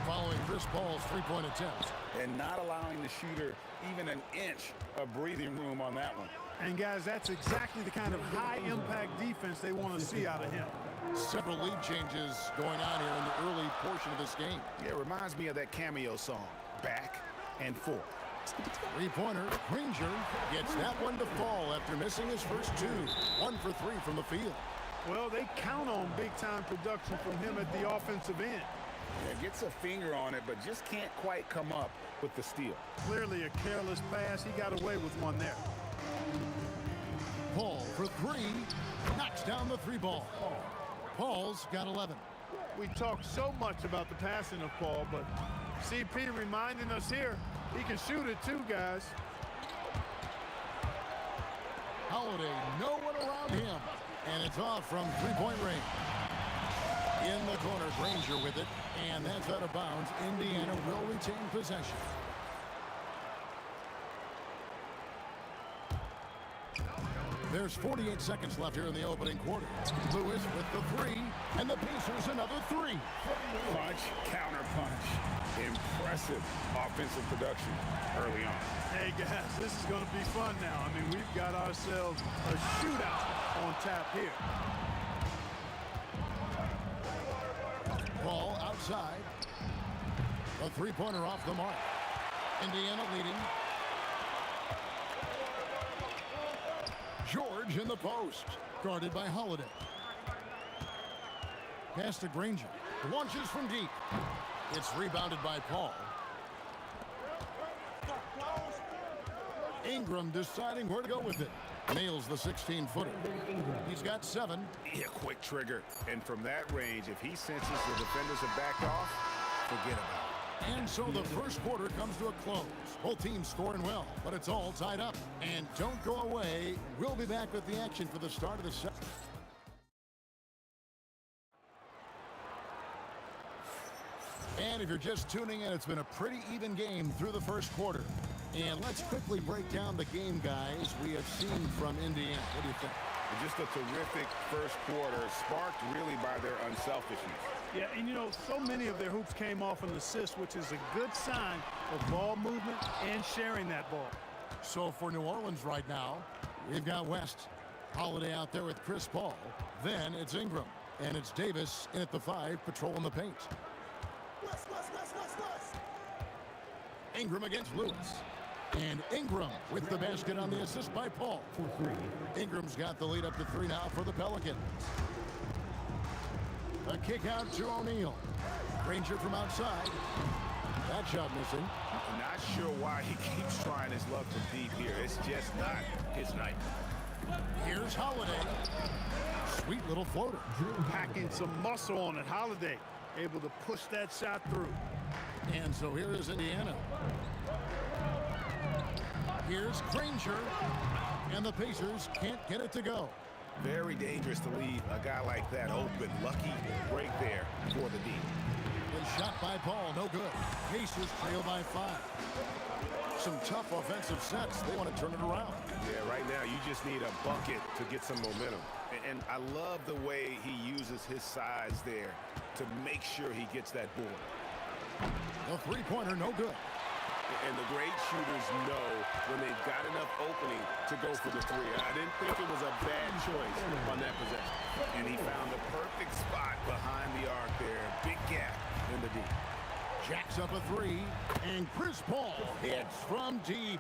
following Chris Paul's 3-point attempt. And not allowing the shooter even an inch of breathing room on that one. And guys, that's exactly the kind of high-impact defense they want to see out of him. Several lead changes going on here in the early portion of this game. Yeah, it reminds me of that cameo song, Back and Forth. 3-pointer, Granger gets that one to fall after missing his first 2. 1 for 3 from the field. Well, they count on big-time production from him at the offensive end. Yeah, gets a finger on it, but just can't quite come up with the steal. Clearly a careless pass. He got away with one there. Paul for 3, knocks down the 3 ball. Paul's got 11. We talk so much about the passing of Paul, but CP reminding us here, he can shoot it too, guys. Holiday, no one around him. And it's off from 3-point range. In the corner, Granger with it. And that's out of bounds. Indiana will retain possession. There's 48 seconds left here in the opening quarter. Lewis with the 3. And the Pacers another 3. Punch, counter punch. Impressive offensive production early on. Hey, guys, this is going to be fun now. I mean, we've got ourselves a shootout on tap here. Ball outside. A 3-pointer off the mark. Indiana leading. George in the post. Guarded by Holiday. Pass to Granger. Launches from deep. It's rebounded by Paul. Ingram deciding where to go with it. Nails the 16-footer. He's got 7. Yeah, quick trigger. And from that range, if he senses the defenders have backed off, forget about it. And so the first quarter comes to a close. Both teams scoring well, but it's all tied up. And don't go away. We'll be back with the action for the start of the second. And if you're just tuning in, it's been a pretty even game through the first quarter. And let's quickly break down the game, guys, we have seen from Indiana. What do you think? Just a terrific first quarter, sparked really by their unselfishness. Yeah, and you know, so many of their hoops came off an assist, which is a good sign of ball movement and sharing that ball. So for New Orleans right now, we've got West. Holiday out there with Chris Paul. Then it's Ingram. And it's Davis in at the 5, patrolling the paint. Ingram against Lewis. And Ingram with the basket on the assist by Paul. Ingram's got the lead up to 3 now for the Pelicans. A kick out to O'Neal. Granger from outside. That shot missing. I'm not sure why he keeps trying his luck from deep here. It's just not his night. Here's Holiday. Sweet little floater. Packing some muscle on it. Holiday able to push that shot through. And so here is Indiana. Here's Granger. And the Pacers can't get it to go. Very dangerous to leave a guy like that open. Lucky break there for the D. The shot by Paul, no good. Pacers trail by 5. Some tough offensive sets. They want to turn it around. Yeah, right now you just need a bucket to get some momentum. And I love the way he uses his size there to make sure he gets that board. The three-pointer, no good. And the great shooters know when they've got enough opening to go for the 3. I didn't think it was a bad choice on that possession. And he found the perfect spot behind the arc there. Big gap in the D. Jacks up a 3, and Chris Paul hits from deep.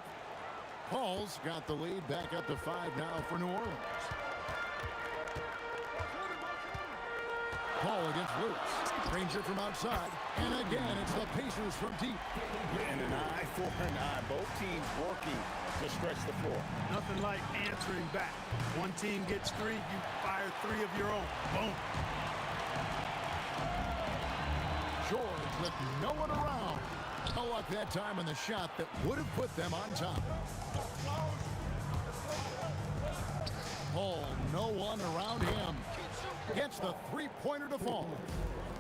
Paul's got the lead back up to 5 now for New Orleans. Paul against Lewis. Granger from outside. And again, it's the Pacers from deep. And an eye for an eye. Both teams working to stretch the floor. Nothing like answering back. One team gets 3, you fire 3 of your own. Boom. George with no one around. No luck that time in the shot that would have put them on top. Paul, no one around him. Gets the three-pointer to fall.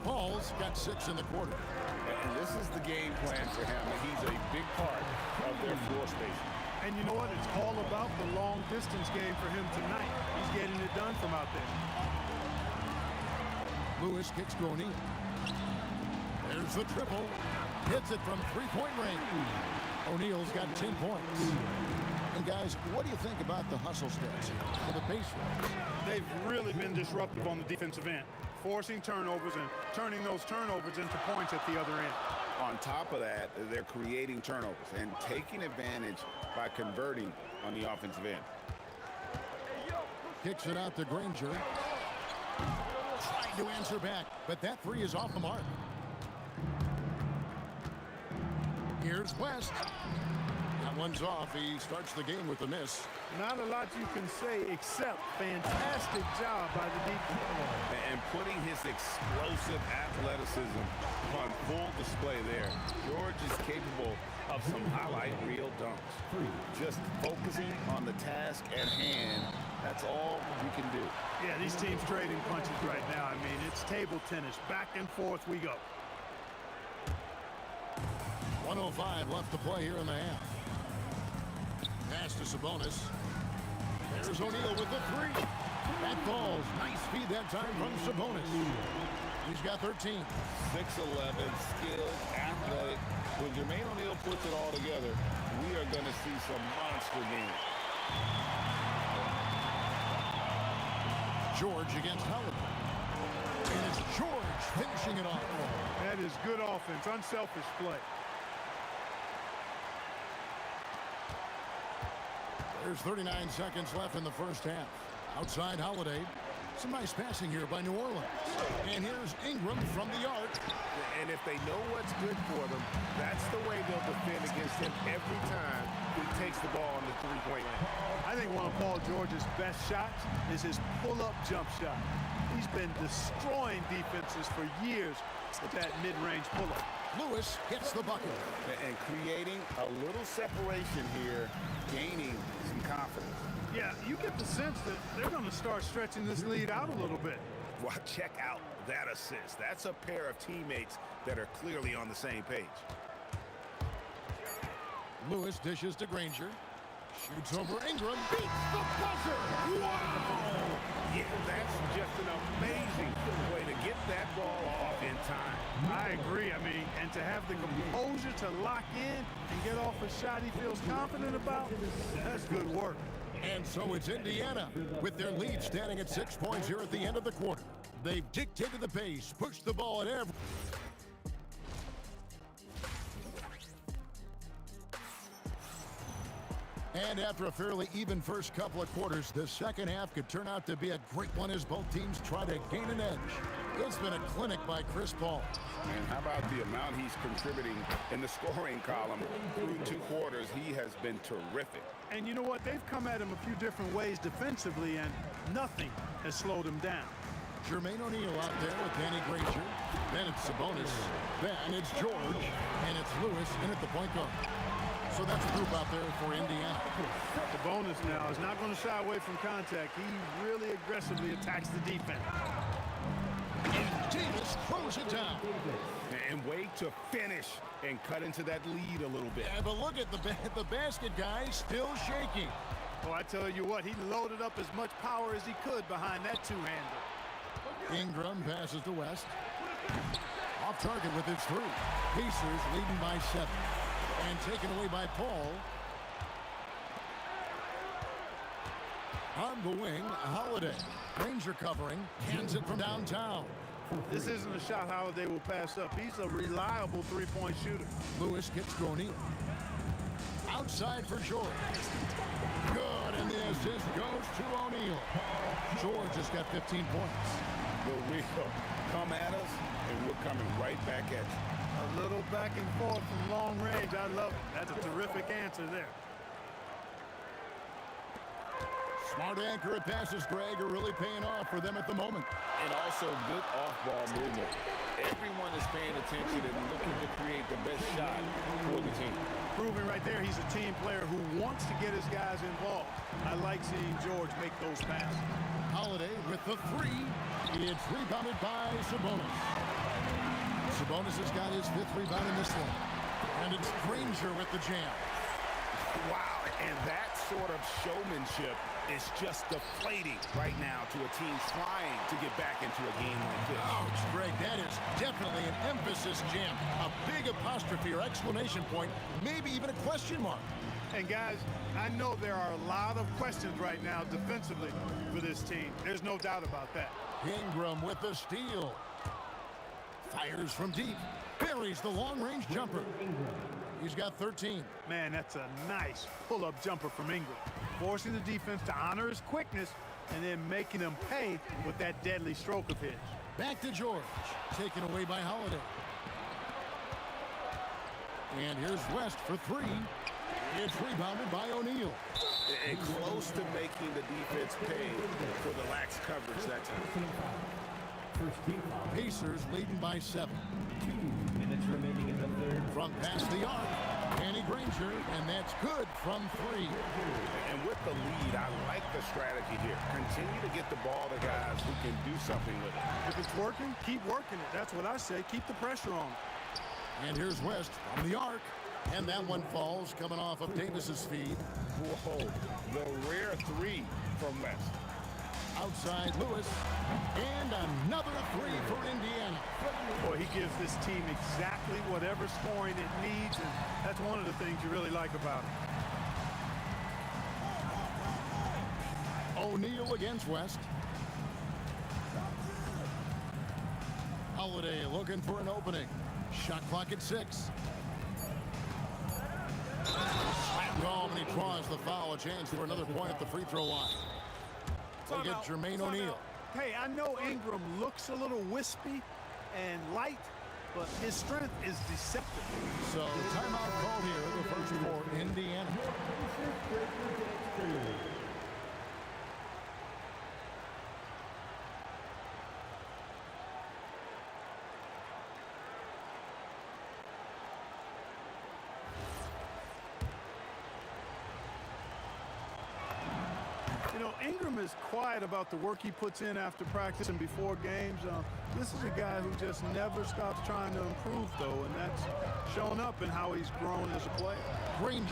Paul's got 6 in the quarter. And this is the game plan for him. He's a big part of their floor space. And you know what? It's all about the long-distance game for him tonight. He's getting it done from out there. Lewis kicks to O'Neal. There's the triple. Hits it from three-point range. O'Neal's got 10 points. And guys, what do you think about the hustle stats for the Pacers? They've really been disruptive on the defensive end, forcing turnovers and turning those turnovers into points at the other end. On top of that, they're creating turnovers and taking advantage by converting on the offensive end. Kicks it out to Granger. Trying to answer back, but that 3 is off the mark. Here's West. That one's off. He starts the game with a miss. Not a lot you can say except fantastic job by the defense. And putting his explosive athleticism on full display there. George is capable of some highlight reel dunks. Just focusing on the task at hand. That's all you can do. Yeah, these teams trading punches right now. I mean, it's table tennis. Back and forth we go. 1:05 left to play here in the half. Pass to Sabonis. There's O'Neal with the 3. That falls. Nice feed that time from Sabonis. He's got 13. 6'11", skilled, athletic. When Jermaine O'Neal puts it all together, we are going to see some monster games. George against Holiday. And it's George finishing it off. That is good offense, unselfish play. There's 39 seconds left in the first half. Outside Holiday. Some nice passing here by New Orleans. And here's Ingram from the arc. And if they know what's good for them, that's the way they'll defend against him every time he takes the ball on the three-point line. I think one of Paul George's best shots is his pull-up jump shot. He's been destroying defenses for years with that mid-range pull-up. Lewis gets the bucket. And creating a little separation here, gaining some confidence. Yeah, you get the sense that they're going to start stretching this lead out a little bit. Well, check out that assist. That's a pair of teammates that are clearly on the same page. Lewis dishes to Granger. Shoots over Ingram. Beats the buzzer. Wow! Yeah, that's just an amazing way to get that ball off in time. I agree. I mean, and to have the composure to lock in and get off a shot he feels confident about, that's good work. And so it's Indiana with their lead standing at 6 points here at the end of the quarter. They've dictated the pace, pushed the ball at every... And after a fairly even first couple of quarters, the second half could turn out to be a great one as both teams try to gain an edge. It's been a clinic by Chris Paul. And how about the amount he's contributing in the scoring column through 2 quarters? He has been terrific. And you know what? They've come at him a few different ways defensively, and nothing has slowed him down. Jermaine O'Neal out there with Danny Granger. Then it's Sabonis. Then it's George. And it's Lewis in at the point guard. So that's the group out there for Indiana. Sabonis now is not going to shy away from contact. He really aggressively attacks the defense. And Davis throws it down. And wait to finish and cut into that lead a little bit. Yeah, but look at the basket guy still shaking. Oh, I tell you what, he loaded up as much power as he could behind that two-hander. Ingram passes to West. Off target with his 3. Pacers leading by 7. And taken away by Paul. On the wing, Holiday. Granger covering, hands it from downtown. This isn't a shot Holiday will pass up. He's a reliable three-point shooter. Lewis gets to O'Neal. Outside for George. Good, and the assist goes to O'Neal. George has got 15 points. The wheel come at us, and we're coming right back at you. A little back and forth from long range. I love it. That's a terrific answer there. Smart accurate passes, Greg, are really paying off for them at the moment. And also good off-ball movement. Everyone is paying attention and looking to create the best shot for the team. Proving right there he's a team player who wants to get his guys involved. I like seeing George make those passes. Holiday with the 3. It's rebounded by Sabonis. Sabonis has got his 5th rebound in this one. And it's Granger with the jam. Wow, and that sort of showmanship is just deflating right now to a team trying to get back into a game like this. Ouch, Greg, that is definitely an emphasis jam. A big apostrophe or exclamation point, maybe even a question mark. And guys, I know there are a lot of questions right now defensively for this team. There's no doubt about that. Ingram with the steal. Fires from deep. Buries the long-range jumper. He's got 13. Man, that's a nice pull-up jumper from Ingram. Forcing the defense to honor his quickness and then making them pay with that deadly stroke of his. Back to George. Taken away by Holiday. And here's West for 3. It's rebounded by O'Neal. And close to making the defense pay for the lax coverage that time. Pacers leading by 7. 2 minutes remaining in the third. From past the arc, Danny Granger, and that's good from 3. And with the lead, I like the strategy here. Continue to get the ball to guys who can do something with it. If it's working, keep working it. That's what I say. Keep the pressure on. And here's West from the arc. And that one falls, coming off of Davis's feed. Whoa, the rare 3 from West. Outside Lewis. And another 3 for Indiana. Boy, he gives this team exactly whatever scoring it needs, and that's one of the things you really like about him. O'Neal against West. Holiday looking for an opening. Shot clock at 6. Slam home, and he draws the foul. A chance for another point at the free throw line. Look at Jermaine O'Neal. Hey, I know Ingram looks a little wispy and light, but his strength is deceptive. So timeout called here, the first for Indiana. know, Ingram is quiet about the work he puts in after practice and before games. This is a guy who just never stops trying to improve, though, and that's shown up in how he's grown as a player. Green.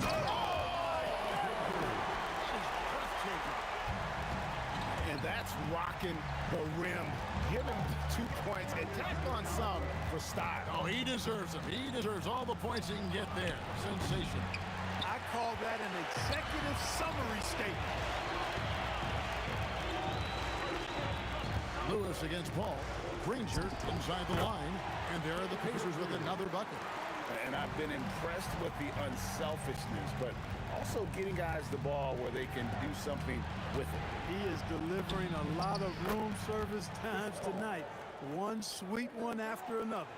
And that's rocking the rim. Give him 2 points and tack on some for style. Oh, he deserves them. He deserves all the points he can get there. Sensation. I call that an executive summary statement. Lewis against Paul. Granger inside the line. And there are the Pacers with another bucket. And I've been impressed with the unselfishness, but also getting guys the ball where they can do something with it. He is delivering a lot of room service times tonight. One sweet one after another.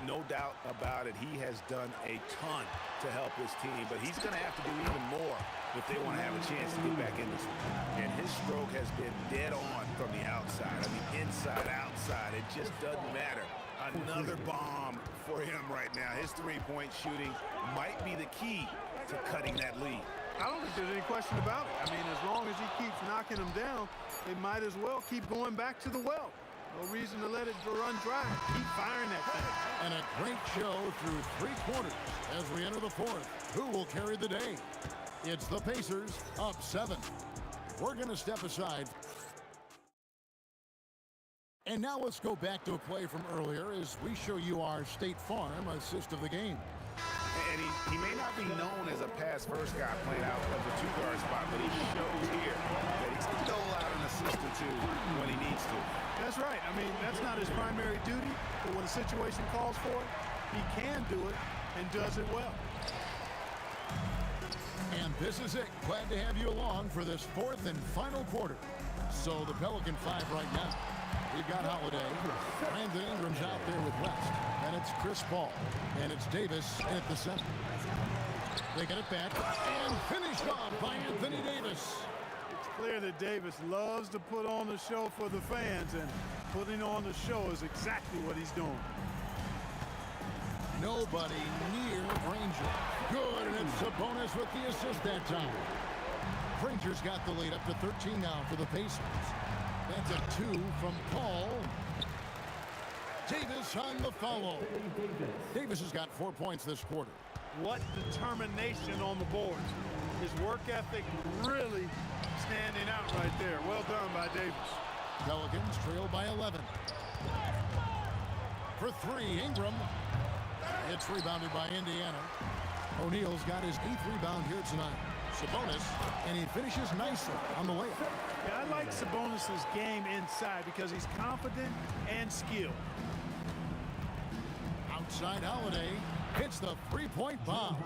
No doubt about it. He has done a ton to help his team, but he's going to have to do even more if they want to have a chance to get back in this one. And his stroke has been dead on from the outside. I mean, inside, outside. It just doesn't matter. Another bomb for him right now. His three-point shooting might be the key to cutting that lead. I don't think there's any question about it. I mean, as long as he keeps knocking them down, they might as well keep going back to the well. No reason to let it run dry. Keep firing that thing. And a great show through 3 quarters as we enter the fourth. Who will carry the day? It's the Pacers up 7. We're going to step aside. And now let's go back to a play from earlier as we show you our State Farm assist of the game. And he may not be known as a pass-first guy playing out of the 2-guard spot, but he shows here that he can dole out an assist or two when he needs to. That's right. I mean, that's not his primary duty, but when the situation calls for it, he can do it and does it well. And this is it. Glad to have you along for this fourth and final quarter. So the Pelican 5 right now. We've got Holiday. Brandon Ingram's out there with West. And it's Chris Paul. And it's Davis at the center. They get it back. And finished off by Anthony Davis. It's clear that Davis loves to put on the show for the fans, and putting on the show is exactly what he's doing. Nobody near Granger. Good, and it's Sabonis with the assist that time. Granger's got the lead up to 13 now for the Pacers. That's a 2 from Paul. Davis on the follow. Davis has got 4 points this quarter. What determination on the boards. His work ethic really standing out right there. Well done by Davis. Pelicans trail by 11. For 3, Ingram. It's rebounded by Indiana. O'Neal's got his 8th rebound here tonight. Sabonis, and he finishes nicely on the layup. Yeah, I like Sabonis' game inside because he's confident and skilled. Outside Holiday hits the 3-point bomb.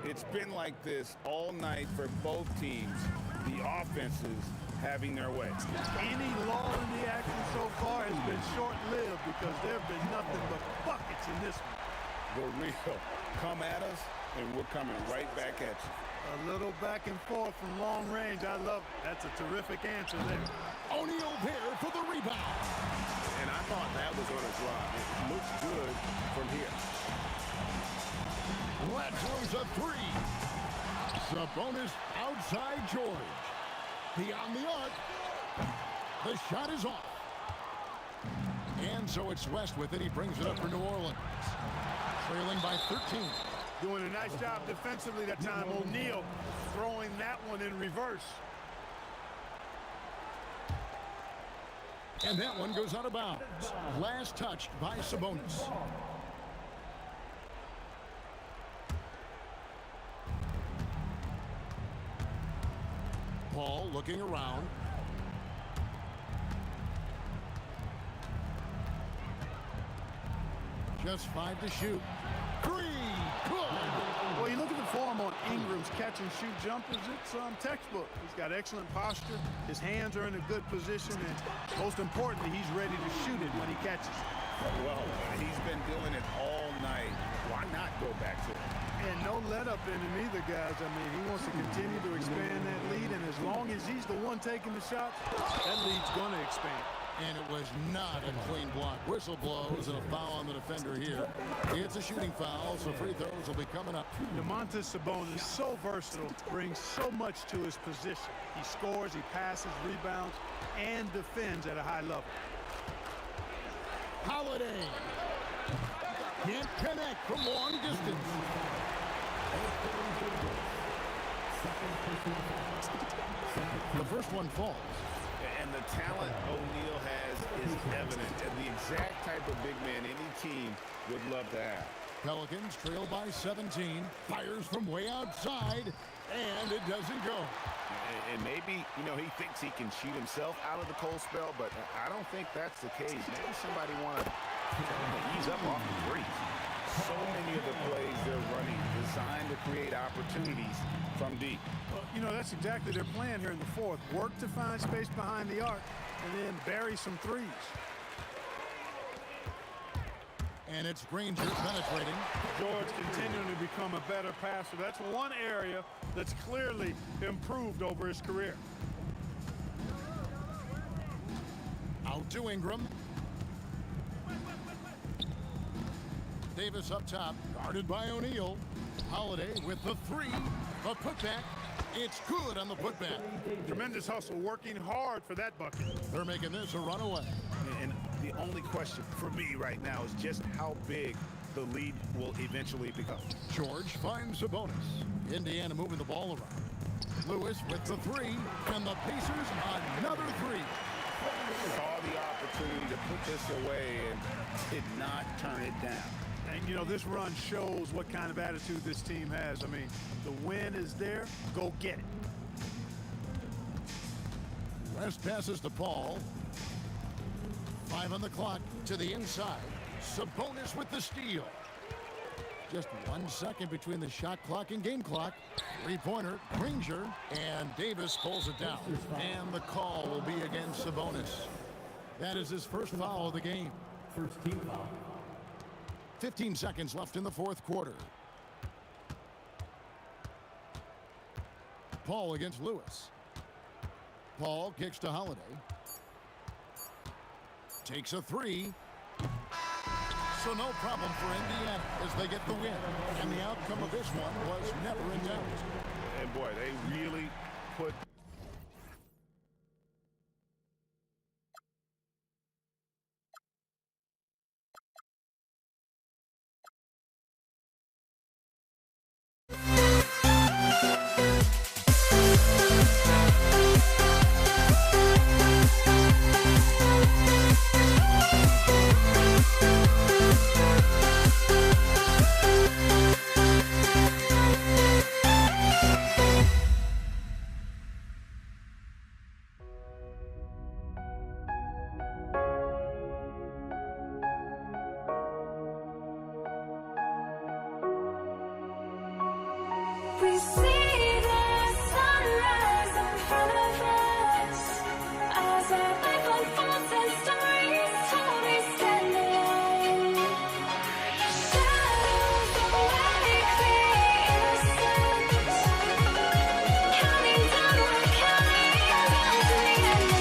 It's been like this all night for both teams. The offenses having their way. Any lull in the action so far has been short-lived because there have been nothing but buckets in this one. The real come at us, and we're coming right back at you. A little back and forth from long range. I love it. That's a terrific answer there. O'Neal there for the rebound. And I thought that was going to drop. It looks good from here. Let's lose a 3. Sabonis outside George. Beyond the arc. The shot is off. And so it's West with it. He brings it up for New Orleans. Trailing by 13. Doing a nice job defensively that time. O'Neal throwing that one in reverse. And that one goes out of bounds. Last touched by Sabonis. Paul looking around. Just 5 to shoot. 3, good. Well, you look at the form on Ingram's catch-and-shoot jumpers, it's textbook. He's got excellent posture. His hands are in a good position, and most importantly, he's ready to shoot it when he catches it. Well, he's been doing it all night. Why not go back to it? And no let-up in him either, guys. I mean, he wants to continue to expand that lead, and as long as he's the one taking the shots, that lead's going to expand. And it was not a clean block. Whistle blows and a foul on the defender here. It's a shooting foul, so free throws will be coming up. Domantas Sabonis, so versatile, brings so much to his position. He scores, he passes, rebounds, and defends at a high level. Holiday can't connect from long distance. The first one falls. And the talent O'Neal has is evident, and the exact type of big man any team would love to have. Pelicans trail by 17. Fires from way outside, and it doesn't go. And maybe, you know, he thinks he can shoot himself out of the cold spell, but I don't think that's the case. Maybe somebody want to ease up off the break. So many of the plays they're running designed to create opportunities from deep. Well, you know, that's exactly their plan here in the fourth. Work to find space behind the arc and then bury some threes. And it's Granger penetrating. George continuing to become a better passer. That's one area that's clearly improved over his career. Out to Ingram. Davis up top, guarded by O'Neal. Holiday with the three. The putback. It's good on the putback. Tremendous hustle, working hard for that bucket. They're making this a runaway. And the only question for me right now is just how big the lead will eventually become. George finds Sabonis. Indiana moving the ball around. Lewis with the three, and the Pacers another three. Saw the opportunity to put this away and did not turn it down. And, you know, this run shows what kind of attitude this team has. I mean, the win is there. Go get it. West passes to Paul. 5 on the clock to the inside. Sabonis with the steal. Just 1 second between the shot clock and game clock. Three-pointer, Granger, and Davis pulls it down. And the call will be against Sabonis. That is his first foul of the game. First team foul. 15 seconds left in the fourth quarter. Paul against Lewis. Paul kicks to Holiday. Takes a three. So no problem for Indiana as they get the win. And the outcome of this one was never in doubt. And boy, they really put We see the sunrise in front of us as our life unfolds and stories told we stand alone. Shadows awake the innocent, counting downward, counting down to the end.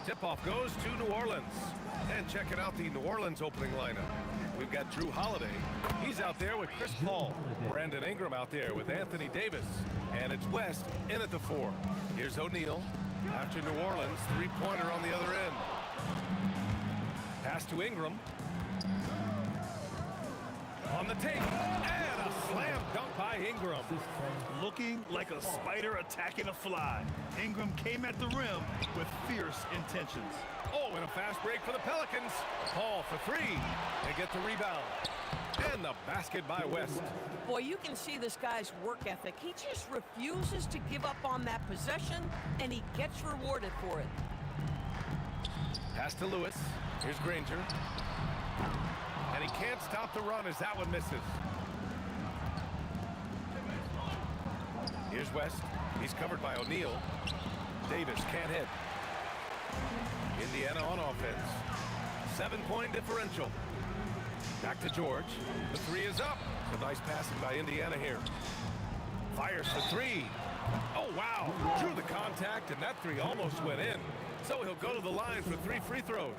Tip-off goes to New Orleans. And checking out the New Orleans opening lineup. We've got Drew Holiday. He's out there with Chris Paul. Brandon Ingram out there with Anthony Davis. And it's West in at the 4. Here's O'Neal. After New Orleans, three-pointer on the other end. Pass to Ingram. On the take. And a slam dunk by Ingram. Looking like a spider attacking a fly. Ingram came at the rim with fierce intentions. Oh, and a fast break for the Pelicans. Paul for 3. They get the rebound. And the basket by West. Boy, you can see this guy's work ethic. He just refuses to give up on that possession, and he gets rewarded for it. Pass to Lewis. Here's Granger. And he can't stop the run as that one misses. Here's West. He's covered by O'Neal. Davis can't hit. Indiana on offense. 7-point differential. Back to George. The 3 is up. A nice passing by Indiana here. Fires the 3. Oh, wow. Drew the contact, and that 3 almost went in. So he'll go to the line for 3 free throws.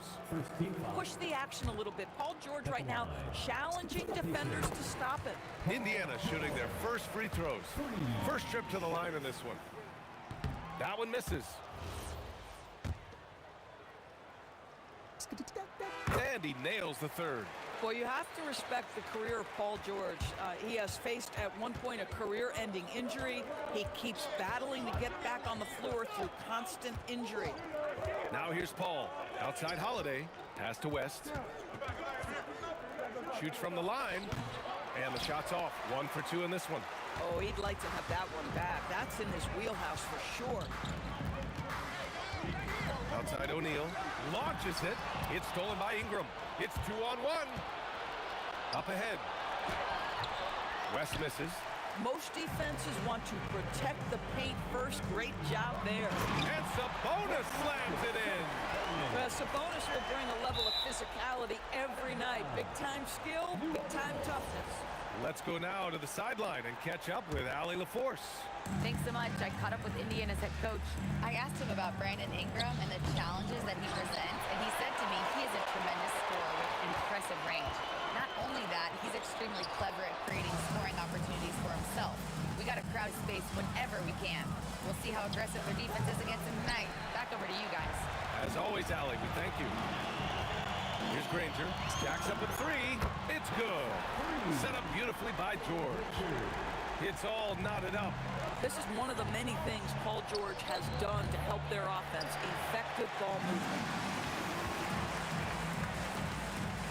Push the action a little bit. Paul George right now challenging defenders to stop it. Indiana shooting their first free throws. First trip to the line in this one. That one misses. And he nails the 3rd. Boy, you have to respect the career of Paul George. He has faced at one point a career-ending injury. He keeps battling to get back on the floor through constant injury. Now here's Paul. Outside Holiday. Pass to West. Shoots from the line. And the shot's off. 1 for 2 in this one. Oh, he'd like to have that one back. That's in his wheelhouse for sure. Outside O'Neal. Launches it. It's stolen by Ingram. It's 2-on-1. Up ahead. West misses. Most defenses want to protect the paint first. Great job there. And Sabonis slams it in. Well, Sabonis will bring a level of physicality every night. Big-time skill, big-time toughness. Let's go now to the sideline and catch up with Allie LaForce. Thanks so much. I caught up with Indiana's head coach. I asked him about Brandon Ingram and the challenges that he presents, and he said to me he is a tremendous scorer with impressive range. Not only that, he's extremely clever at creating scoring opportunities for himself. We got to crowd space whenever we can. We'll see how aggressive their defense is against him tonight. Back over to you guys. As always, Allie, we thank you. Here's Granger. Jacks up a 3. It's good. Set up beautifully by George. It's all knotted up. This is one of the many things Paul George has done to help their offense. Effective ball movement.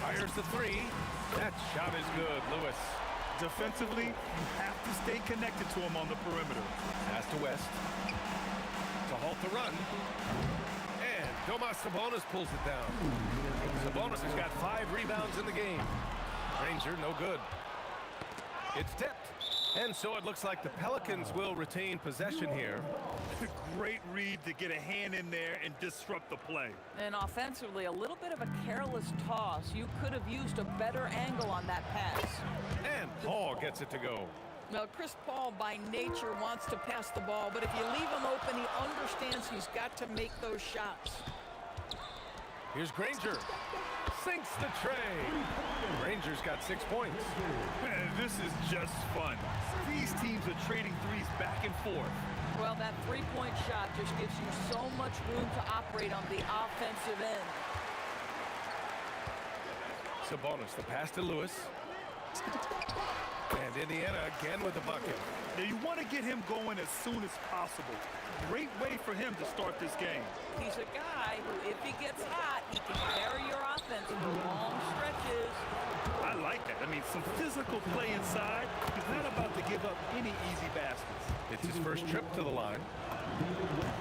Fires the 3. That shot is good, Lewis. Defensively, you have to stay connected to him on the perimeter. Pass to West. To halt the run. And Domas Sabonis pulls it down. Sabonis has got 5 rebounds in the game. Granger, no good. It's tipped. And so it looks like the Pelicans will retain possession here. Great read to get a hand in there and disrupt the play. And offensively, a little bit of a careless toss. You could have used a better angle on that pass. And Paul gets it to go. Now, Chris Paul, by nature, wants to pass the ball, but if you leave him open, he understands he's got to make those shots. Here's Granger. Sinks the tray. Granger's got 6 points. Man, this is just fun. These teams are trading threes back and forth. Well, that three-point shot just gives you so much room to operate on the offensive end. Sabonis, the pass to Lewis. And Indiana again with the bucket. Now you want to get him going as soon as possible. Great way for him to start this game. He's a guy who, if he gets hot, he can carry your offense for long stretches. I like that. I mean, some physical play inside. He's not about to give up any easy baskets. It's his first trip to the line.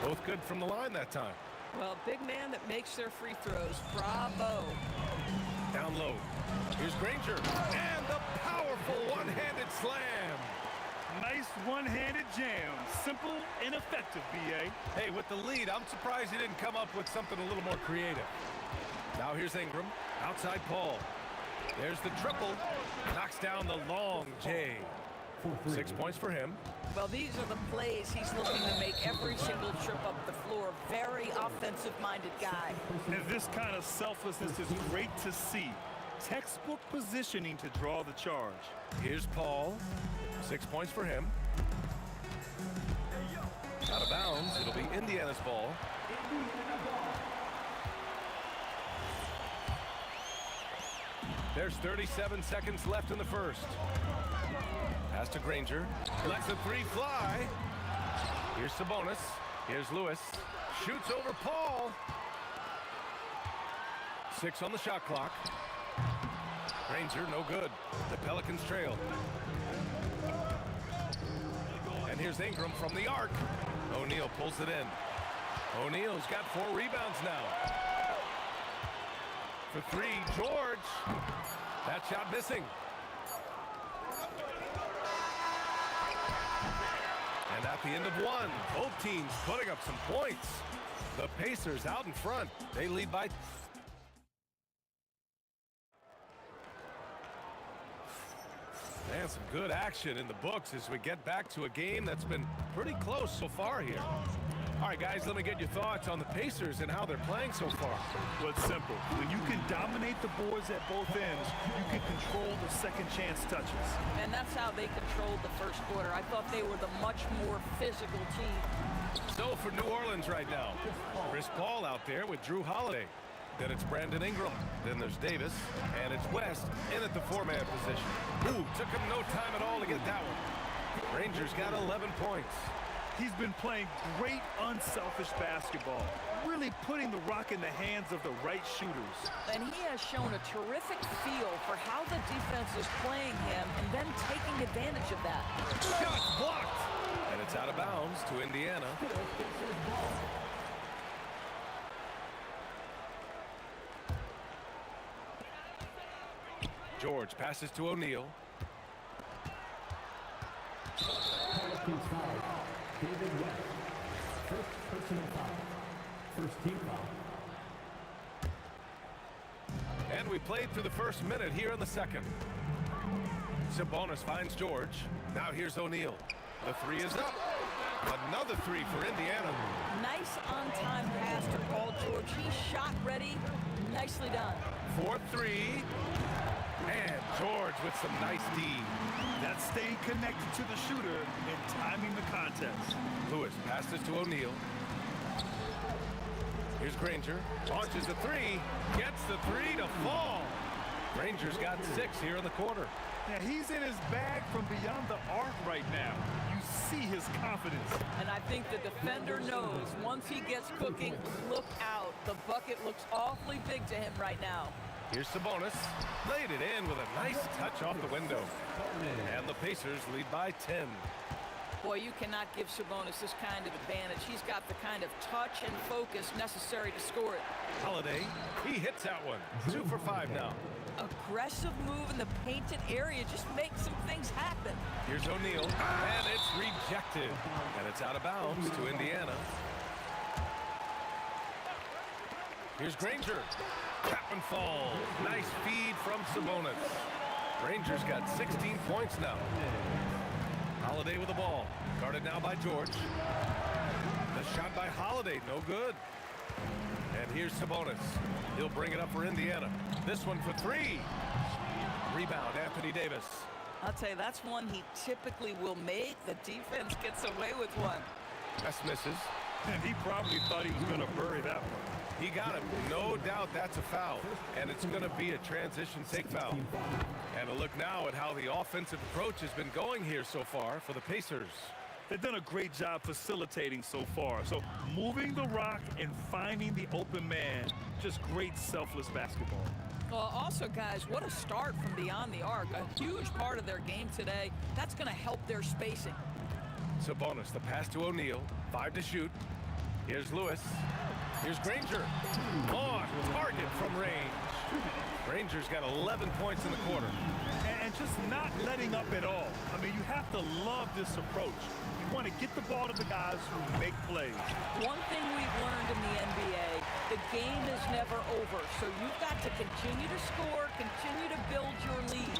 Both good from the line that time. Well, big man that makes their free throws. Bravo. Down low. Here's Granger. And the powerful one-handed slam. Nice one-handed jam. Simple and effective, B.A. Hey, with the lead, I'm surprised he didn't come up with something a little more creative. Now here's Ingram. Outside Paul. There's the triple. Knocks down the long J. 6 points for him. Well, these are the plays he's looking to make every single trip up the floor. Very offensive-minded guy. And this kind of selflessness is great to see. Textbook positioning to draw the charge. Here's Paul. 6 points for him. Out of bounds. It'll be Indiana's ball. There's 37 seconds left in the first. Pass to Granger. Lets the three fly. Here's Sabonis. Here's Lewis. Shoots over Paul. 6 on the shot clock. Granger, no good. The Pelicans trail. And here's Ingram from the arc. O'Neal pulls it in. O'Neal's got 4 rebounds now. For 3, George. That shot missing. And at the end of 1, both teams putting up some points. The Pacers out in front. They lead by... Man, some good action in the books as we get back to a game that's been pretty close so far here. All right, guys, let me get your thoughts on the Pacers and how they're playing so far. Well, it's simple. When you can dominate the boards at both ends, you can control the second chance touches. And that's how they controlled the first quarter. I thought they were the much more physical team. So for New Orleans right now, Chris Paul out there with Drew Holiday. Then it's Brandon Ingram. Then there's Davis. And it's West in at the 4-man position. Ooh, took him no time at all to get that one. Rangers got 11 points. He's been playing great unselfish basketball, really putting the rock in the hands of the right shooters. And he has shown a terrific feel for how the defense is playing him and then taking advantage of that. Shot blocked! And it's out of bounds to Indiana. George passes to O'Neal. David West, first personal foul, first team foul. And we played through the first minute here in the second. Sabonis finds George. Now here's O'Neal. The 3 is up. Another 3 for Indiana. Nice on-time pass to Paul George. He's shot ready. Nicely done. 4-3. And George with some nice D. That's staying connected to the shooter and timing the contest. Lewis passes to O'Neal. Here's Granger. Launches the 3. Gets the 3 to fall. Granger's got 6 here in the quarter. Yeah, he's in his bag from beyond the arc right now. You see his confidence. And I think the defender knows once he gets cooking, look out. The bucket looks awfully big to him right now. Here's Sabonis. Laid it in with a nice touch off the window. And the Pacers lead by 10. Boy, you cannot give Sabonis this kind of advantage. He's got the kind of touch and focus necessary to score it. Holiday, he hits that one. 2 for 5 now. Aggressive move in the painted area. Just make some things happen. Here's O'Neal, and it's rejected. And it's out of bounds to Indiana. Here's Granger. Tap and fall. Nice feed from Sabonis. Rangers got 16 points now. Holiday with the ball. Guarded now by George. The shot by Holiday, no good. And here's Sabonis. He'll bring it up for Indiana. This one for 3. Rebound, Anthony Davis. I'll tell you, that's one he typically will make. The defense gets away with one. That's misses. And he probably thought he was going to bury that one. He got him. No doubt that's a foul. And it's going to be a transition take foul. And a look now at how the offensive approach has been going here so far for the Pacers. They've done a great job facilitating so far. So moving the rock and finding the open man. Just great selfless basketball. Well, also, guys, what a start from beyond the arc. A huge part of their game today. That's going to help their spacing. Sabonis, the pass to O'Neal. 5 to shoot. Here's Lewis. Here's Granger. On target from range. Rangers got 11 points in the quarter. And just not letting up at all. I mean, you have to love this approach. You want to get the ball to the guys who make plays. One thing we've learned in the NBA, the game is never over, so you've got to continue to score, continue to build your lead.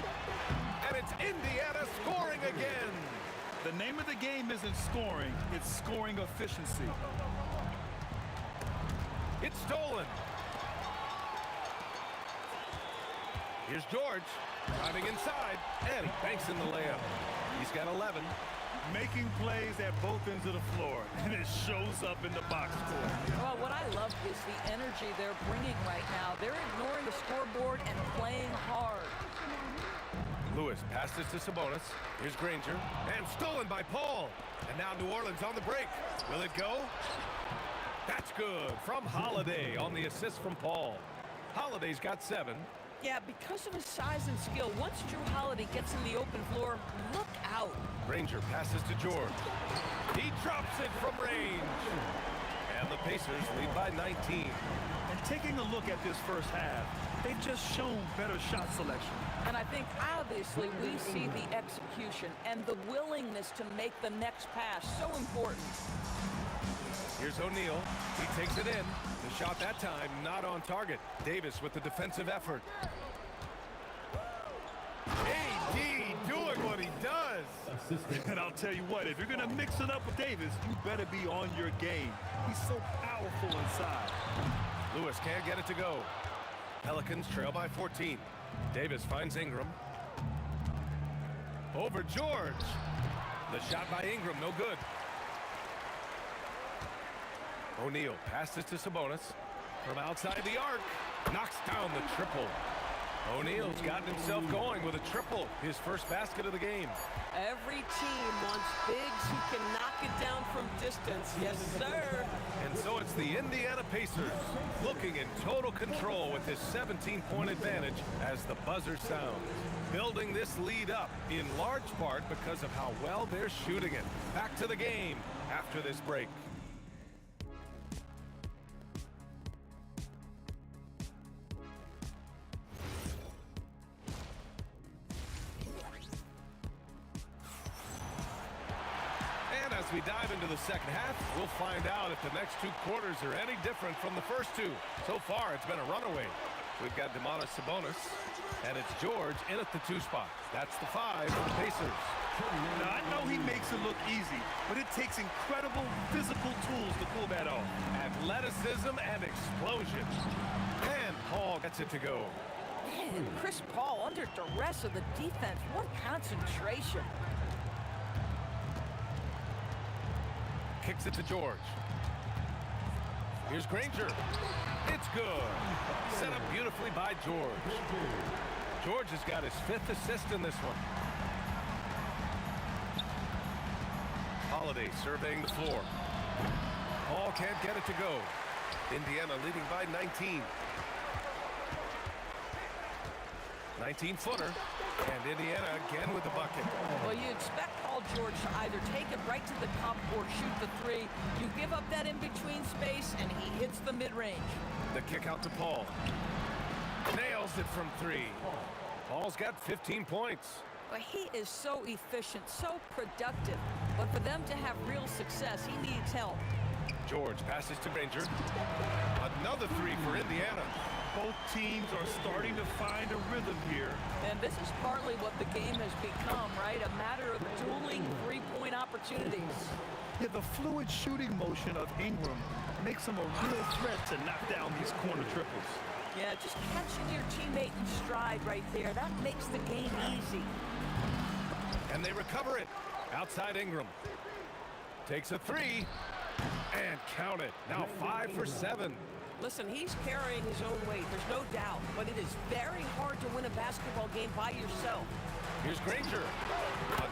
And it's Indiana scoring again. The name of the game isn't scoring, it's scoring efficiency. It's stolen. Here's George, driving inside, and he banks in the layup. He's got 11. Making plays at both ends of the floor, and it shows up in the box score. Well, what I love is the energy they're bringing right now. They're ignoring the scoreboard and playing hard. Lewis passes to Sabonis. Here's Granger, and stolen by Paul. And now New Orleans on the break. Will it go? That's good from Holiday on the assist from Paul. Holiday's got 7. Yeah, because of his size and skill, once Drew Holiday gets in the open floor, look out. Granger passes to George. He drops it from range. And the Pacers lead by 19. And taking a look at this first half, they've just shown better shot selection. And I think obviously we see the execution and the willingness to make the next pass so important. Here's O'Neal. He takes it in. The shot that time not on target. Davis with the defensive effort. AD doing what he does. And I'll tell you what, if you're going to mix it up with Davis, you better be on your game. He's so powerful inside. Lewis can't get it to go. Pelicans trail by 14. Davis finds Ingram. Over George. The shot by Ingram, no good. O'Neal passes to Sabonis. From outside the arc. Knocks down the triple. O'Neal's gotten himself going with a triple. His first basket of the game. Every team wants bigs who can knock it down from distance. Yes, sir. And so it's the Indiana Pacers looking in total control with this 17-point advantage as the buzzer sounds. Building this lead up in large part because of how well they're shooting it. Back to the game after this break. As we dive into the second half, we'll find out if the next 2 quarters are any different from the first 2. So far, it's been a runaway. We've got Domantas Sabonis, and it's George in at the 2 spot. That's the 5 for the Pacers. Now, I know he makes it look easy, but it takes incredible physical tools to pull that off. Athleticism and explosion. And Paul gets it to go. Man, Chris Paul under duress of the defense. What concentration. Kicks it to George. Here's Granger. It's good. Set up beautifully by George. George has got his 5th assist in this one. Holiday surveying the floor. Paul can't get it to go. Indiana leading by 19. 19-footer. And Indiana again with the bucket. Well, you expect Paul George to either take it right to the cup or shoot the 3. You give up that in-between space, and he hits the mid-range. The kick out to Paul. Nails it from 3. Paul's got 15 points. But he is so efficient, so productive. But for them to have real success, he needs help. George passes to Granger. Another 3 for Indiana. Both teams are starting to find a rhythm here. And this is partly what the game has become, right? A matter of dueling 3-point opportunities. Yeah, the fluid shooting motion of Ingram makes him a real threat to knock down these corner triples. Yeah, just catching your teammate in stride right there, that makes the game easy. And they recover it. Outside Ingram. Takes a 3. And count it. Now 5 for 7. Listen, he's carrying his own weight, there's no doubt, but it is very hard to win a basketball game by yourself. Here's Granger.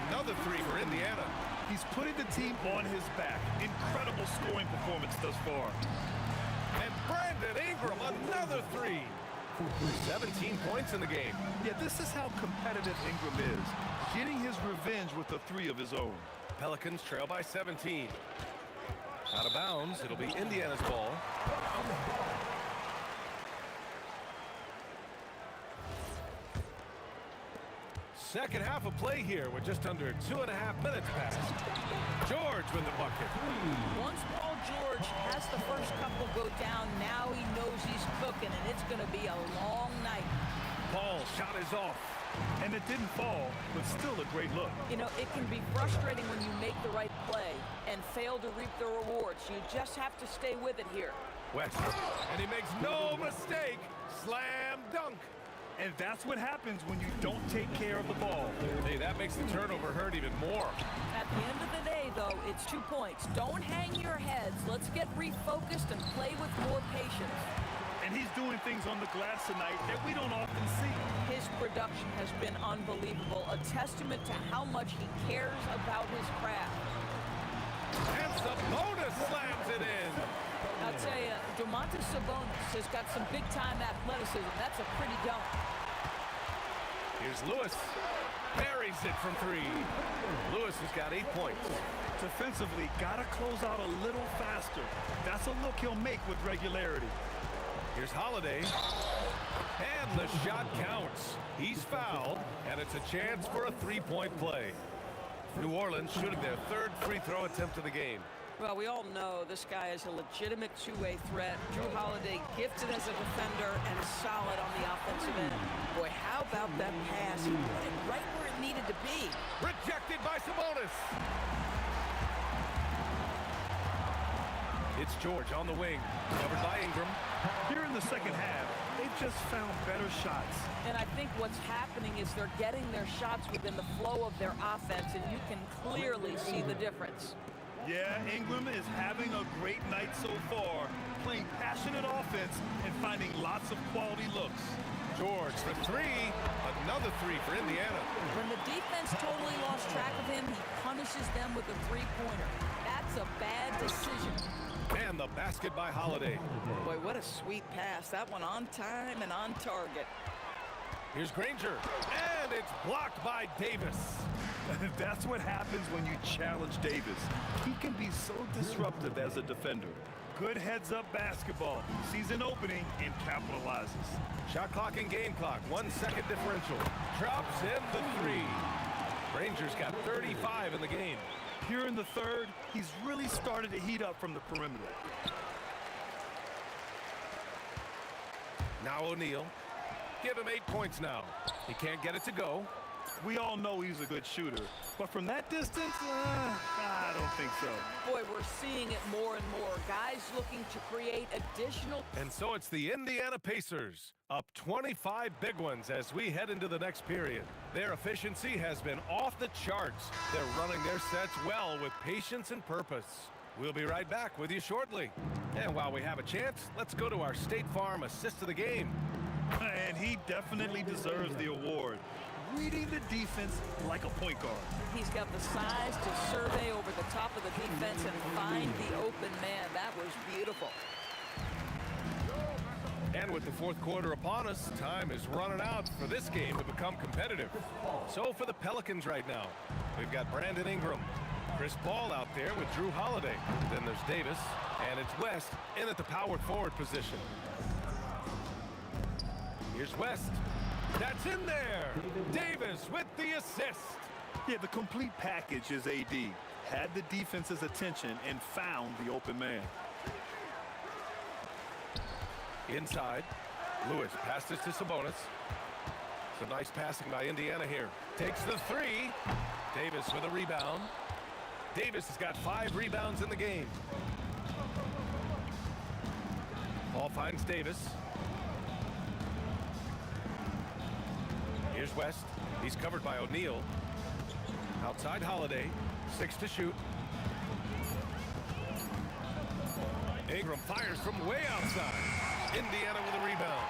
Another 3 for Indiana. He's putting the team on his back. Incredible scoring performance thus far. And Brandon Ingram, another 3. 17 points in the game. Yeah, this is how competitive Ingram is. Getting his revenge with a 3 of his own. Pelicans trail by 17. Out of bounds, it'll be Indiana's ball. Second half of play here with just under 2.5 minutes passed. George with the bucket. Once Paul George has the first couple go down, now he knows cooking, and it's going to be a long night. Paul's shot is off. And it didn't fall, but still a great look. You know, it can be frustrating when you make the right play and fail to reap the rewards. You just have to stay with it here. West, and he makes no mistake. Slam dunk. And that's what happens when you don't take care of the ball. Hey, that makes the turnover hurt even more. At the end of the day, though, it's 2 points. Don't hang your heads. Let's get refocused and play with more patience. And he's doing things on the glass tonight that we don't often see. His production has been unbelievable, a testament to how much he cares about his craft. And Sabonis slams it in. I'll tell you, Domantas Sabonis has got some big-time athleticism. That's a pretty dunk. Here's Lewis. Buries it from 3. Lewis has got 8 points. Defensively, gotta close out a little faster. That's a look he'll make with regularity. Here's Holiday. And the shot counts. He's fouled, and it's a chance for a 3-point play. New Orleans shooting their 3rd free throw attempt of the game. Well, we all know this guy is a legitimate two-way threat. Drew Holiday, gifted as a defender and solid on the offensive end. Boy, how about that pass? He put it right where it needed to be. Rejected by Sabonis. It's George on the wing, covered by Ingram. Here in the second half, they've just found better shots. And I think what's happening is they're getting their shots within the flow of their offense, and you can clearly see the difference. Yeah, Ingram is having a great night so far, playing passionate offense and finding lots of quality looks. George for 3. Another 3 for Indiana. When the defense totally lost track of him, he punishes them with a three-pointer. That's a bad decision. And the basket by Holiday. Boy, what a sweet pass. That one on time and on target. Here's Granger. And it's blocked by Davis. That's what happens when you challenge Davis. He can be so disruptive as a defender. Good heads-up basketball. Sees an opening and capitalizes. Shot clock and game clock. 1 second differential. Drops in the 3. Granger's got 35 in the game. Here in the third, he's really started to heat up from the perimeter. Now O'Neal. Give him 8 points now. He can't get it to go. We all know he's a good shooter, but from that distance, I don't think so. Boy, we're seeing it more and more. Guys looking to create additional... And so it's the Indiana Pacers, up 25 big ones as we head into the next period. Their efficiency has been off the charts. They're running their sets well with patience and purpose. We'll be right back with you shortly. And while we have a chance, let's go to our State Farm assist of the game. And he definitely deserves the award. Reading the defense like a point guard. He's got the size to survey over the top of the defense and find the open man. That was beautiful. And with the fourth quarter upon us, time is running out for this game to become competitive. So for the Pelicans right now, we've got Brandon Ingram, Chris Paul out there with Drew Holiday. Then there's Davis, and it's West in at the power forward position. Here's West. That's in there. Davis with the assist. Yeah, the complete package is AD. Had the defense's attention and found the open man. Inside, Lewis passes to Sabonis. Some nice passing by Indiana here. Takes the 3. Davis with a rebound. Davis has got 5 rebounds in the game. Paul finds Davis. Here's West. He's covered by O'Neal. Outside Holiday. 6 to shoot. Ingram fires from way outside. Indiana with a rebound.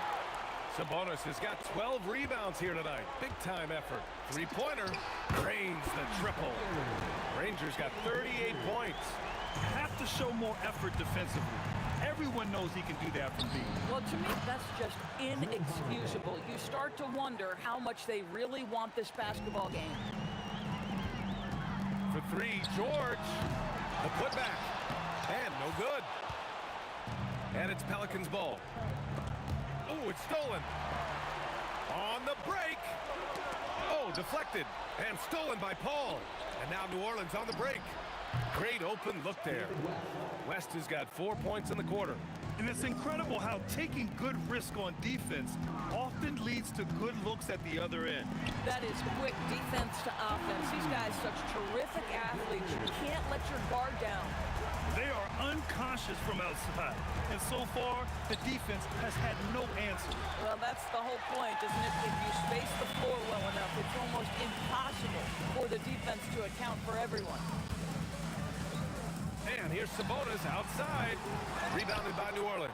Sabonis has got 12 rebounds here tonight. Big time effort. 3-pointer. Drains the triple. Rangers got 38 points. Have to show more effort defensively. Everyone knows he can do that from deep. Well, to me, that's just inexcusable. You start to wonder how much they really want this basketball game. For 3, George. The putback. And no good. And it's Pelicans ball. Oh, it's stolen. On the break. Oh, deflected. And stolen by Paul. And now New Orleans on the break. Great open look there. West has got 4 points in the quarter. And it's incredible how taking good risk on defense often leads to good looks at the other end. That is quick defense to offense. These guys such terrific athletes. You can't let your guard down. They are unconscious from outside. And so far, the defense has had no answer. Well, that's the whole point, isn't it? If you space the floor well enough, it's almost impossible for the defense to account for everyone. And here's Sabonis outside. Rebounded by New Orleans.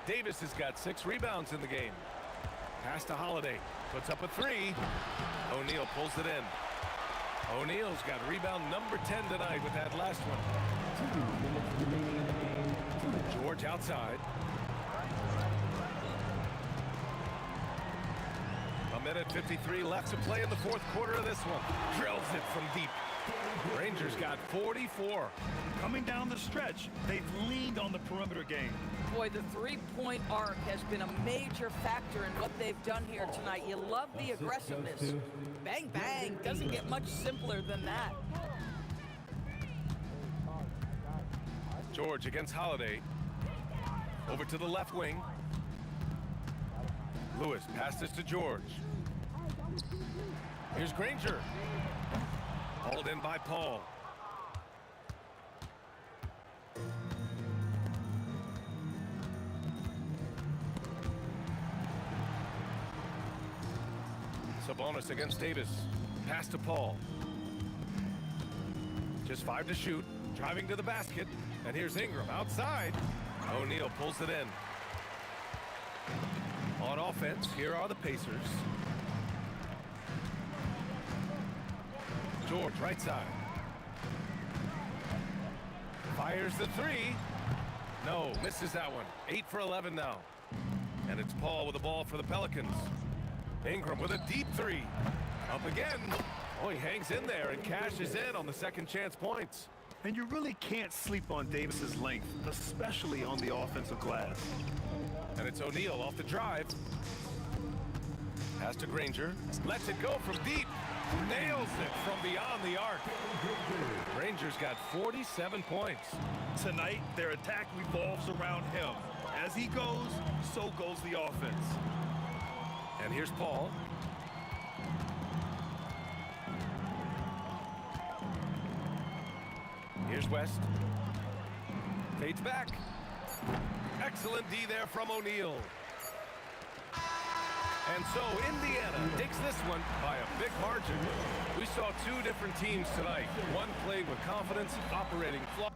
Davis has got 6 rebounds in the game. Pass to Holiday. Puts up a 3. O'Neal pulls it in. O'Neal's got rebound number 10 tonight with that last one. George outside. A minute 53 left to play in the fourth quarter of this one. Drills it from deep. Rangers got 44. Coming down the stretch, they've leaned on the perimeter game. Boy, the three-point arc has been a major factor in what they've done here tonight. You love the aggressiveness. Bang, bang. Doesn't get much simpler than that. George against Holiday. Over to the left wing. Lewis passes to George. Here's Granger. Hauled in by Paul. Sabonis against Davis. Pass to Paul. Just 5 to shoot. Driving to the basket. And here's Ingram outside. O'Neal pulls it in. On offense, here are the Pacers. George, right side. Fires the 3. No, misses that one. 8 for 11 now. And it's Paul with the ball for the Pelicans. Ingram with a deep 3. Up again. Oh, he hangs in there and cashes in on the second chance points. And you really can't sleep on Davis's length, especially on the offensive glass. And it's O'Neal off the drive. Pass to Granger. Lets it go from deep. Nails it from beyond the arc. Granger's got 47 points. Tonight, their attack revolves around him. As he goes, so goes the offense. And here's Paul. Here's West. Fades back. Excellent D there from O'Neal. And so Indiana takes this one by a big margin. We saw 2 different teams tonight. One played with confidence, operating flawlessly.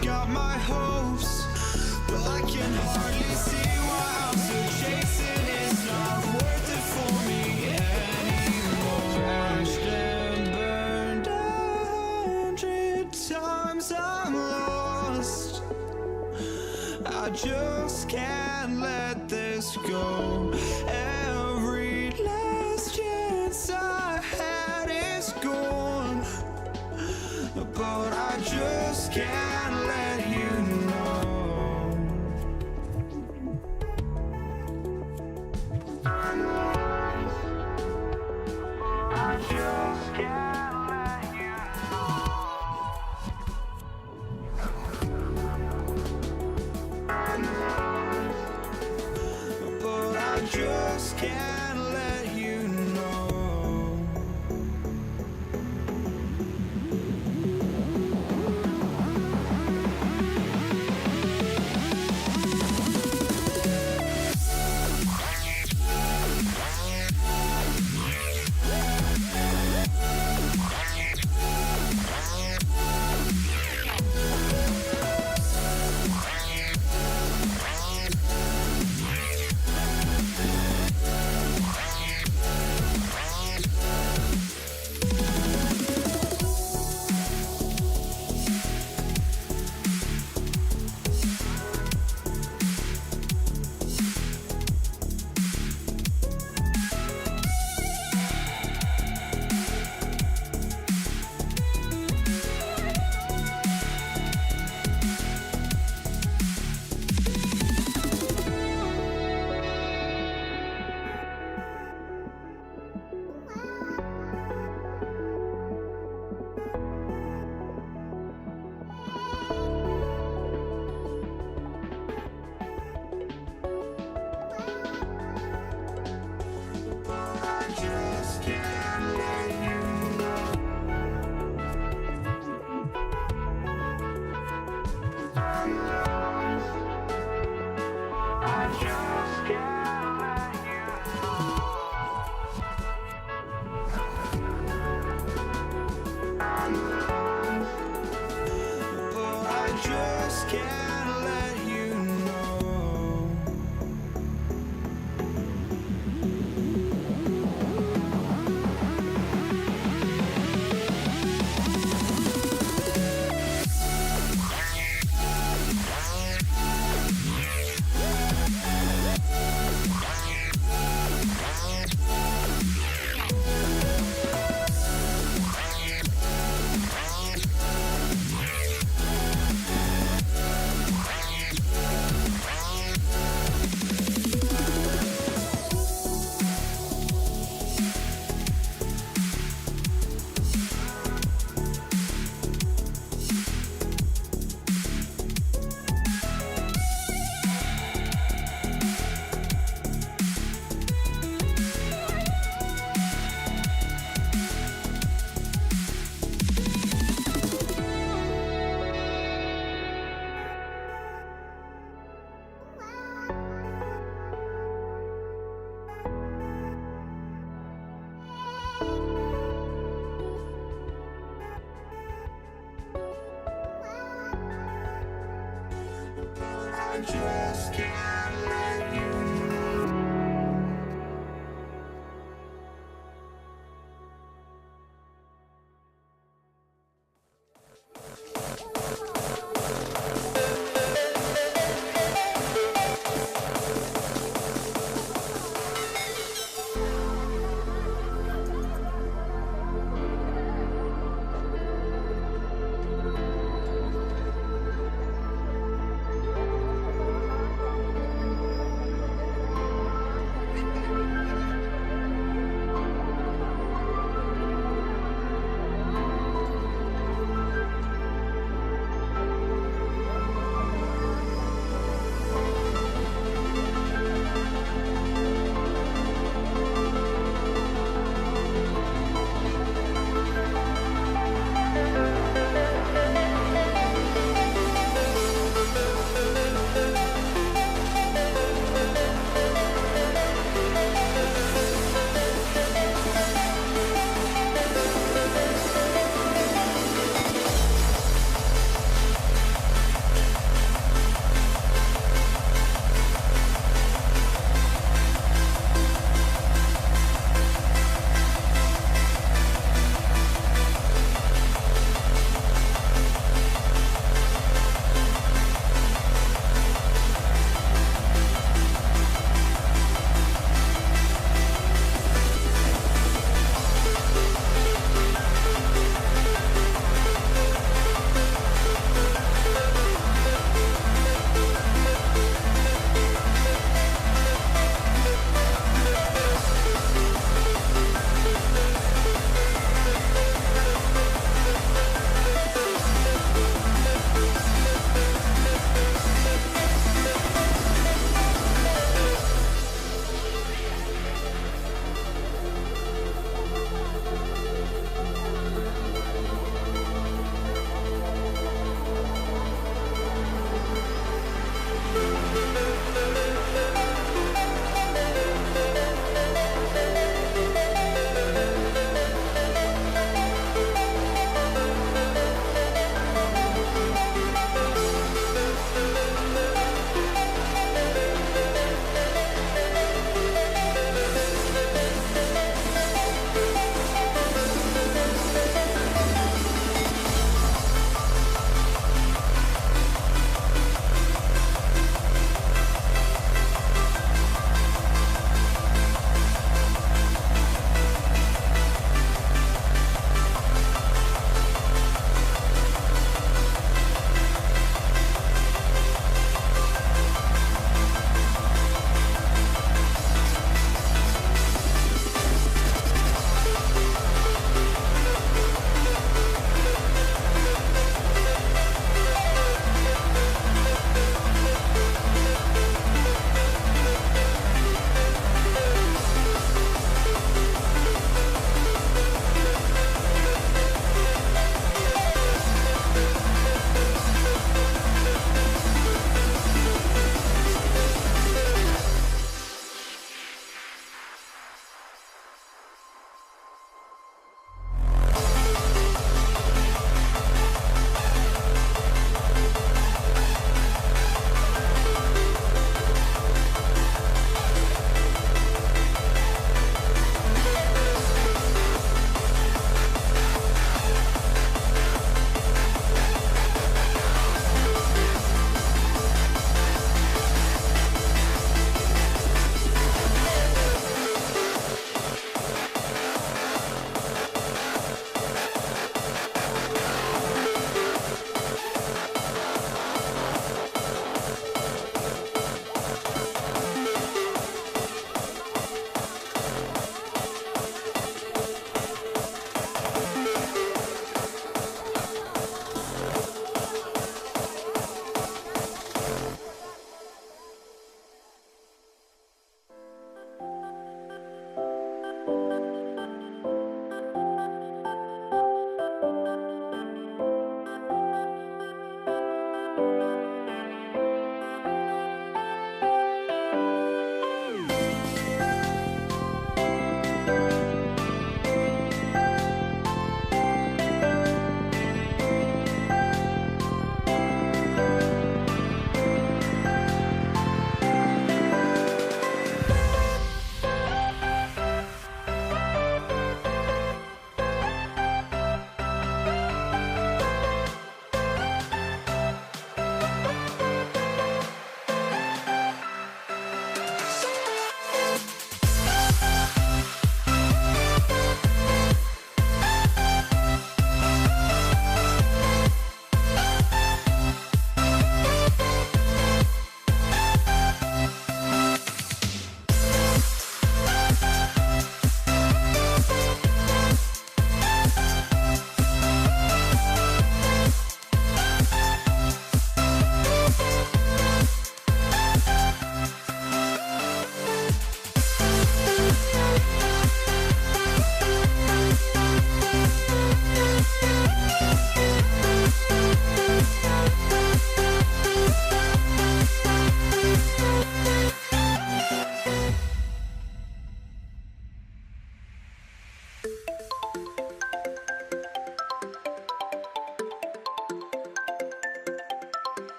I've got my hopes, but I can hardly see why I'm still chasing. It's not worth it for me anymore. Crashed and burned 100 times, I'm lost. I just can't let this go. Every last chance I had is gone, but I just can't let you know. I just can't let you know. But I just can't let you know. Just can't let you know.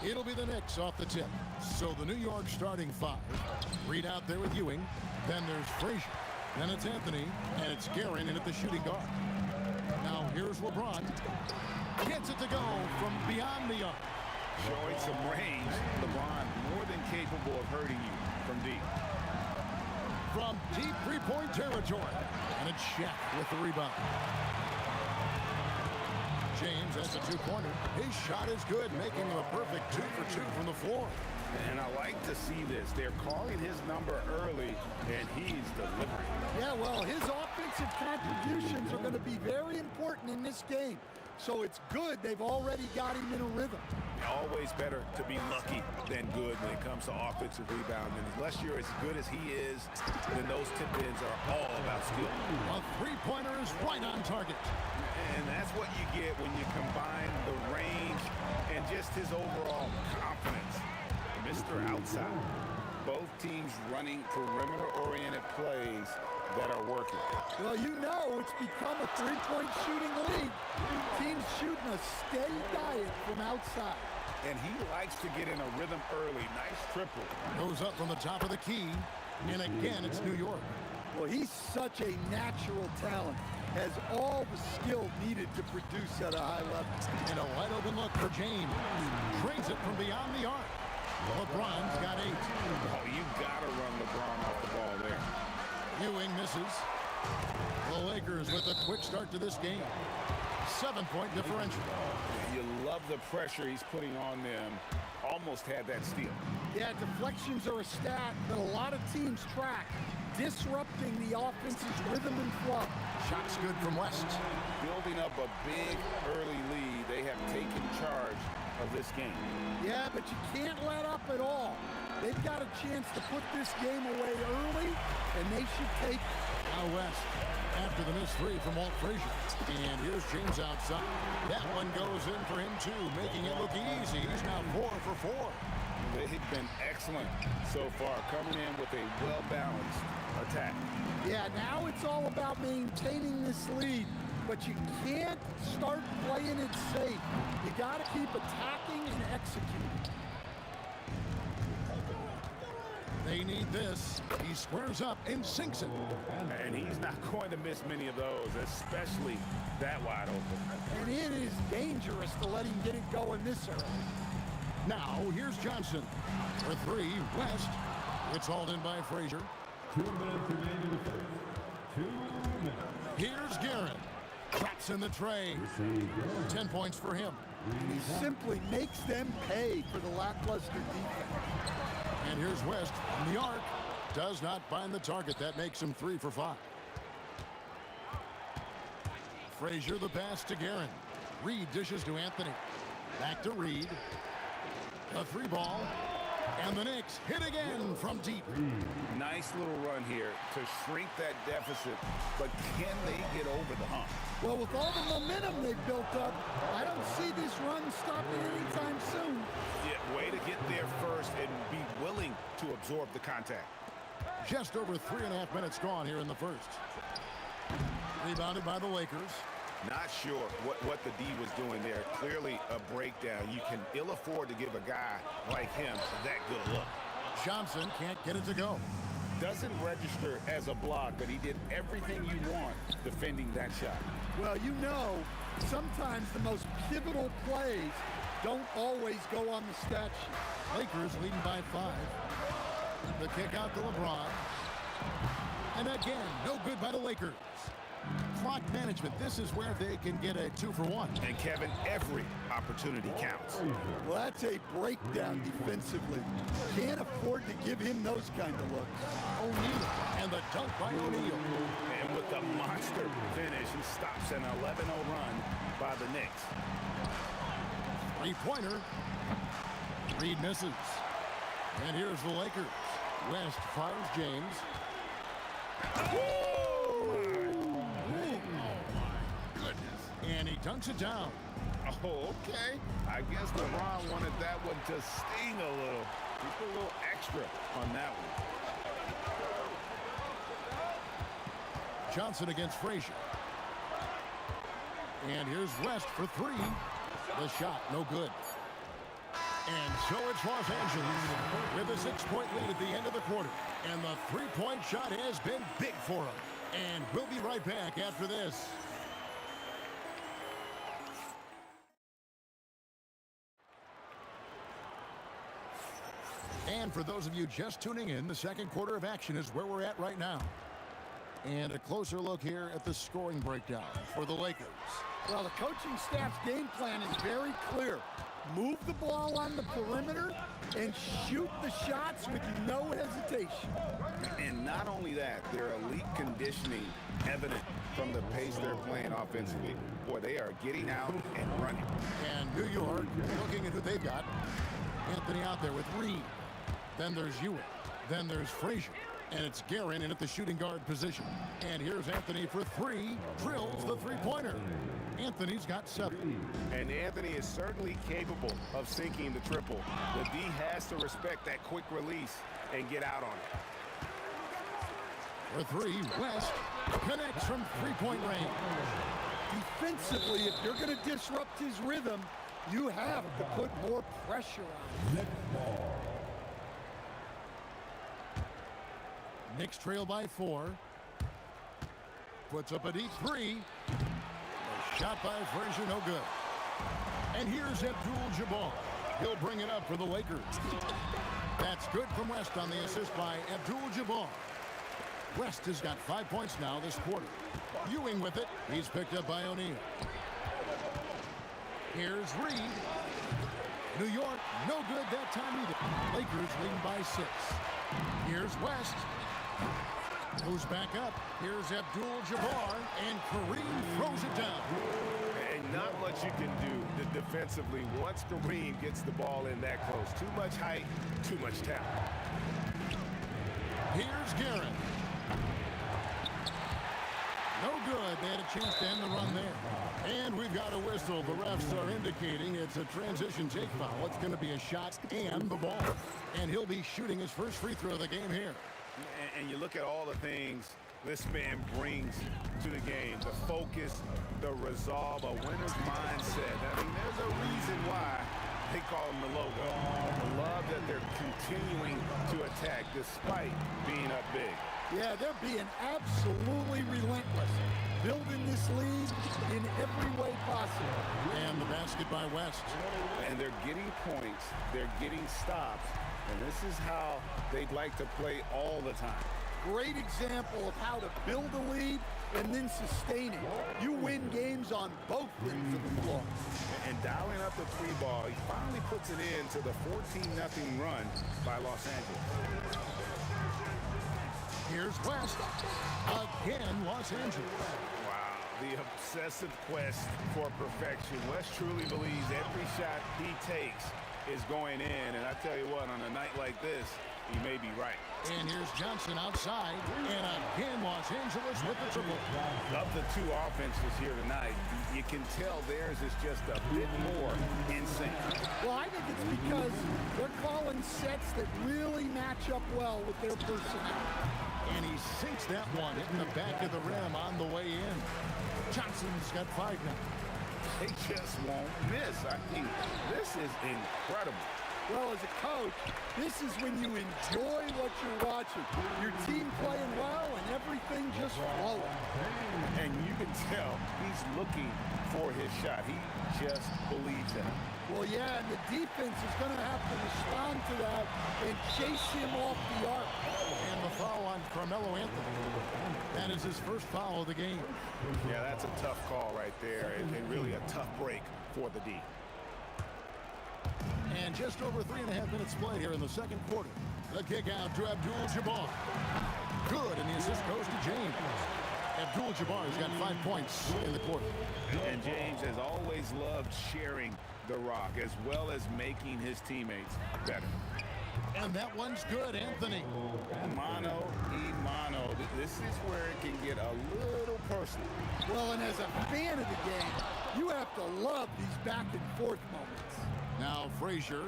It'll be the Knicks off the tip. So the New York starting five. Reed out there with Ewing. Then there's Frazier. Then it's Anthony. And it's Guerin in at the shooting guard. Now here's LeBron. Gets it to go from beyond the arc. Showing some range. LeBron more than capable of hurting you from deep. From deep three-point territory. And it's Shaq with the rebound. James has a two-pointer. His shot is good, making him a perfect 2 for 2 from the floor. And I like to see this. They're calling his number early, and he's delivering. Yeah, well, his offensive contributions are going to be very important in this game. So it's good they've already got him in a rhythm. Always better to be lucky than good when it comes to offensive rebounding. Unless you're as good as he is, then those tip-ins are all about skill. A three-pointer is right on target. And that's what you get when you combine the range and just his overall confidence. Mr. Outside. Both teams running perimeter-oriented plays that are working. Well, you know it's become a three-point shooting league. Teams shooting a steady diet from outside. And he likes to get in a rhythm early. Nice triple. Goes up from the top of the key. And again, it's New York. Well, he's such a natural talent. Has all the skill needed to produce at a high level. And a wide open look for James. Trains it from beyond the arc. LeBron's got 8. Oh, you gotta run LeBron off the ball there. Ewing misses. The Lakers with a quick start to this game. 7-point differential. You love the pressure he's putting on them. Almost had that steal. Yeah, deflections are a stat that a lot of teams track. Disrupting the offense's rhythm and flow. Shots good from West. Building up a big early lead. They have taken charge of this game. Yeah, but you can't let up at all. They've got a chance to put this game away early, and they should take it. Now West after the missed 3 from Walt Frazier. And here's James outside. That one goes in for him too, making it look easy. He's now 4 for 4. They've been excellent so far, coming in with a well-balanced attack. Yeah, now it's all about maintaining this lead, but you can't start playing it safe. You got to keep attacking and executing. They need this. He squares up and sinks it. And he's not going to miss many of those, especially that wide open. And it is dangerous to let him get it going this early. Now, here's Johnson. For 3, West. It's hauled in by Frazier. 2 minutes remaining in the first. 2 minutes. Here's Guerin. Drops in the tray. 10 points for him. He simply makes them pay for the lackluster defense. And here's West on the arc. Does not find the target. That makes him 3 for 5. Frazier the pass to Guerin. Reed dishes to Anthony. Back to Reed. A 3 ball. And the Knicks hit again from deep. Nice little run here to shrink that deficit, but can they get over the hump? Well, with all the momentum they've built up, I don't see this run stopping anytime soon. Yeah, way to get there first and be willing to absorb the contact. Just over 3.5 minutes gone here in the first. Rebounded by the Lakers. Not sure what the D was doing there. Clearly a breakdown. You can ill afford to give a guy like him that good a look. Johnson can't get it to go. Doesn't register as a block, but he did everything you want defending that shot. Well, you know, sometimes the most pivotal plays don't always go on the stat sheet. Lakers leading by 5. The kick out to LeBron. And again, no good by the Lakers. clock management. This is where they can get a 2-for-1. And Kevin, every opportunity counts. Well, that's a breakdown defensively. Can't afford to give him those kind of looks. O'Neal, and the dunk by O'Neal. And with the monster finish, he stops an 11-0 run by the Knicks. Three-pointer. Reed misses. And here's the Lakers. West fires James. And he dunks it down. Oh, okay. I guess LeBron wanted that one to sting a little. He put a little extra on that one. Johnson against Frazier. And here's West for three. The shot, no good. And so it's Los Angeles with a 6-point lead at the end of the quarter. And the three-point shot has been big for them. And we'll be right back after this. And for those of you just tuning in, the second quarter of action is where we're at right now. And a closer look here at the scoring breakdown for the Lakers. Well, the coaching staff's game plan is very clear. Move the ball on the perimeter and shoot the shots with no hesitation. And not only that, their elite conditioning evident from the pace they're playing offensively. Boy, they are getting out and running. And New York, looking at who they've got. Anthony out there with Reed. Then there's Ewing. Then there's Frazier. And it's Guerin in at the shooting guard position. And here's Anthony for three. Drills the three-pointer. Anthony's got 7. And Anthony is certainly capable of sinking the triple. The D has to respect that quick release and get out on it. For three, West connects from three-point range. Defensively, if you're going to disrupt his rhythm, you have to put more pressure on him. Knicks trail by 4. Puts up a deep 3. A shot by Frazier, no good. And here's Abdul-Jabbar. He'll bring it up for the Lakers. That's good from West on the assist by Abdul-Jabbar. West has got 5 points now this quarter. Ewing with it. He's picked up by O'Neal. Here's Reed. New York, no good that time either. Lakers leading by 6. Here's West. Goes back up. Here's Abdul-Jabbar, and Kareem throws it down. And not much you can do defensively once Kareem gets the ball in that close. Too much height, too much talent. Here's Guerin. No good. They had a chance to end the run there. And we've got a whistle. The refs are indicating it's a transition take foul. It's going to be a shot and the ball. And he'll be shooting his first free throw of the game here. And you look at all the things this man brings to the game. The focus, the resolve, a winner's mindset. I mean, there's a reason why they call him the logo. I love that they're continuing to attack despite being up big. Yeah, they're being absolutely relentless. Building this lead in every way possible. And the basket by West. And they're getting points. They're getting stops. And this is how they'd like to play all the time. Great example of how to build a lead and then sustain it. You win games on both ends of the floor. And dialing up the 3 ball, he finally puts it into the 14-0 run by Los Angeles. Here's West. Again, Los Angeles. Wow, the obsessive quest for perfection. West truly believes every shot he takes is going in. And I tell you what, on a night like this, he may be right. And here's Johnson outside. And again, Los Angeles with the triple. Of the 2 offenses here tonight, you can tell theirs is just a bit more in sync. Well, I think it's because they're calling sets that really match up well with their personnel. And he sinks that one, hitting the back of the rim on the way in. Johnson's got 5 now. They just won't miss. I mean, this is incredible. Well, as a coach, this is when you enjoy what you're watching. Your team playing well and everything just flowing. And you can tell he's looking for his shot. He just believes in it. Well, yeah, and the defense is going to have to respond to that and chase him off the arc. And the foul on Carmelo Anthony. That is his first foul of the game. Yeah, that's a tough call right there, and really a tough break for the D. And just over 3.5 minutes played here in the second quarter. The kick out to Abdul-Jabbar. Good, and the assist goes to James. Abdul-Jabbar has got 5 points in the quarter. And James has always loved sharing the rock as well as making his teammates better. And that one's good, Anthony. Mano y mano. This is where it can get a little personal. Well, and as a fan of the game, you have to love these back and forth moments. Now Frazier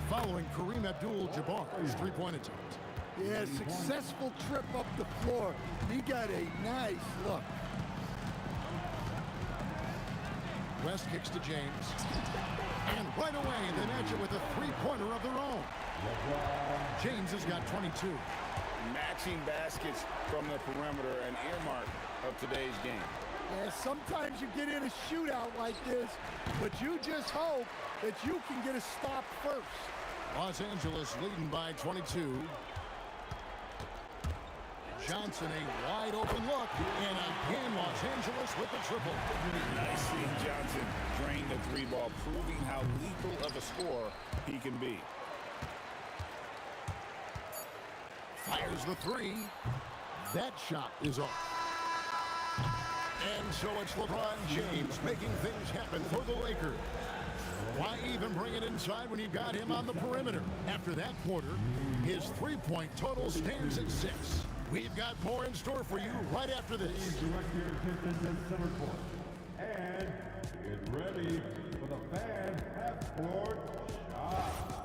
following Kareem Abdul-Jabbar's three-point attempt. Yeah, successful trip up the floor. He got a nice look. West kicks to James. And right away, they match it with a three-pointer of their own. James has got 22. Matching baskets from the perimeter, an earmark of today's game. Yeah, sometimes you get in a shootout like this, but you just hope that you can get a stop first. Los Angeles leading by 22. Johnson, a wide open look, and again Los Angeles with the triple. Nice seeing Johnson drain the three ball, proving how lethal of a scorer he can be. Fires the three. That shot is off. And so it's LeBron James making things happen for the Lakers. Why even bring it inside when you got him on the perimeter? After that quarter, his three-point total stands at 6. We've got more in store for you right after this. And get ready for the fan half-court shot.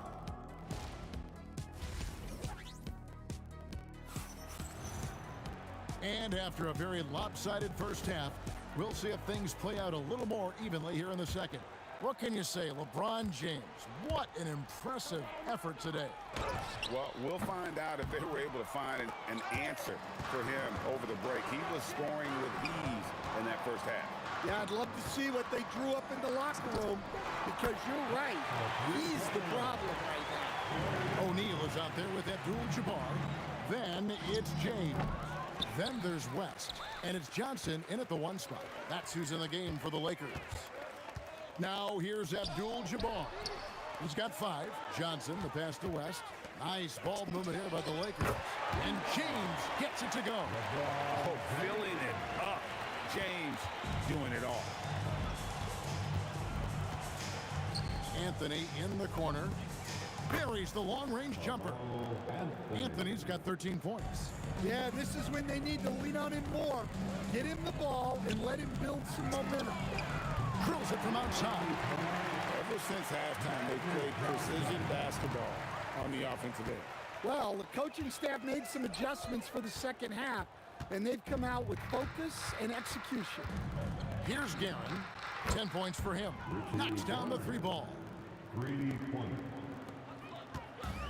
And after a very lopsided first half, we'll see if things play out a little more evenly here in the second. What can you say, LeBron James? What an impressive effort today. Well, we'll find out if they were able to find an answer for him over the break. He was scoring with ease in that first half. Yeah, I'd love to see what they drew up in the locker room, because you're right. He's the problem right now. O'Neal is out there with Abdul-Jabbar. Then it's James. Then there's West. And it's Johnson in at the 1 spot. That's who's in the game for the Lakers. Now here's Abdul-Jabbar. He's got 5. Johnson, the pass to West. Nice ball movement here by the Lakers. And James gets it to go. Oh, filling it up. James doing it all. Anthony in the corner. Buries the long-range jumper. Anthony's got 13 points. Yeah, this is when they need to lean on him more. Get him the ball and let him build some momentum. Drills it from outside. Ever since halftime, they've played precision basketball on the offensive end. Well, the coaching staff made some adjustments for the second half, and they've come out with focus and execution. Here's Guerin. 10 points for him. Knocks down the 3 ball. 3 points.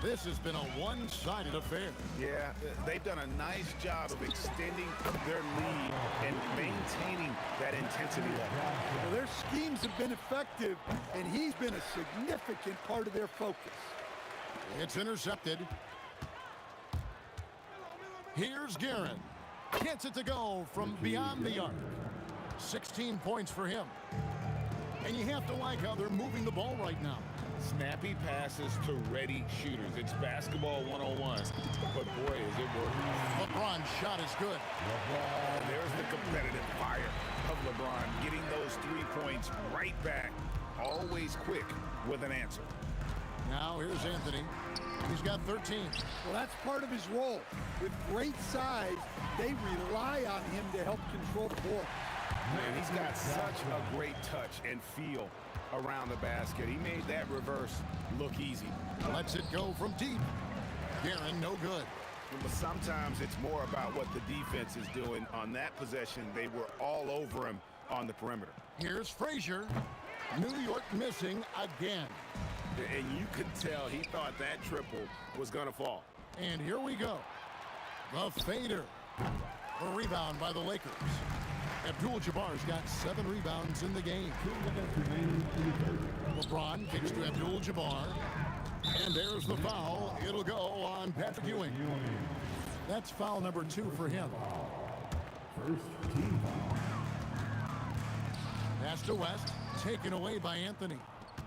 This has been a one-sided affair. Yeah, they've done a nice job of extending their lead and maintaining that intensity level. Well, their schemes have been effective, and he's been a significant part of their focus. It's intercepted. Here's Guerin. Gets it to go from beyond the arc. 16 points for him. And you have to like how they're moving the ball right now. Snappy passes to ready shooters. It's basketball 101. But boy, is it working. LeBron's shot is good. There's the competitive fire of LeBron, getting those 3 points right back. Always quick with an answer. Now here's Anthony. He's got 13. Well, that's part of his role. With great size, they rely on him to help control the ball. Man, he's got such a great touch and feel around the basket. He made that reverse look easy. Lets it go from deep. Guerin, no good. But sometimes it's more about what the defense is doing. On that possession, they were all over him on the perimeter. Here's Frazier. New York missing again. And you could tell he thought that triple was going to fall. And here we go. The fader. The rebound by the Lakers. Abdul-Jabbar's got 7 rebounds in the game. LeBron kicks to Abdul-Jabbar. And there's the foul. It'll go on Patrick Ewing. That's foul number 2 for him. First team foul. Pass to West, taken away by Anthony.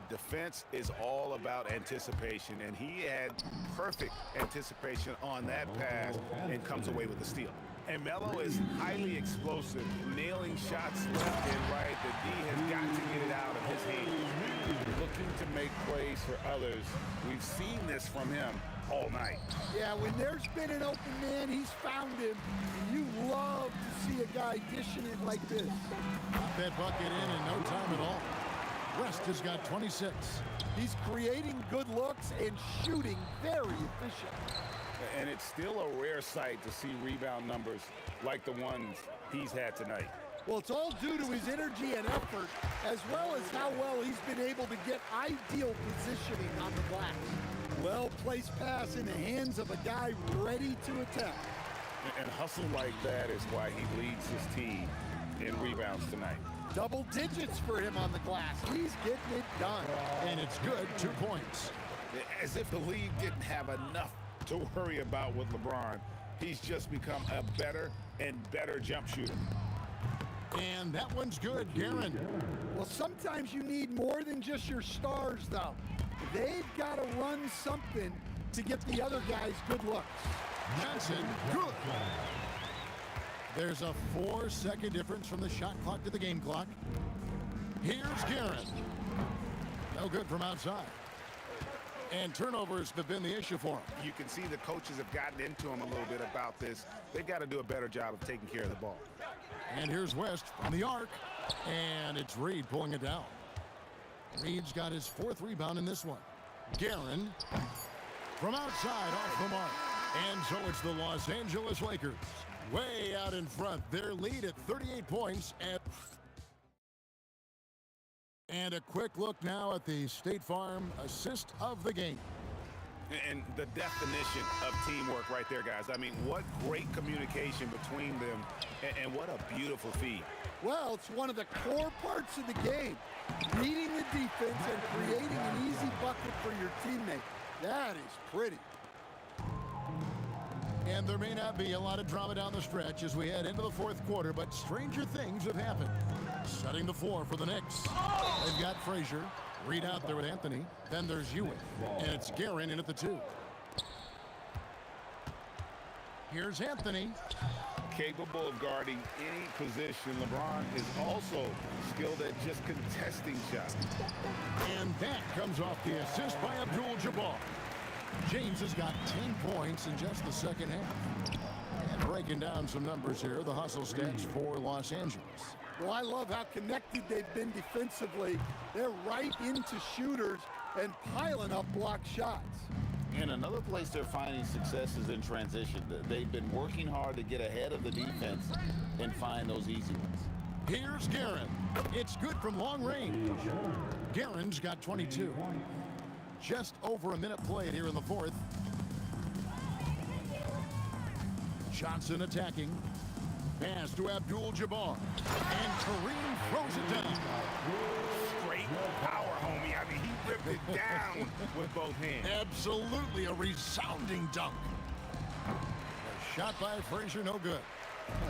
Defense is all about anticipation, and he had perfect anticipation on that pass and comes away with the steal. And Melo is highly explosive, nailing shots left and right. The D has got to get it out of his hands. Looking to make plays for others. We've seen this from him all night. Yeah, when there's been an open man, he's found him. And you love to see a guy dishing it like this. Got that bucket in no time at all. West has got 26. He's creating good looks and shooting very efficient. And it's still a rare sight to see rebound numbers like the ones he's had tonight. Well, it's all due to his energy and effort, as well as how well he's been able to get ideal positioning on the glass. Well-placed pass in the hands of a guy ready to attack. And hustle like that is why he leads his team in rebounds tonight. Double digits for him on the glass. He's getting it done. And it's good, 2 points. As if the league didn't have enough to worry about with LeBron. He's just become a better and better jump shooter. And that one's good, Guerin. Well, sometimes you need more than just your stars, though. They've got to run something to get the other guys good looks. Johnson, good. There's a 4-second difference from the shot clock to the game clock. Here's Guerin. No good from outside. And turnovers have been the issue for him. You can see the coaches have gotten into him a little bit about this. They've got to do a better job of taking care of the ball. And here's West from the arc. And it's Reed pulling it down. Reed's got his 4th rebound in this one. Guerin from outside off the mark. And so it's the Los Angeles Lakers way out in front. Their lead at 38 points. And a quick look now at the State Farm assist of the game. And the definition of teamwork right there, guys. I mean, what great communication between them, and what a beautiful feed. Well, it's one of the core parts of the game. Reading the defense and creating an easy bucket for your teammate. That is pretty. And there may not be a lot of drama down the stretch as we head into the 4th quarter, but stranger things have happened. Setting the floor for the Knicks. They've got Frazier. Reed out there with Anthony. Then there's Ewing. And it's Guerin in at the 2. Here's Anthony. Capable of guarding any position. LeBron is also skilled at just contesting shots. And that comes off the assist by Abdul-Jabbar. James has got 10 points in just the second half. And breaking down some numbers here, the hustle stats for Los Angeles. Well, I love how connected they've been defensively. They're right into shooters and piling up block shots. And another place they're finding success is in transition. They've been working hard to get ahead of the defense and find those easy ones. Here's Guerin. It's good from long range. Guerin's got 22. Just over a minute played here in the 4th. Johnson attacking. Pass to Abdul-Jabbar. And Kareem throws it down. Straight power, homie. I mean, he ripped it down with both hands. Absolutely a resounding dunk. A shot by Frazier, no good.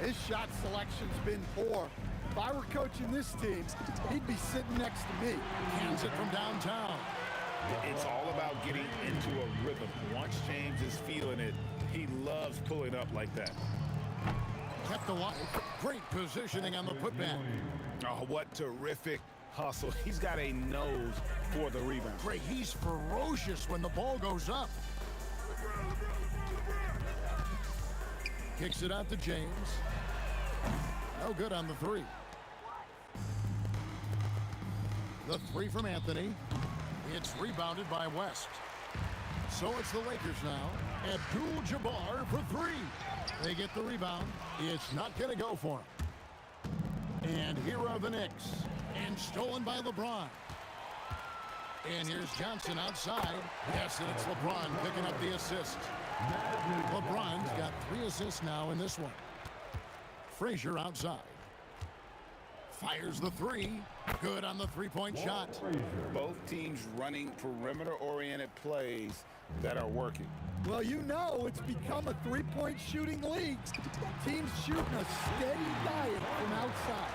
His shot selection's been poor. If I were coaching this team, he'd be sitting next to me. Hands it from downtown. It's all about getting into a rhythm. Once James is feeling it, he loves pulling up like that. Kept alive. Great positioning on the putback. Oh, what terrific hustle. He's got a nose for the rebound. Great. He's ferocious when the ball goes up. Kicks it out to James. No good on the 3. The 3 from Anthony. It's rebounded by West. So it's the Lakers now. Abdul-Jabbar for 3. They get the rebound. It's not going to go for him. And here are the Knicks. And stolen by LeBron. And here's Johnson outside. Yes, and it's LeBron picking up the assist. LeBron's got 3 assists now in this one. Frazier outside. Fires the three. Good on the three-point shot. Both teams running perimeter-oriented plays that are working. Well, you know it's become a three-point shooting league. Teams shooting a steady diet from outside.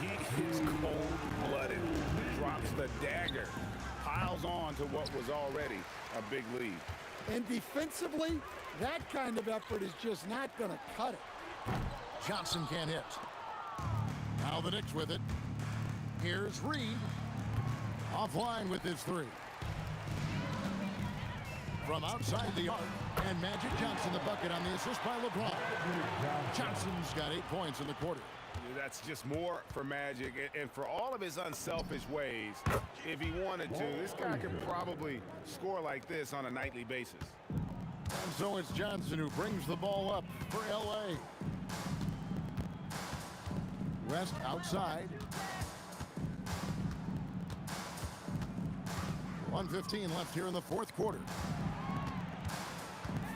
He is cold-blooded. Drops the dagger. Piles on to what was already a big lead. And defensively, that kind of effort is just not going to cut it. Johnson can't hit. Now the Knicks with it. Here's Reed. Offline with his three. From outside the arc, and Magic Johnson the bucket on the assist by LeBron. Johnson's got 8 points in the quarter. That's just more for Magic, and for all of his unselfish ways, if he wanted to, this guy could probably score like this on a nightly basis. And so it's Johnson who brings the ball up for L.A. West outside. 1:15 left here in the fourth quarter.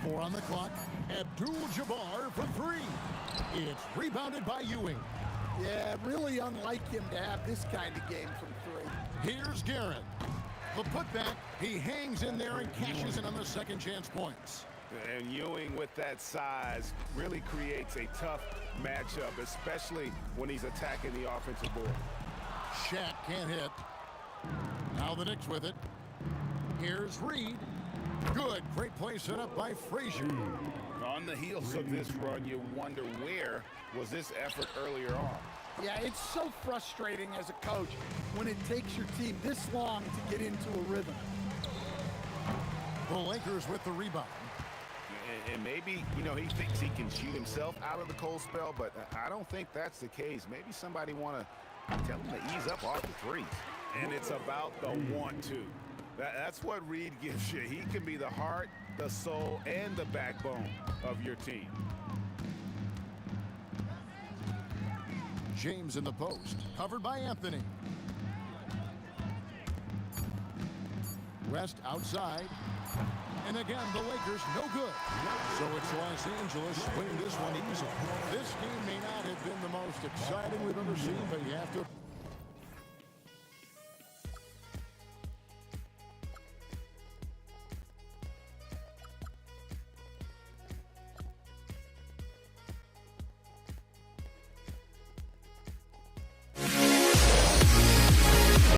4 on the clock. Abdul-Jabbar for three. It's rebounded by Ewing. Yeah, really unlike him to have this kind of game from three. Here's Guerin. The putback, he hangs in there and cashes in on the second chance points. And Ewing with that size really creates a tough matchup, especially when he's attacking the offensive board. Shaq can't hit. Now the Knicks with it. Here's Reed. Good. Great play set up by Frazier. On the heels of this run, you wonder where was this effort earlier on. Yeah, it's so frustrating as a coach when it takes your team this long to get into a rhythm. The Lakers with the rebound. And maybe, you know, he thinks he can shoot himself out of the cold spell, but I don't think that's the case. Maybe somebody want to tell him to ease up off the threes. And it's about the 1-2. That's what Reed gives you. He can be the heart, the soul, and the backbone of your team. James in the post, covered by Anthony. West outside. And again, the Lakers no good. So it's Los Angeles winning this one easily. This game may not have been the most exciting we've ever seen, but you have to